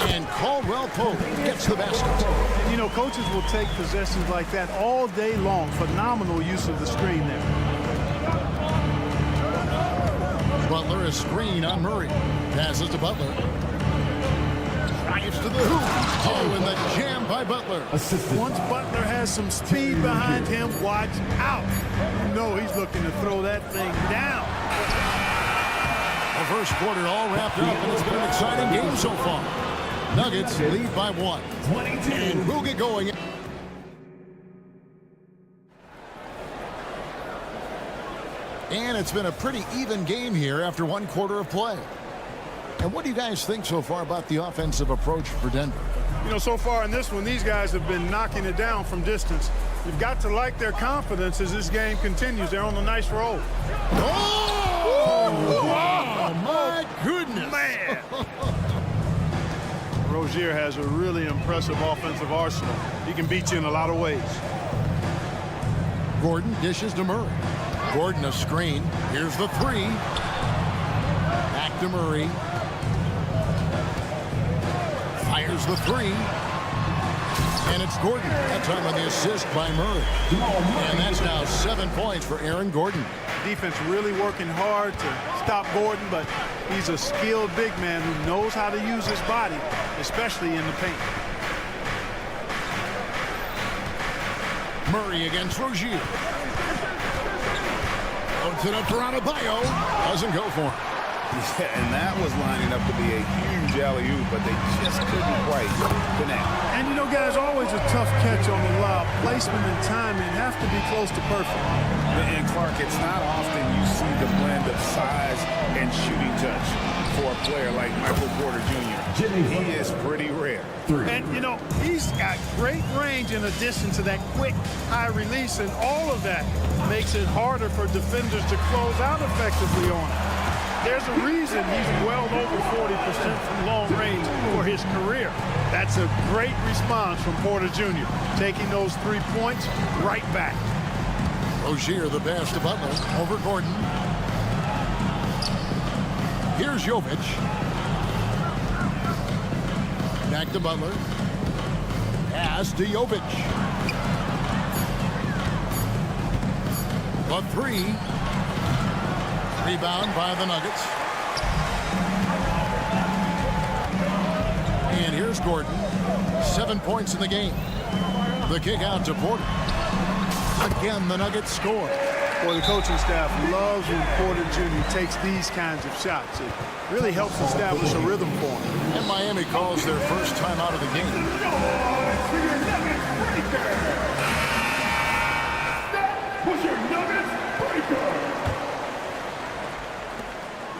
A: And Caldwell Pope gets the basket.
G: And, you know, coaches will take possessions like that all day long. Phenomenal use of the screen there.
A: Butler, a screen on Murray. Passes to Butler. Drives to the hoop. Oh, and the jam by Butler.
G: Once Butler has some speed behind him, watch out. You know he's looking to throw that thing down.
A: The first quarter all wrapped up, and it's been an exciting game so far. Nuggets lead by 1. And we'll get going. And it's been a pretty even game here after 1 quarter of play. And what do you guys think so far about the offensive approach for Denver?
G: You know, so far in this one, these guys have been knocking it down from distance. You've got to like their confidence as this game continues. They're on a nice roll.
A: Oh, my goodness.
G: Man. Rozier has a really impressive offensive arsenal. He can beat you in a lot of ways.
A: Gordon dishes to Murray. Gordon a screen. Here's the 3. Back to Murray. Fires the 3. And it's Gordon. That time on the assist by Murray. And that's now 7 points for Aaron Gordon.
G: Defense really working hard to stop Gordon, but he's a skilled big man who knows how to use his body, especially in the paint.
A: Murray against Rozier. Loads it up to Adebayo. Doesn't go for him.
B: Yeah, and that was lining up to be a huge alley-oop, but they just couldn't quite connect.
G: And you know, guys, always a tough catch on the lob. Placement and timing have to be close to perfect.
B: And Clark, it's not often you see the blend of size and shooting touch for a player like Michael Porter Jr. He is pretty rare.
G: And, you know, he's got great range in addition to that quick, high release, and all of that makes it harder for defenders to close out effectively on him. There's a reason he's well over 40% from long range for his career. That's a great response from Porter Jr., taking those 3 points right back.
A: Rozier the pass to Butler over Gordon. Here's Jovic. Back to Butler. Pass to Jovic. The 3. Rebound by the Nuggets. And here's Gordon. 7 points in the game. The kick out to Porter. Again, the Nuggets score.
G: Well, the coaching staff loves when Porter Jr. takes these kinds of shots. It really helps establish a rhythm for him.
A: And Miami calls their first time out of the game.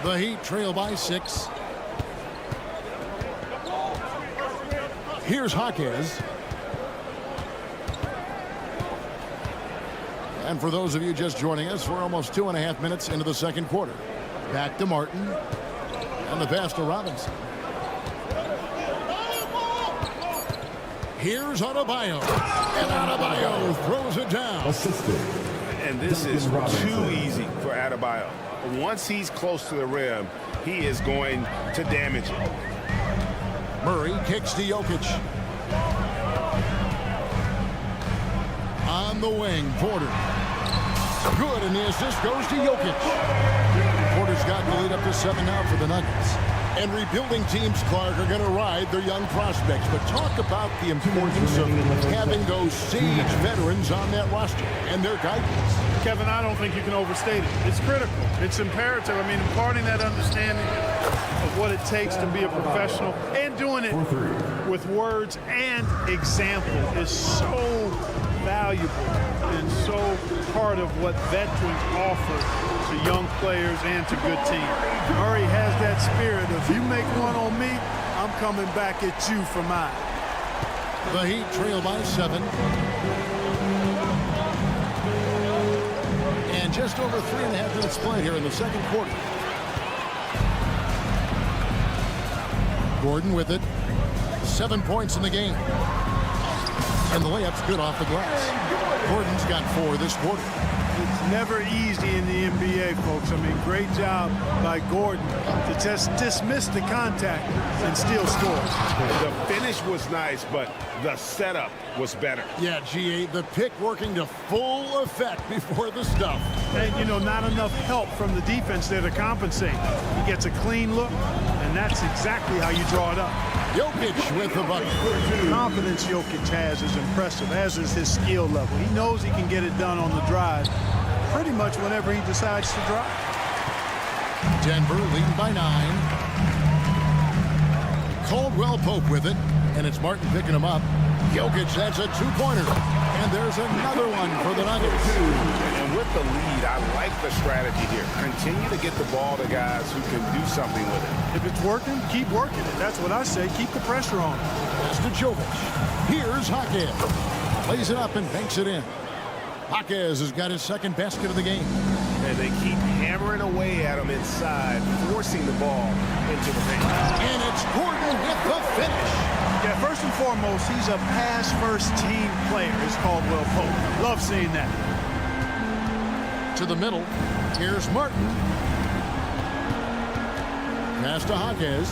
A: The Heat trail by 6. Here's Jaquez. And for those of you just joining us, we're almost 2.5 minutes into the second quarter. Back to Martin. And the pass to Robinson. Here's Adebayo. And Adebayo throws it down.
K: And this is too easy for Adebayo. Once he's close to the rim, he is going to damage it.
A: Murray kicks to Jokic. On the wing, Porter. Good, and the assist goes to Jokic. Porter's got the lead up to 7 now for the Nuggets. And rebuilding teams, Clark, are going to ride their young prospects. But talk about the importance of having those sage veterans on that roster and their guidance.
G: Kevin, I don't think you can overstate it. It's critical. It's imperative. I mean, imparting that understanding of what it takes to be a professional and doing it with words and example is so valuable and so part of what veterans offer to young players and to good teams. Murray has that spirit of, you make one on me, I'm coming back at you for mine.
A: The Heat trail by 7. And just over 3.5 minutes played here in the second quarter. Gordon with it. 7 points in the game. And the layup's good off the glass. Gordon's got 4 this quarter.
G: It's never easy in the NBA, folks. I mean, great job by Gordon to just dismiss the contact and still score.
B: The finish was nice, but the setup was better.
A: Yeah, GA, the pick working to full effect before the stuff.
G: And, you know, not enough help from the defense there to compensate. He gets a clean look, and that's exactly how you draw it up.
A: Jokic with the bucket.
G: The confidence Jokic has is impressive, as is his skill level. He knows he can get it done on the drive pretty much whenever he decides to drive.
A: Denver leading by 9. Caldwell Pope with it, and it's Martin picking him up. Jokic, that's a 2-pointer. And there's another one for the Nuggets.
B: And with the lead, I like the strategy here. Continue to get the ball to guys who can do something with it.
G: If it's working, keep working it. That's what I say. Keep the pressure on.
A: Pass to Jokic. Here's Jaquez. Plays it up and banks it in. Jaquez has got his second basket of the game.
B: And they keep hammering away at him inside, forcing the ball into the paint.
A: And it's Gordon with the finish.
G: Yeah, first and foremost, he's a pass-first team player, is Caldwell Pope. Love seeing that.
A: To the middle. Here's Martin. Pass to Jaquez.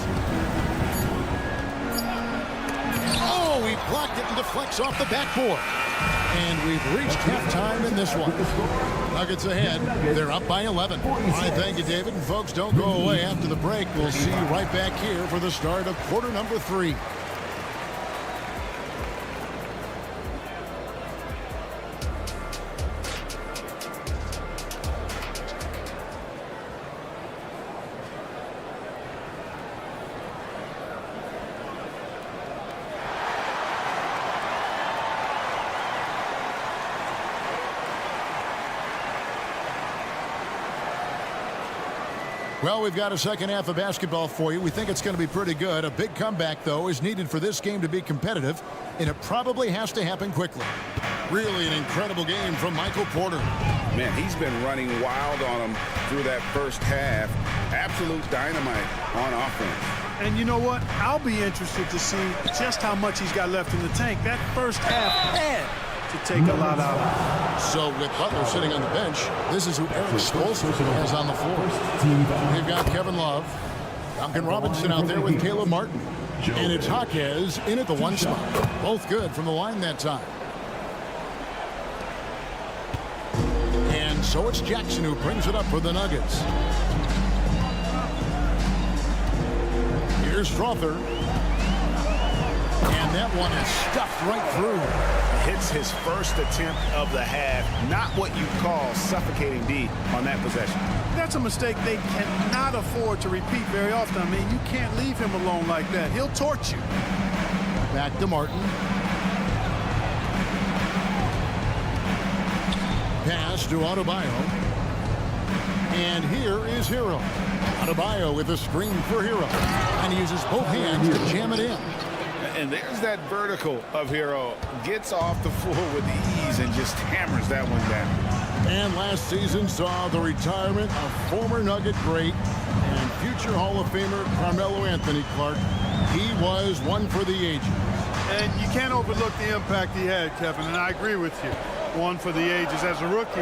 A: Oh, he blocked it and deflects off the backboard. And we've reached halftime in this one. Nuggets ahead. They're up by 11. All right, thank you, David. And folks, don't go away after the break. We'll see you right back here for the start of quarter number 3. Well, we've got a second half of basketball for you. We think it's going to be pretty good. A big comeback, though, is needed for this game to be competitive, and it probably has to happen quickly. Really an incredible game from Michael Porter.
B: Man, he's been running wild on him through that first half. Absolute dynamite on offense.
G: And you know what? I'll be interested to see just how much he's got left in the tank. That first half had to take a lot out of it.
A: So with Butler sitting on the bench, this is who Eric Spoelstra has on the floor. We've got Kevin Love, Duncan Robinson out there with Caleb Martin. And it's Jaquez in at the 1 spot. Both good from the line that time. And so it's Jackson who brings it up for the Nuggets. Here's Strother. And that one is stuffed right through.
B: Hits his first attempt of the half. Not what you call suffocating D on that possession.
G: That's a mistake they cannot afford to repeat very often. I mean, you can't leave him alone like that. He'll torch you.
A: Back to Martin. Pass to Adebayo. And here is Hero. Adebayo with a screen for Hero. And he uses both hands to jam it in.
B: And there's that vertical of Hero. Gets off the floor with ease and just hammers that one down.
A: And last season saw the retirement of former Nugget great and future Hall of Famer Carmelo Anthony Clark. He was one for the ages.
G: And you can't overlook the impact he had, Kevin, and I agree with you. One for the ages. As a rookie,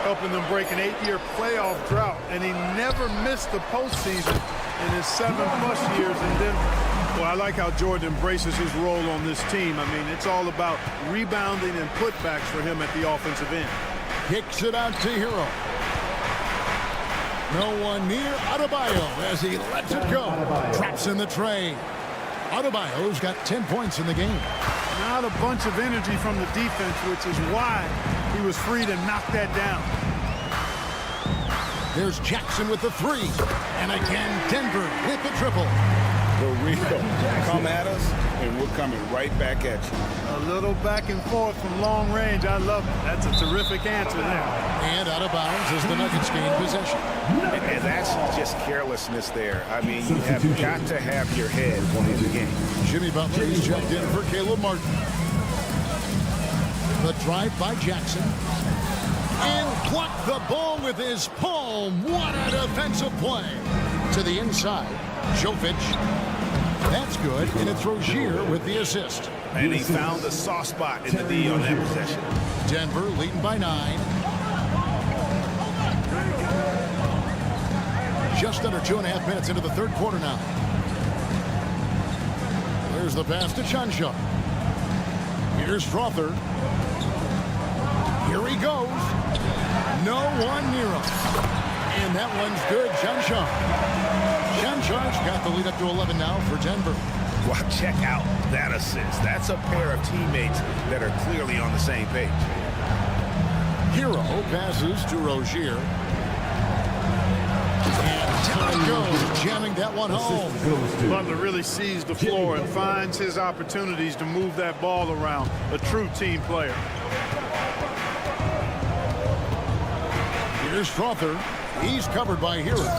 G: helping them break an 8-year playoff drought, and he never missed the postseason in his 7+ years in Denver. Well, I like how Jordan embraces his role on this team. I mean, it's all about rebounding and putbacks for him at the offensive end.
A: Kicks it out to Hero. No one near Adebayo as he lets it go. Traps in the tray. Adebayo's got 10 points in the game.
G: Not a bunch of energy from the defense, which is why he was free to knock that down.
A: There's Jackson with the three. And again, Denver with the triple.
B: For real. Come at us, and we're coming right back at you.
G: A little back and forth from long range. I love it. That's a terrific answer there.
A: And out of bounds as the Nuggets gain possession.
B: And that's just carelessness there. I mean, you have got to have your head in the game.
A: Jimmy Butler is checked in for Caleb Martin. The drive by Jackson. And blocked the ball with his palm. What a defensive play. To the inside. Jovic. That's good. And it's Rozier with the assist.
B: And he found the soft spot in the D on that possession.
A: Denver leading by 9. Just under 2.5 minutes into the third quarter now. There's the pass to Sivonja. Here's Strother. Here he goes. No one near him. And that one's good. Sivonja. Sivonja's got the lead up to 11 now for Denver.
B: Well, check out that assist. That's a pair of teammates that are clearly on the same page.
A: Hero passes to Rozier. And down it goes, jamming that one home.
G: Butler really sees the floor and finds his opportunities to move that ball around. A true team player.
A: Here's Strother. He's covered by Hero.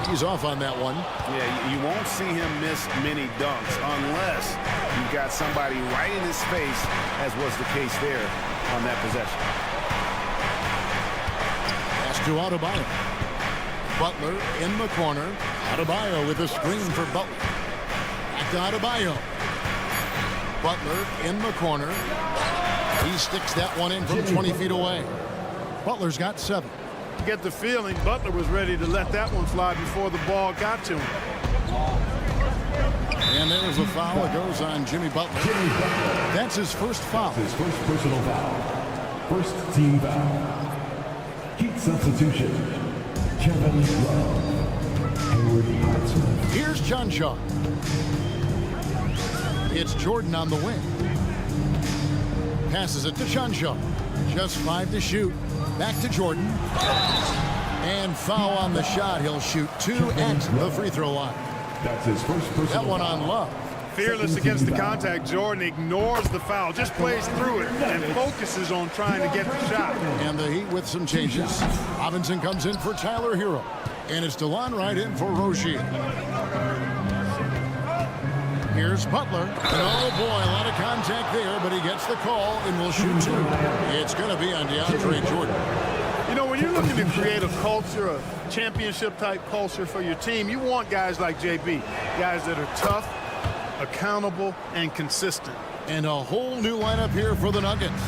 A: He's off on that one.
B: Yeah, you won't see him miss many dunks unless you've got somebody right in his face, as was the case there on that possession.
A: Pass to Adebayo. Butler in the corner. Adebayo with a screen for Butler. Back to Adebayo. Butler in the corner. He sticks that one in from 20 feet away. Butler's got 7.
G: You get the feeling Butler was ready to let that one fly before the ball got to him.
A: And there's a foul. It goes on Jimmy Butler. That's his first foul.
D: His first personal foul. First team foul. Heat substitution. Kevin Love.
A: Here's Sivonja. It's Jordan on the wing. Passes it to Sivonja. Just 5 to shoot. Back to Jordan. And foul on the shot. He'll shoot 2 at the free throw line.
D: That's his first personal
A: That one on Love.
G: Fearless against the contact. Jordan ignores the foul, just plays through it and focuses on trying to get the shot.
A: And the Heat with some changes. Robinson comes in for Tyler Hero. And it's DeLon right in for Rozier. Here's Butler. And oh boy, a lot of contact there, but he gets the call and will shoot 2. It's going to be on DeAndre Jordan.
G: You know, when you're looking to create a culture, a championship-type culture for your team, you want guys like JB, guys that are tough, accountable, and consistent.
A: And a whole new lineup here for the Nuggets.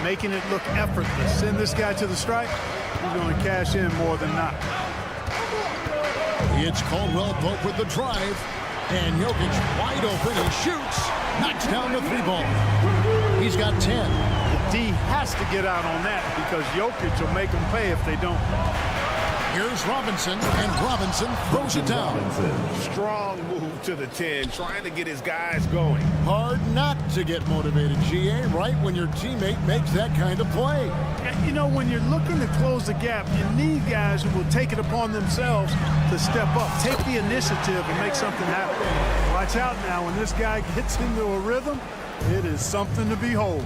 G: Making it look effortless. Send this guy to the stripe, he's going to cash in more than not.
A: It's Caldwell Pope with the drive. And Jokic wide open. He shoots. Knocks down the 3-ball. He's got 10.
G: The D has to get out on that because Jokic will make them pay if they don't.
A: Here's Robinson, and Robinson throws it down.
B: Strong move to the 10, trying to get his guys going.
A: Hard not to get motivated, GA, right when your teammate makes that kind of play.
G: You know, when you're looking to close the gap, you need guys who will take it upon themselves to step up, take the initiative and make something happen. Watch out now, when this guy gets into a rhythm, it is something to behold.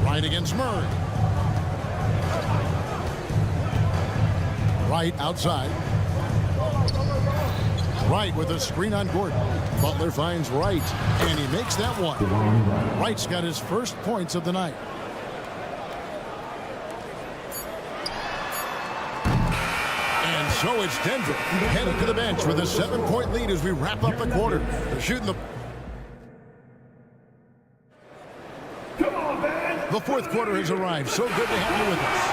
A: Right against Murray. Right outside. Wright with a screen on Gordon. Butler finds Wright, and he makes that one. Wright's got his first points of the night. And so it's Denver headed to the bench with a 7-point lead as we wrap up the quarter. They're shooting the... The fourth quarter has arrived. So good to have you with us.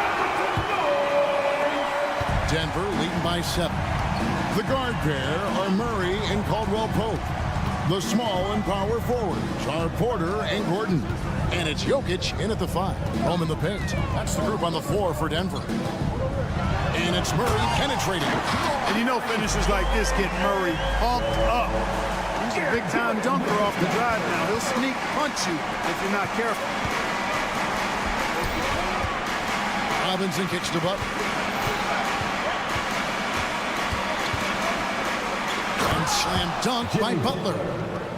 A: Denver leading by 7. The guard pair are Murray and Caldwell Pope. The small and power forwards are Porter and Gordon. And it's Jokic in at the 5. Home in the paint. That's the group on the floor for Denver. And it's Murray penetrating.
G: And you know finishes like this get Murray pumped up. He's a big-time dunker off the drive now. He'll sneak punch you if you're not careful.
A: Robinson kicks to Butler. And slam dunk by Butler.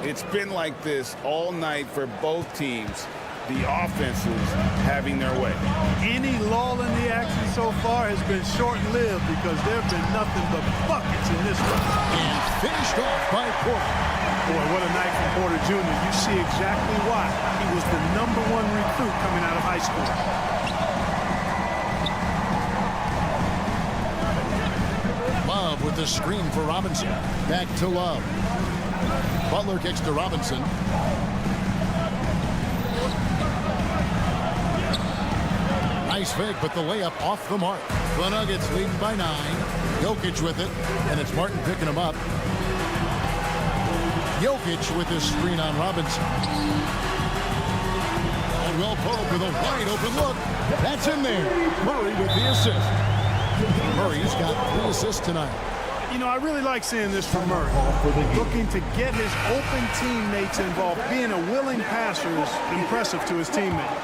B: It's been like this all night for both teams. The offenses having their way.
G: Any lull in the action so far has been short-lived because there have been nothing but buckets in this one.
A: And finished off by Porter.
G: Boy, what a night from Porter Jr. You see exactly why he was the #1 recruit coming out of high school.
A: Love with the screen for Robinson. Back to Love. Butler kicks to Robinson. Nice fake, but the layup off the mark. The Nuggets leading by 9. Jokic with it, and it's Martin picking him up. Jokic with his screen on Robinson. Caldwell Pope with a wide open look. That's in there. Murray with the assist. Murray's got 3 assists tonight.
G: You know, I really like seeing this from Murray. Looking to get his open teammates involved. Being a willing passer is impressive to his teammates.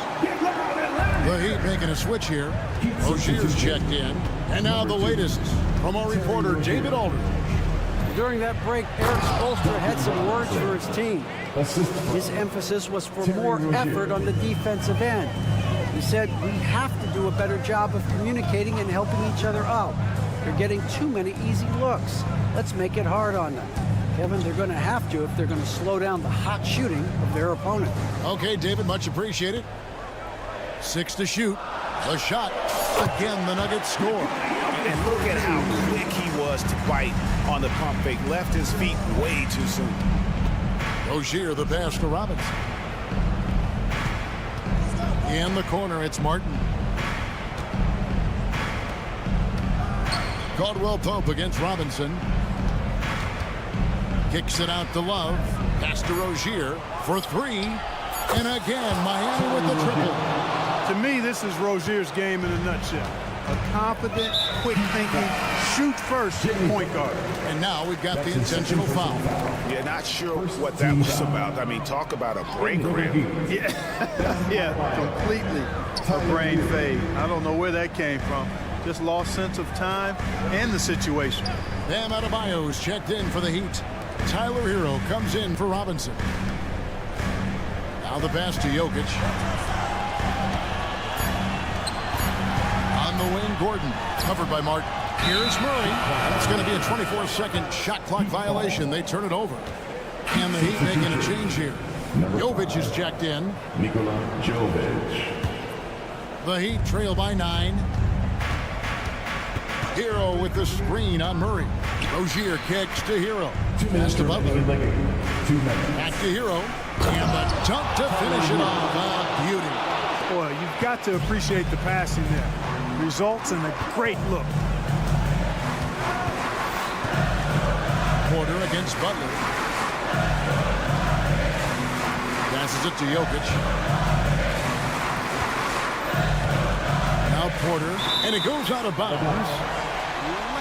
A: The Heat making a switch here. Rozier's checked in. And now the latest from our reporter, David Aldridge.
E: During that break, Eric Spoelstra had some words for his team. His emphasis was for more effort on the defensive end. He said, we have to do a better job of communicating and helping each other out. They're getting too many easy looks. Let's make it hard on them. Kevin, they're going to have to if they're going to slow down the hot shooting of their opponent.
A: Okay, David, much appreciated. 6 to shoot. The shot. Again, the Nuggets score.
B: And look at how quick he was to bite on the pump fake. Left his feet way too soon.
A: Rozier, the pass to Robinson. In the corner, it's Martin. Caldwell Pope against Robinson. Kicks it out to Love. Pass to Rozier for 3. And again, Miami with the triple.
G: To me, this is Rozier's game in a nutshell. A confident, quick-thinking, shoot-first point guard.
A: And now we've got the intentional foul.
B: Yeah, not sure what that was about. I mean, talk about a brain cramp.
G: Yeah, completely a brain fade. I don't know where that came from. Just lost sense of time and the situation.
A: Bam Adebayo's checked in for the Heat. Tyler Hero comes in for Robinson. Now the pass to Jokic. On the wing, Gordon. Covered by Martin. Here's Murray. It's going to be a 24-second shot clock violation. They turn it over. And the Heat making a change here. Jovic is checked in.
D: Nikola Jovic.
A: The Heat trail by 9. Hero with the screen on Murray. Rozier kicks to Hero. Pass to Butler. Back to Hero. And the dunk to finish it off. A beauty.
G: Boy, you've got to appreciate the passing there. Results in a great look.
A: Porter against Butler. Passes it to Jokic. Now Porter. And it goes out of bounds.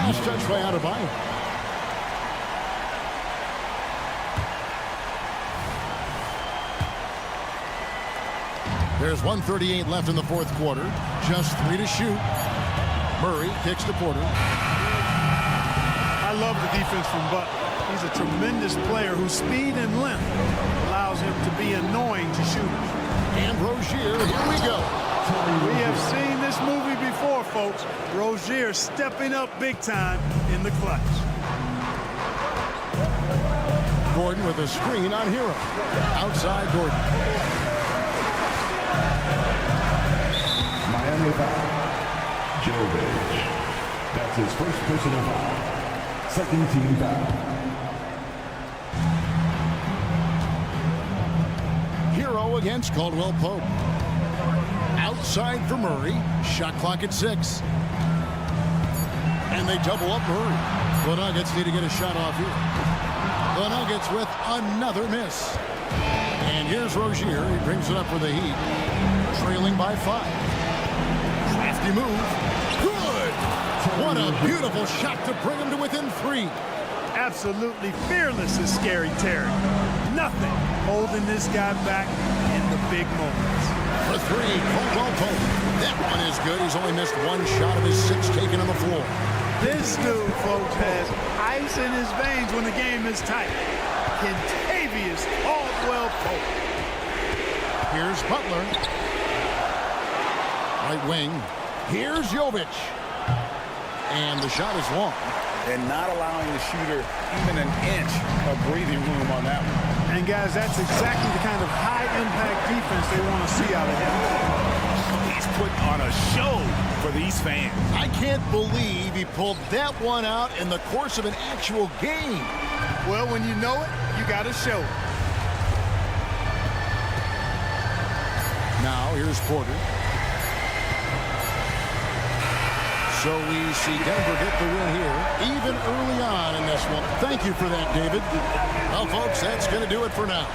A: Last touch by Adebayo. There's 1:38 left in the fourth quarter. Just 3 to shoot. Murray kicks to Porter.
G: I love the defense from Butler. He's a tremendous player whose speed and length allows him to be annoying to shooters.
A: And Rozier, here we go.
G: We have seen this movie before, folks. Rozier stepping up big time in the clutch.
A: Gordon with a screen on Hero. Outside Gordon.
D: Miami foul. Jovic. That's his first personal foul. Second team foul.
A: Hero against Caldwell Pope. Outside for Murray. Shot clock at 6. And they double up Murray. The Nuggets need to get a shot off here. The Nuggets with another miss. And here's Rozier. He brings it up for the Heat. Trailing by 5. Crafty move. Good! What a beautiful shot to bring him to within 3.
G: Absolutely fearless is Scary Terry. Nothing holding this guy back in the big moments.
A: The three, Caldwell Pope. That one is good. He's only missed one shot of his 6 taken on the floor.
G: This dude, folks, has ice in his veins when the game is tight. Kentavious Caldwell Pope.
A: Here's Butler. Right wing. Here's Jovic. And the shot is long.
B: And not allowing the shooter even an inch of breathing room on that one.
G: And, guys, that's exactly the kind of high-impact defense they want to see out of him.
B: He's putting on a show for these fans.
A: I can't believe he pulled that one out in the course of an actual game.
G: Well, when you know it, you got to show it.
A: Now, here's Porter. So we see Denver get the win here, even early on in this one. Thank you for that, David. Well, folks, that's going to do it for now.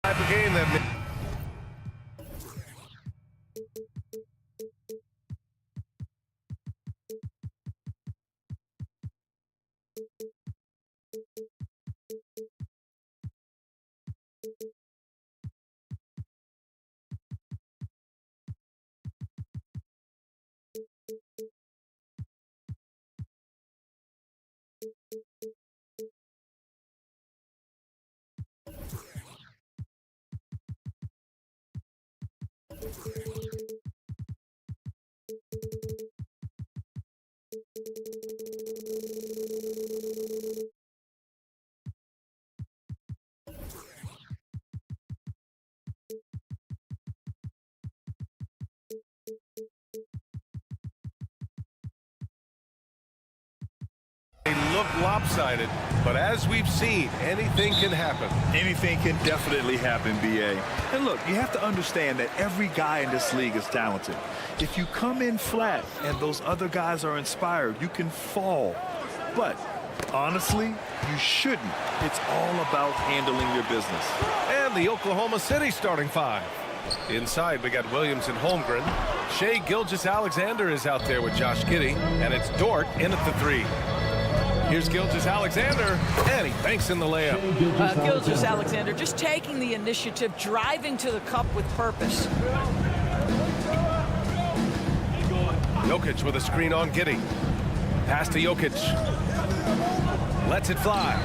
F: Type of game that. They look lopsided, but as we've seen, anything can happen.
H: Anything can definitely happen, BA. And look, you have to understand that every guy in this league is talented. If you come in flat and those other guys are inspired, you can fall. But honestly, you shouldn't. It's all about handling your business.
F: And the Oklahoma City starting five. Inside, we got Williams and Holmgren. Shai Gilgeous-Alexander is out there with Josh Giddey, and it's Dort in at the 3. Here's Gilgeous-Alexander, and he banks in the layup.
C: Gilgeous-Alexander just taking the initiative, driving to the cup with purpose.
F: Jokic with a screen on Giddey. Pass to Jokic. Lets it fly.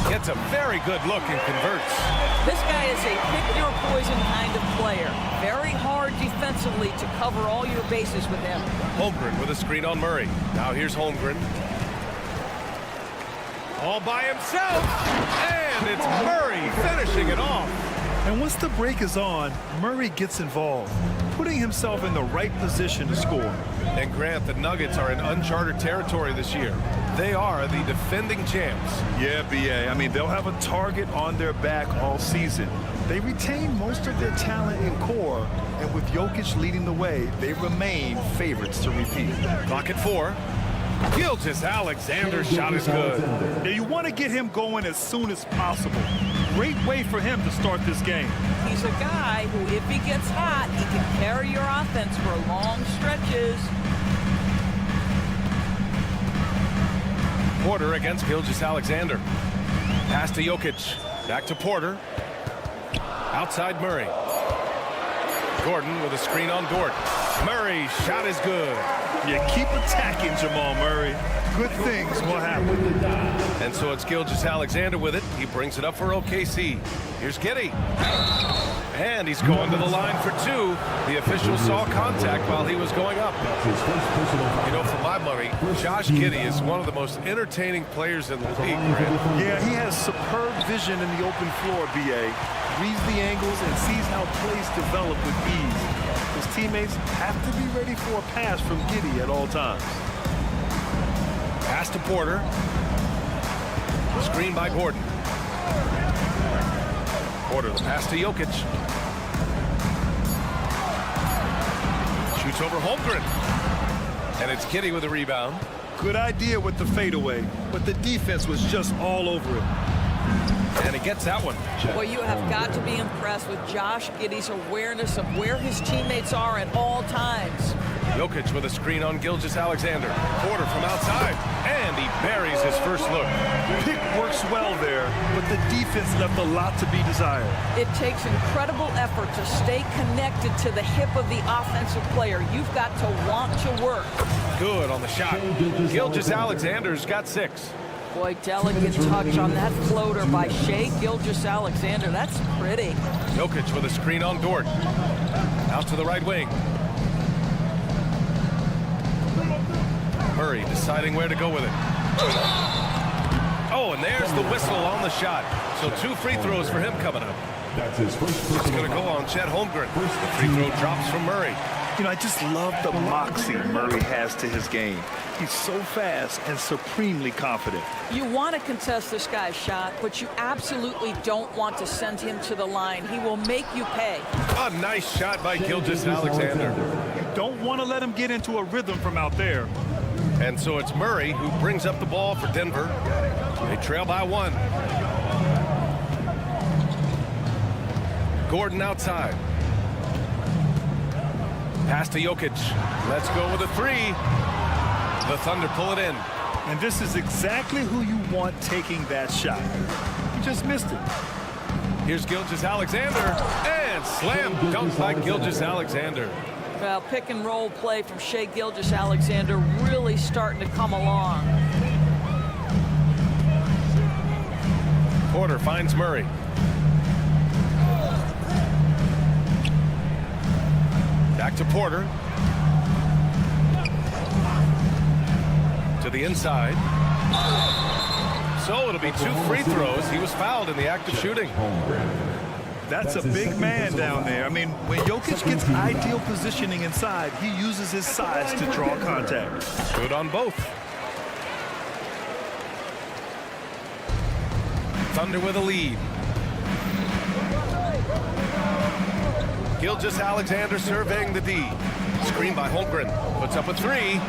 F: Gets a very good look and converts.
C: This guy is a pick-your-poison kind of player. Very hard defensively to cover all your bases with him.
F: Holmgren with a screen on Murray. Now here's Holmgren. All by himself, and it's Murray finishing it off.
H: And once the break is on, Murray gets involved, putting himself in the right position to score.
F: And Grant, the Nuggets are in uncharted territory this year. They are the defending champs.
H: Yeah, BA. I mean, they'll have a target on their back all season. They retain most of their talent in core, and with Jokic leading the way, they remain favorites to repeat.
F: Clock at 4. Gilgeous-Alexander's shot is good.
H: Now you want to get him going as soon as possible. Great way for him to start this game.
C: He's a guy who, if he gets hot, he can carry your offense for long stretches.
F: Porter against Gilgeous-Alexander. Pass to Jokic. Back to Porter. Outside Murray. Gordon with a screen on Dort. Murray's shot is good.
H: You keep attacking, Jamal Murray. Good things will happen.
F: And so it's Gilgeous-Alexander with it. He brings it up for OKC. Here's Giddey. And he's going to the line for 2. The official saw contact while he was going up. You know, for my money, Josh Giddey is one of the most entertaining players in the league, Grant.
H: Yeah, he has superb vision in the open floor, BA. Reads the angles and sees how plays develop with ease. His teammates have to be ready for a pass from Giddey at all times.
F: Pass to Porter. Screen by Gordon. Porter, the pass to Jokic. Shoots over Holmgren. And it's Giddey with a rebound.
H: Good idea with the fadeaway, but the defense was just all over it.
F: And he gets that one.
C: Well, you have got to be impressed with Josh Giddey's awareness of where his teammates are at all times.
F: Jokic with a screen on Gilgeous-Alexander. Porter from outside, and he buries his first look.
H: Pick works well there, but the defense left a lot to be desired.
C: It takes incredible effort to stay connected to the hip of the offensive player. You've got to want to work.
F: Good on the shot. Gilgeous-Alexander's got 6.
C: Boy, delicate touch on that floater by Shai Gilgeous-Alexander. That's pretty.
F: Jokic with a screen on Dort. Out to the right wing. Murray deciding where to go with it. Oh, and there's the whistle on the shot. So 2 free throws for him coming up.
D: That's his first
F: It's going to go on Chet Holmgren. The free throw drops from Murray.
H: You know, I just love the moxie Murray has to his game. He's so fast and supremely confident.
C: You want to contest this guy's shot, but you absolutely don't want to send him to the line. He will make you pay.
F: A nice shot by Gilgeous-Alexander.
H: You don't want to let him get into a rhythm from out there.
F: And so it's Murray who brings up the ball for Denver. They trail by 1. Gordon outside. Pass to Jokic. Let's go with a 3. The Thunder pull it in.
H: And this is exactly who you want taking that shot. You just missed it.
F: Here's Gilgeous-Alexander, and slam dunk by Gilgeous-Alexander.
C: Well, pick and roll play from Shai Gilgeous-Alexander really starting to come along.
F: Porter finds Murray. Back to Porter. To the inside. So it'll be 2 free throws. He was fouled in the act of shooting.
H: That's a big man down there. I mean, when Jokic gets ideal positioning inside, he uses his size to draw contact.
F: Good on both. Thunder with a lead. Gilgeous-Alexander surveying the D. Screen by Holmgren. Puts up a 3.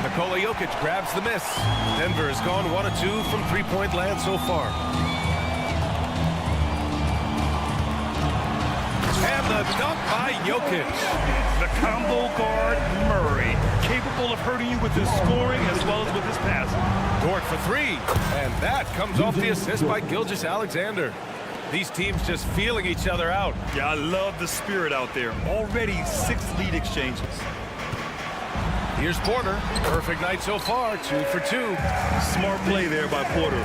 F: Nikola Jokic grabs the miss. Denver has gone 1 of 2 from three-point land so far. And the dunk by Jokic.
H: The combo guard, Murray, capable of hurting you with his scoring as well as with his passing.
F: Dort for 3. And that comes off the assist by Gilgeous-Alexander. These teams just feeling each other out.
H: Yeah, I love the spirit out there. Already 6 lead exchanges.
F: Here's Porter. Perfect night so far. 2 for 2.
H: Smart play there by Porter.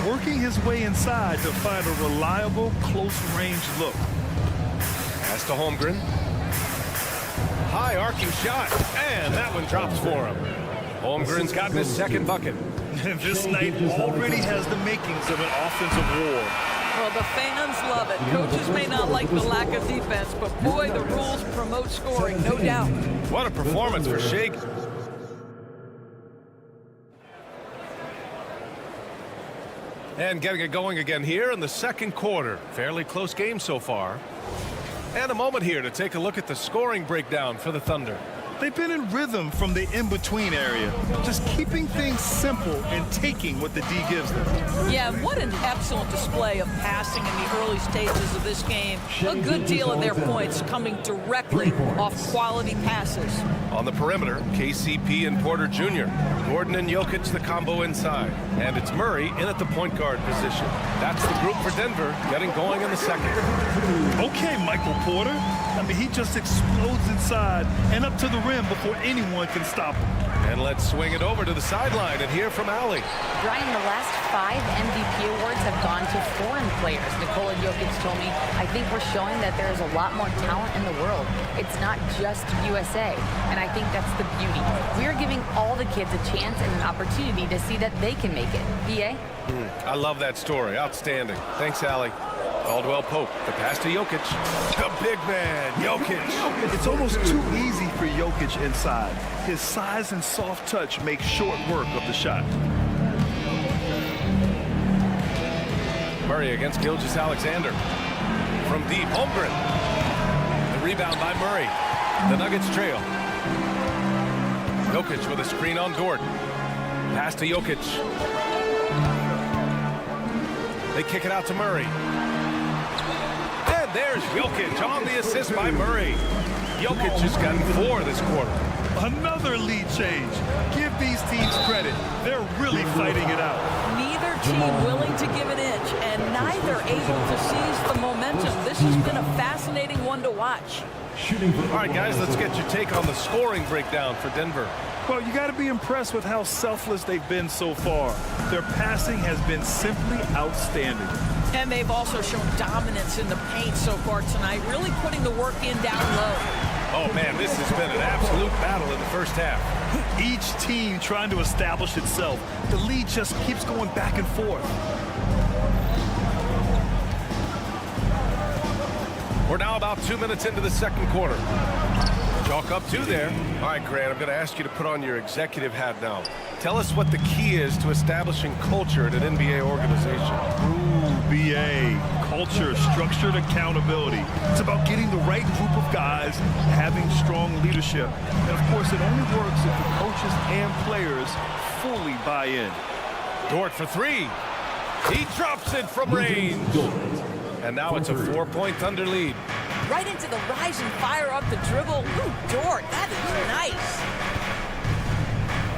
H: Working his way inside to find a reliable, close-range look.
F: Pass to Holmgren. High arcing shot. And that one drops for him. Holmgren's gotten his second bucket.
H: This night already has the makings of an offensive war.
C: Well, the fans love it. Coaches may not like the lack of defense, but boy, the rules promote scoring, no doubt.
F: What a performance for Shai. And getting it going again here in the second quarter. Fairly close game so far. And a moment here to take a look at the scoring breakdown for the Thunder.
H: They've been in rhythm from the in-between area, just keeping things simple and taking what the D gives them.
C: Yeah, what an excellent display of passing in the early stages of this game. A good deal of their points coming directly off quality passes.
F: On the perimeter, KCP and Porter Jr. Gordon and Jokic the combo inside. And it's Murray in at the point guard position. That's the group for Denver getting going in the second.
H: Okay, Michael Porter. I mean, he just explodes inside and up to the rim before anyone can stop him.
F: And let's swing it over to the sideline and hear from Allie.
I: Brian, the last 5 MVP awards have gone to foreign players. Nikola Jokic told me, I think we're showing that there's a lot more talent in the world. It's not just USA. And I think that's the beauty. We're giving all the kids a chance and an opportunity to see that they can make it. BA?
F: I love that story. Outstanding. Thanks, Allie. Caldwell Pope. The pass to Jokic. The big man, Jokic.
H: It's almost too easy for Jokic inside. His size and soft touch make short work of the shot.
F: Murray against Gilgeous-Alexander. From deep, Holmgren. The rebound by Murray. The Nuggets trail. Jokic with a screen on Dort. Pass to Jokic. They kick it out to Murray. And there's Jokic on the assist by Murray. Jokic has gotten 4 this quarter.
H: Another lead change. Give these teams credit. They're really fighting it out.
C: Neither team willing to give an inch, and neither able to seize the momentum. This has been a fascinating one to watch.
F: All right, guys, let's get your take on the scoring breakdown for Denver.
H: Well, you got to be impressed with how selfless they've been so far. Their passing has been simply outstanding.
C: And they've also shown dominance in the paint so far tonight, really putting the work in down low.
F: Oh, man, this has been an absolute battle in the first half.
H: Each team trying to establish itself. The lead just keeps going back and forth.
F: We're now about 2 minutes into the second quarter. Chalk up 2 there. All right, Grant, I'm going to ask you to put on your executive hat now. Tell us what the key is to establishing culture at an NBA organization.
H: Ooh, BA. Culture, structured accountability. It's about getting the right group of guys, having strong leadership. And, of course, it only works if the coaches and players fully buy in.
F: Dort for three. He drops it from range. And now it's a 4-point Thunder lead.
C: Right into the rise and fire up the dribble. Ooh, Dort, that is nice.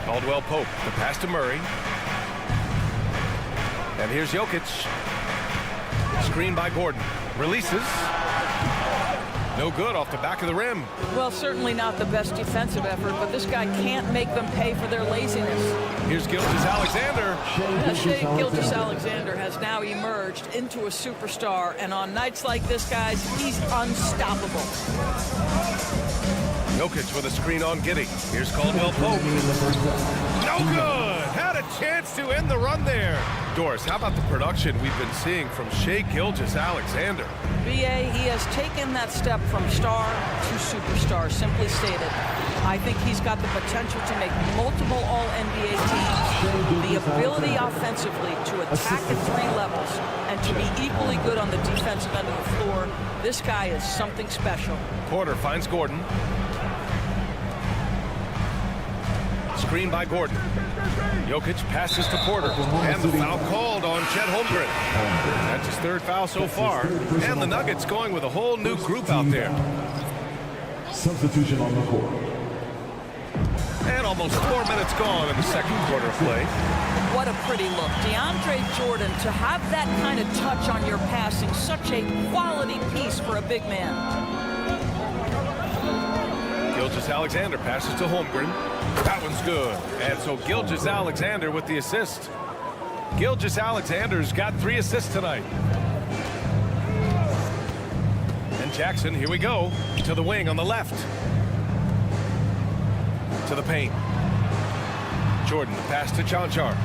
F: Caldwell Pope, the pass to Murray. And here's Jokic. Screen by Gordon. Releases. No good off the back of the rim.
C: Well, certainly not the best defensive effort, but this guy can't make them pay for their laziness.
F: Here's Gilgeous-Alexander.
C: Shai Gilgeous-Alexander has now emerged into a superstar, and on nights like this, guys, he's unstoppable.
F: Jokic with a screen on Giddey. Here's Caldwell Pope. No good! Had a chance to end the run there. Doris, how about the production we've been seeing from Shai Gilgeous-Alexander?
C: BA, he has taken that step from star to superstar, simply stated. I think he's got the potential to make multiple All-NBA teams. The ability offensively to attack at 3 levels and to be equally good on the defensive end of the floor. This guy is something special.
F: Porter finds Gordon. Screen by Gordon. Jokic passes to Porter. And the foul called on Chet Holmgren. That's his 3rd foul so far. And the Nuggets going with a whole new group out there.
D: Substitution on the court.
F: And almost 4 minutes gone in the second quarter of play.
C: What a pretty look. DeAndre Jordan, to have that kind of touch on your passing, such a quality piece for a big man.
F: Gilgeous-Alexander passes to Holmgren. That one's good. And so Gilgeous-Alexander with the assist. Gilgeous-Alexander's got 3 assists tonight. And Jackson, here we go, to the wing on the left. To the paint. Jordan, the pass to Chanchar.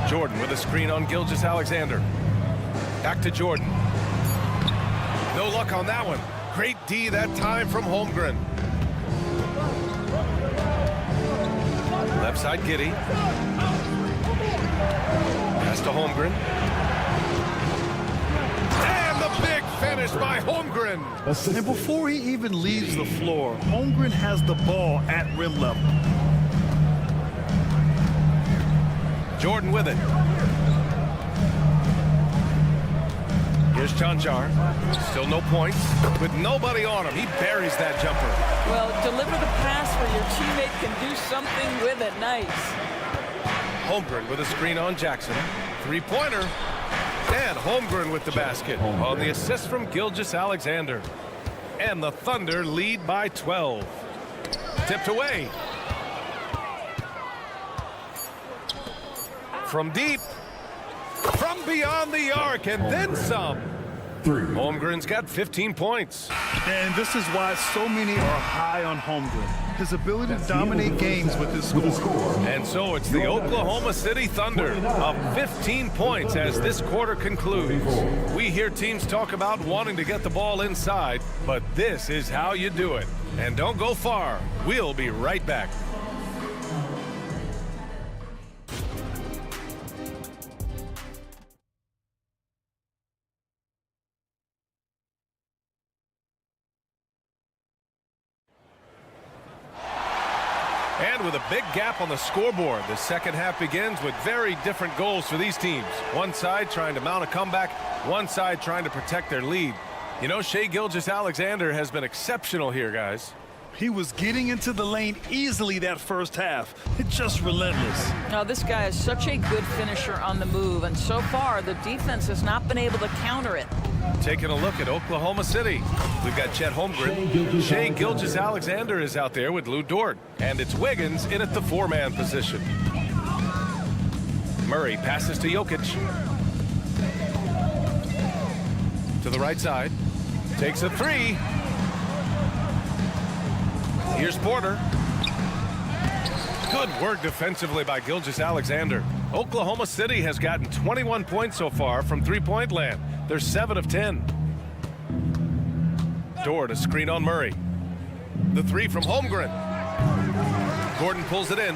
F: Jordan with a screen on Gilgeous-Alexander. Back to Jordan. No luck on that one. Great D that time from Holmgren. Left side, Giddey. Pass to Holmgren. And the big finish by Holmgren.
H: And before he even leaves the floor, Holmgren has the ball at rim level.
F: Jordan with it. Here's Chanchar. Still no points. With nobody on him, he buries that jumper.
C: Well, deliver the pass where your teammate can do something with it. Nice.
F: Holmgren with a screen on Jackson. 3-pointer. And Holmgren with the basket on the assist from Gilgeous-Alexander. And the Thunder lead by 12. Tipped away. From deep. From beyond the arc and then some. Holmgren's got 15 points.
H: And this is why so many are high on Holmgren. His ability to dominate games with his score.
F: And so it's the Oklahoma City Thunder up 15 points as this quarter concludes. We hear teams talk about wanting to get the ball inside, but this is how you do it. And don't go far. We'll be right back. And with a big gap on the scoreboard, the second half begins with very different goals for these teams. One side trying to mount a comeback, one side trying to protect their lead. You know, Shai Gilgeous-Alexander has been exceptional here, guys.
H: He was getting into the lane easily that first half. It's just relentless.
C: Now, this guy is such a good finisher on the move, and so far, the defense has not been able to counter it.
F: Taking a look at Oklahoma City. We've got Chet Holmgren. Shai Gilgeous-Alexander is out there with Lou Dort. And it's Wiggins in at the 4-man position. Murray passes to Jokic. To the right side. Takes a 3. Here's Porter. Good work defensively by Gilgeous-Alexander. Oklahoma City has gotten 21 points so far from three-point land. They're 7 of 10. Dort, a screen on Murray. The 3 from Holmgren. Gordon pulls it in.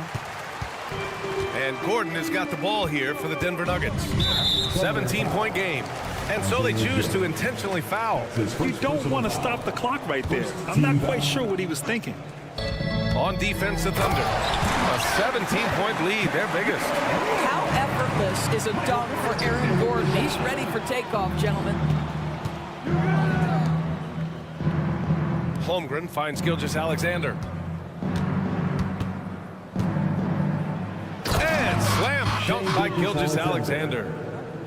F: And Gordon has got the ball here for the Denver Nuggets. 17-point game. And so they choose to intentionally foul.
H: You don't want to stop the clock right there. I'm not quite sure what he was thinking.
F: On defense, the Thunder. A 17-point lead, their biggest.
C: How this is a dunk for Aaron Gordon. He's ready for takeoff, gentlemen.
F: Holmgren finds Gilgeous-Alexander. And slam dunk by Gilgeous-Alexander.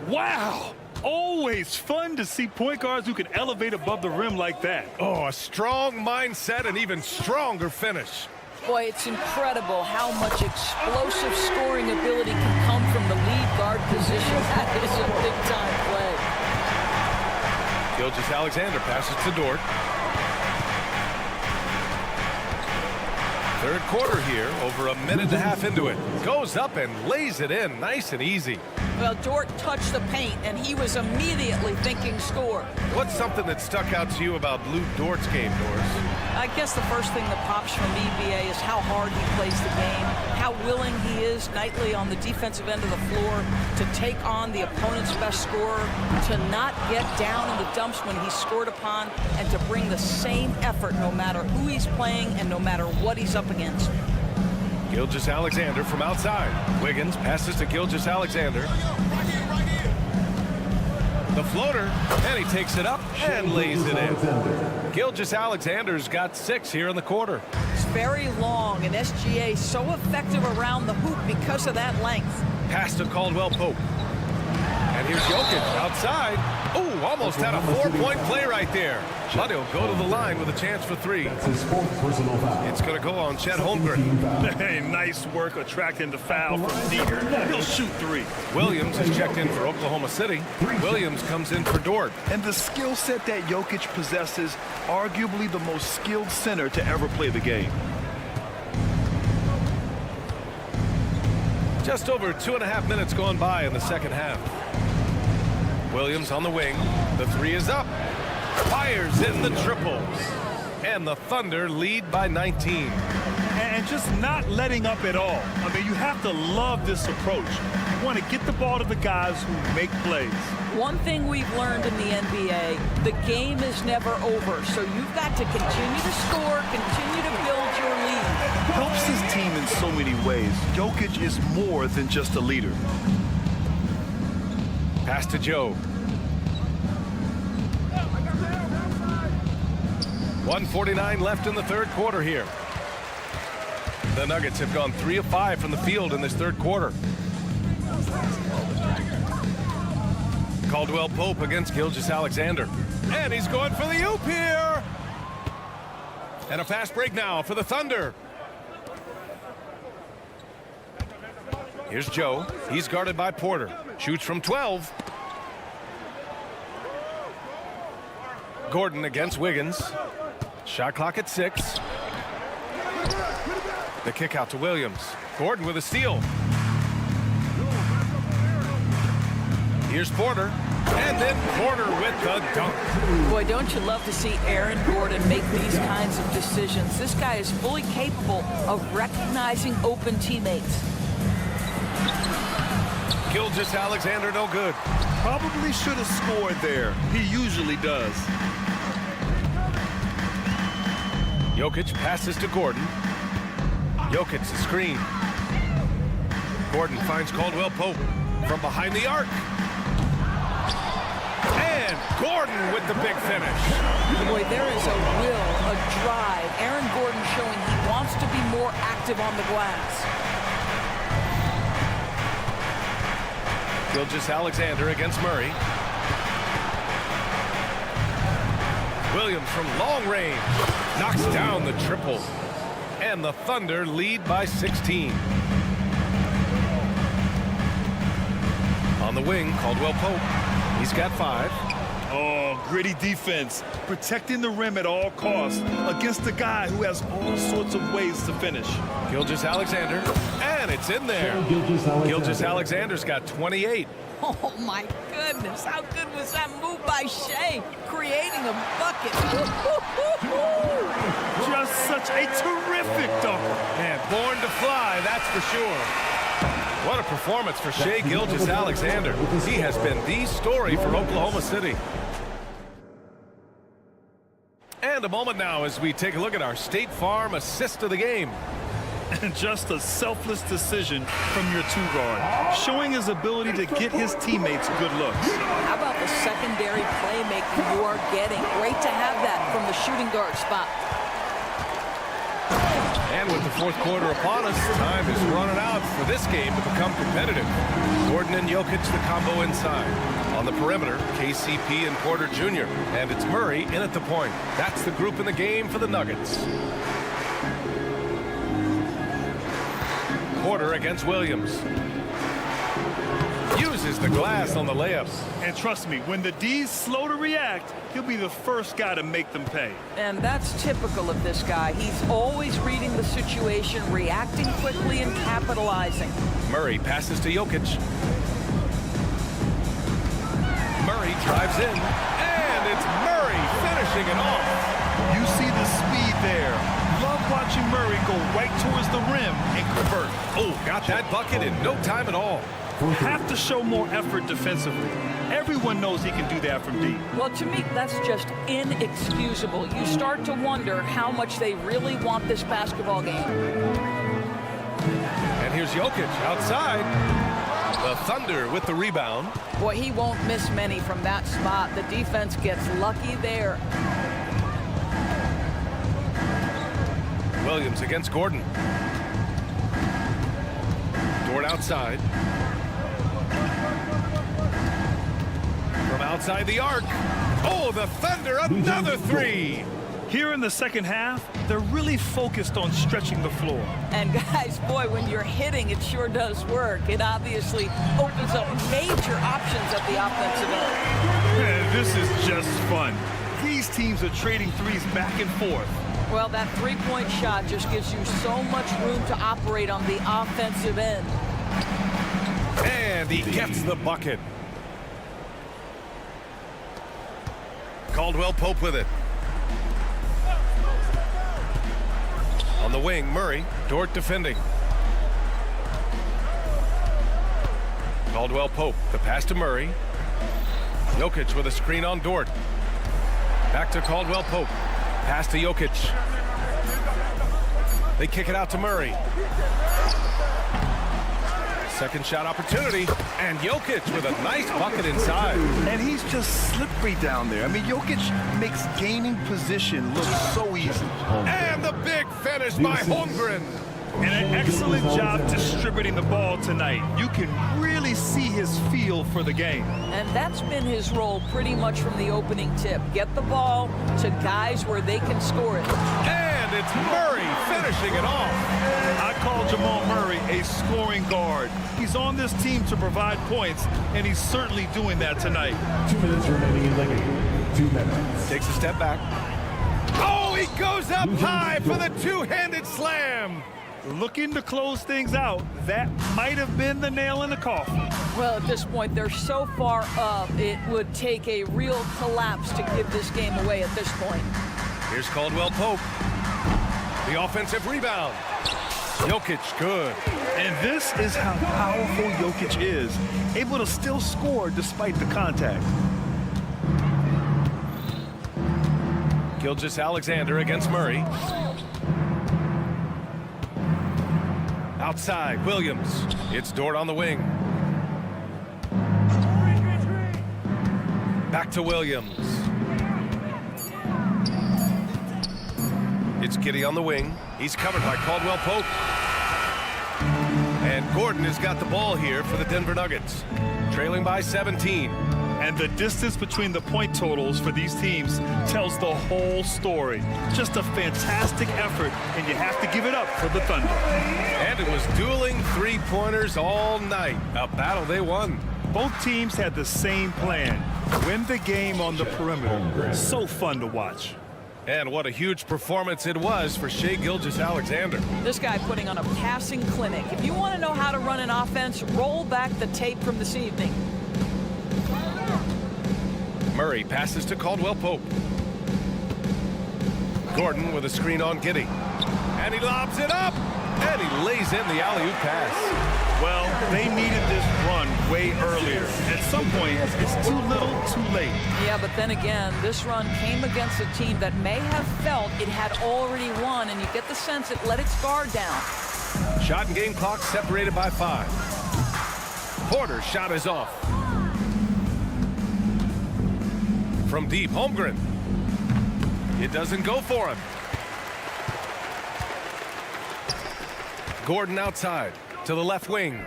H: Wow! Always fun to see point guards who can elevate above the rim like that.
F: Oh, a strong mindset and even stronger finish.
C: Boy, it's incredible how much explosive scoring ability can come from the lead guard position. That is a big-time play.
F: Gilgeous-Alexander passes to Dort. Third quarter here, over a minute and a half into it. Goes up and lays it in, nice and easy.
C: Well, Dort touched the paint, and he was immediately thinking score.
F: What's something that stuck out to you about Lou Dort's game, Doris?
C: I guess the first thing that pops from EBA is how hard he plays the game, how willing he is nightly on the defensive end of the floor to take on the opponent's best scorer, to not get down in the dumps when he's scored upon, and to bring the same effort no matter who he's playing and no matter what he's up against.
F: Gilgeous-Alexander from outside. Wiggins passes to Gilgeous-Alexander. The floater, and he takes it up and lays it in. Gilgeous-Alexander's got 6 here in the quarter.
C: It's very long, and SGA so effective around the hoop because of that length.
F: Pass to Caldwell-Pope. And here's Jokic outside. Ooh, almost had a 4-point play right there. But he'll go to the line with a chance for 3.
D: That's his 4th personal foul.
F: It's going to go on Chet Holmgren.
H: Hey, nice work attracting the foul from deep. He'll shoot 3.
F: Williams is checked in for Oklahoma City. Williams comes in for Dort.
H: And the skill set that Jokic possesses, arguably the most skilled center to ever play the game.
F: Just over 2.5 minutes gone by in the second half. Williams on the wing. The 3 is up. Fires in the triples. And the Thunder lead by 19.
H: And just not letting up at all. I mean, you have to love this approach. You want to get the ball to the guys who make plays.
C: One thing we've learned in the NBA, the game is never over. So you've got to continue to score, continue to build your lead.
H: Helps his team in so many ways. Jokic is more than just a leader.
F: Pass to Joe. 1:49 left in the third quarter here. The Nuggets have gone 3 of 5 from the field in this third quarter. Caldwell-Pope against Gilgeous-Alexander. And he's going for the oop here. And a fast break now for the Thunder. Here's Joe. He's guarded by Porter. Shoots from 12. Gordon against Wiggins. Shot clock at 6. The kick out to Williams. Gordon with a steal. Here's Porter. And then Porter with the dunk.
C: Boy, don't you love to see Aaron Gordon make these kinds of decisions. This guy is fully capable of recognizing open teammates.
F: Gilgeous-Alexander no good.
H: Probably should have scored there. He usually does.
F: Jokic passes to Gordon. Jokic the screen. Gordon finds Caldwell-Pope from behind the arc. And Gordon with the big finish.
C: Boy, there is a will, a drive. Aaron Gordon showing he wants to be more active on the glass.
F: Gilgeous-Alexander against Murray. Williams from long range knocks down the triple. And the Thunder lead by 16. On the wing, Caldwell-Pope. He's got 5.
H: Oh, gritty defense. Protecting the rim at all costs against a guy who has all sorts of ways to finish.
F: Gilgeous-Alexander, and it's in there. Gilgeous-Alexander's got 28.
C: Oh, my goodness. How good was that move by Shea, creating a bucket?
H: Just such a terrific dunk.
F: And born to fly, that's for sure. What a performance for Shea Gilgeous-Alexander. He has been the story for Oklahoma City. And a moment now as we take a look at our State Farm assist of the game.
H: And just a selfless decision from your two guard, showing his ability to get his teammates good looks.
C: How about the secondary playmaking you are getting? Great to have that from the shooting guard spot.
F: And with the fourth quarter upon us, time is running out for this game to become competitive. Gordon and Jokic, the combo inside. On the perimeter, KCP and Porter Jr. And it's Murray in at the point. That's the group in the game for the Nuggets. Porter against Williams. Uses the glass on the layups.
H: And trust me, when the D's slow to react, he'll be the first guy to make them pay.
C: And that's typical of this guy. He's always reading the situation, reacting quickly, and capitalizing.
F: Murray passes to Jokic. Murray drives in, and it's Murray finishing it off.
H: You see the speed there. Love watching Murray go right towards the rim and convert.
F: Oh, got that bucket in no time at all.
H: Have to show more effort defensively. Everyone knows he can do that from deep.
C: Well, to me, that's just inexcusable. You start to wonder how much they really want this basketball game.
F: And here's Jokic outside. The Thunder with the rebound.
C: Boy, he won't miss many from that spot. The defense gets lucky there.
F: Williams against Gordon. Dort outside. From outside the arc. Oh, the Thunder, another three.
H: Here in the second half, they're really focused on stretching the floor.
C: And guys, boy, when you're hitting, it sure does work. It obviously opens up major options at the offensive end.
H: Man, this is just fun. These teams are trading threes back and forth.
C: Well, that three-point shot just gives you so much room to operate on the offensive end.
F: And he gets the bucket. Caldwell Pope with it. On the wing, Murray. Dort defending. Caldwell Pope. The pass to Murray. Jokic with a screen on Dort. Back to Caldwell Pope. Pass to Jokic. They kick it out to Murray. Second shot opportunity. And Jokic with a nice bucket inside.
H: And he's just slippery down there. I mean, Jokic makes gaining position look so easy.
F: And the big finish by Holmgren.
H: And an excellent job distributing the ball tonight. You can really see his feel for the game.
C: And that's been his role pretty much from the opening tip. Get the ball to guys where they can score it.
F: And it's Murray finishing it off.
H: I call Jamal Murray a scoring guard. He's on this team to provide points, and he's certainly doing that tonight.
D: 2 minutes remaining in the game. 2 minutes.
F: Takes a step back. Oh, he goes up high for the two-handed slam.
H: Looking to close things out. That might have been the nail in the coffin.
C: Well, at this point, they're so far up, it would take a real collapse to give this game away at this point.
F: Here's Caldwell Pope. The offensive rebound. Jokic, good.
H: And this is how powerful Jokic is. Able to still score despite the contact.
F: Gilgeous-Alexander against Murray. Outside, Williams. It's Dort on the wing. Back to Williams. It's Giddey on the wing. He's covered by Caldwell Pope. And Gordon has got the ball here for the Denver Nuggets. Trailing by 17.
H: And the distance between the point totals for these teams tells the whole story. Just a fantastic effort, and you have to give it up for the Thunder.
F: And it was dueling three-pointers all night. A battle they won.
H: Both teams had the same plan. Win the game on the perimeter. So fun to watch.
F: And what a huge performance it was for Shai Gilgeous-Alexander.
C: This guy putting on a passing clinic. If you want to know how to run an offense, roll back the tape from this evening.
F: Murray passes to Caldwell Pope. Gordon with a screen on Giddey. And he lobs it up. And he lays in the alley-oop pass.
H: Well, they needed this run way earlier. At some point, it's too little, too late.
C: Yeah, but then again, this run came against a team that may have felt it had already won, and you get the sense it let its guard down.
F: Shot and game clock separated by 5. Porter's shot is off. From deep, Holmgren. It doesn't go for him. Gordon outside to the left wing.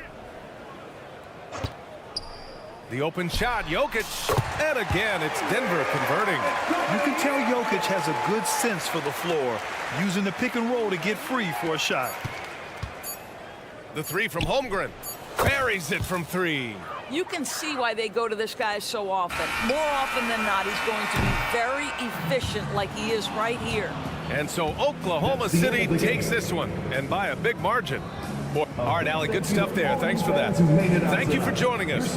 F: The open shot, Jokic. And again, it's Denver converting.
H: You can tell Jokic has a good sense for the floor, using the pick and roll to get free for a shot.
F: The three from Holmgren. Buries it from 3.
C: You can see why they go to this guy so often. More often than not, he's going to be very efficient like he is right here.
F: And so Oklahoma City takes this one, and by a big margin. All right, Allie, good stuff there. Thanks for that. Thank you for joining us.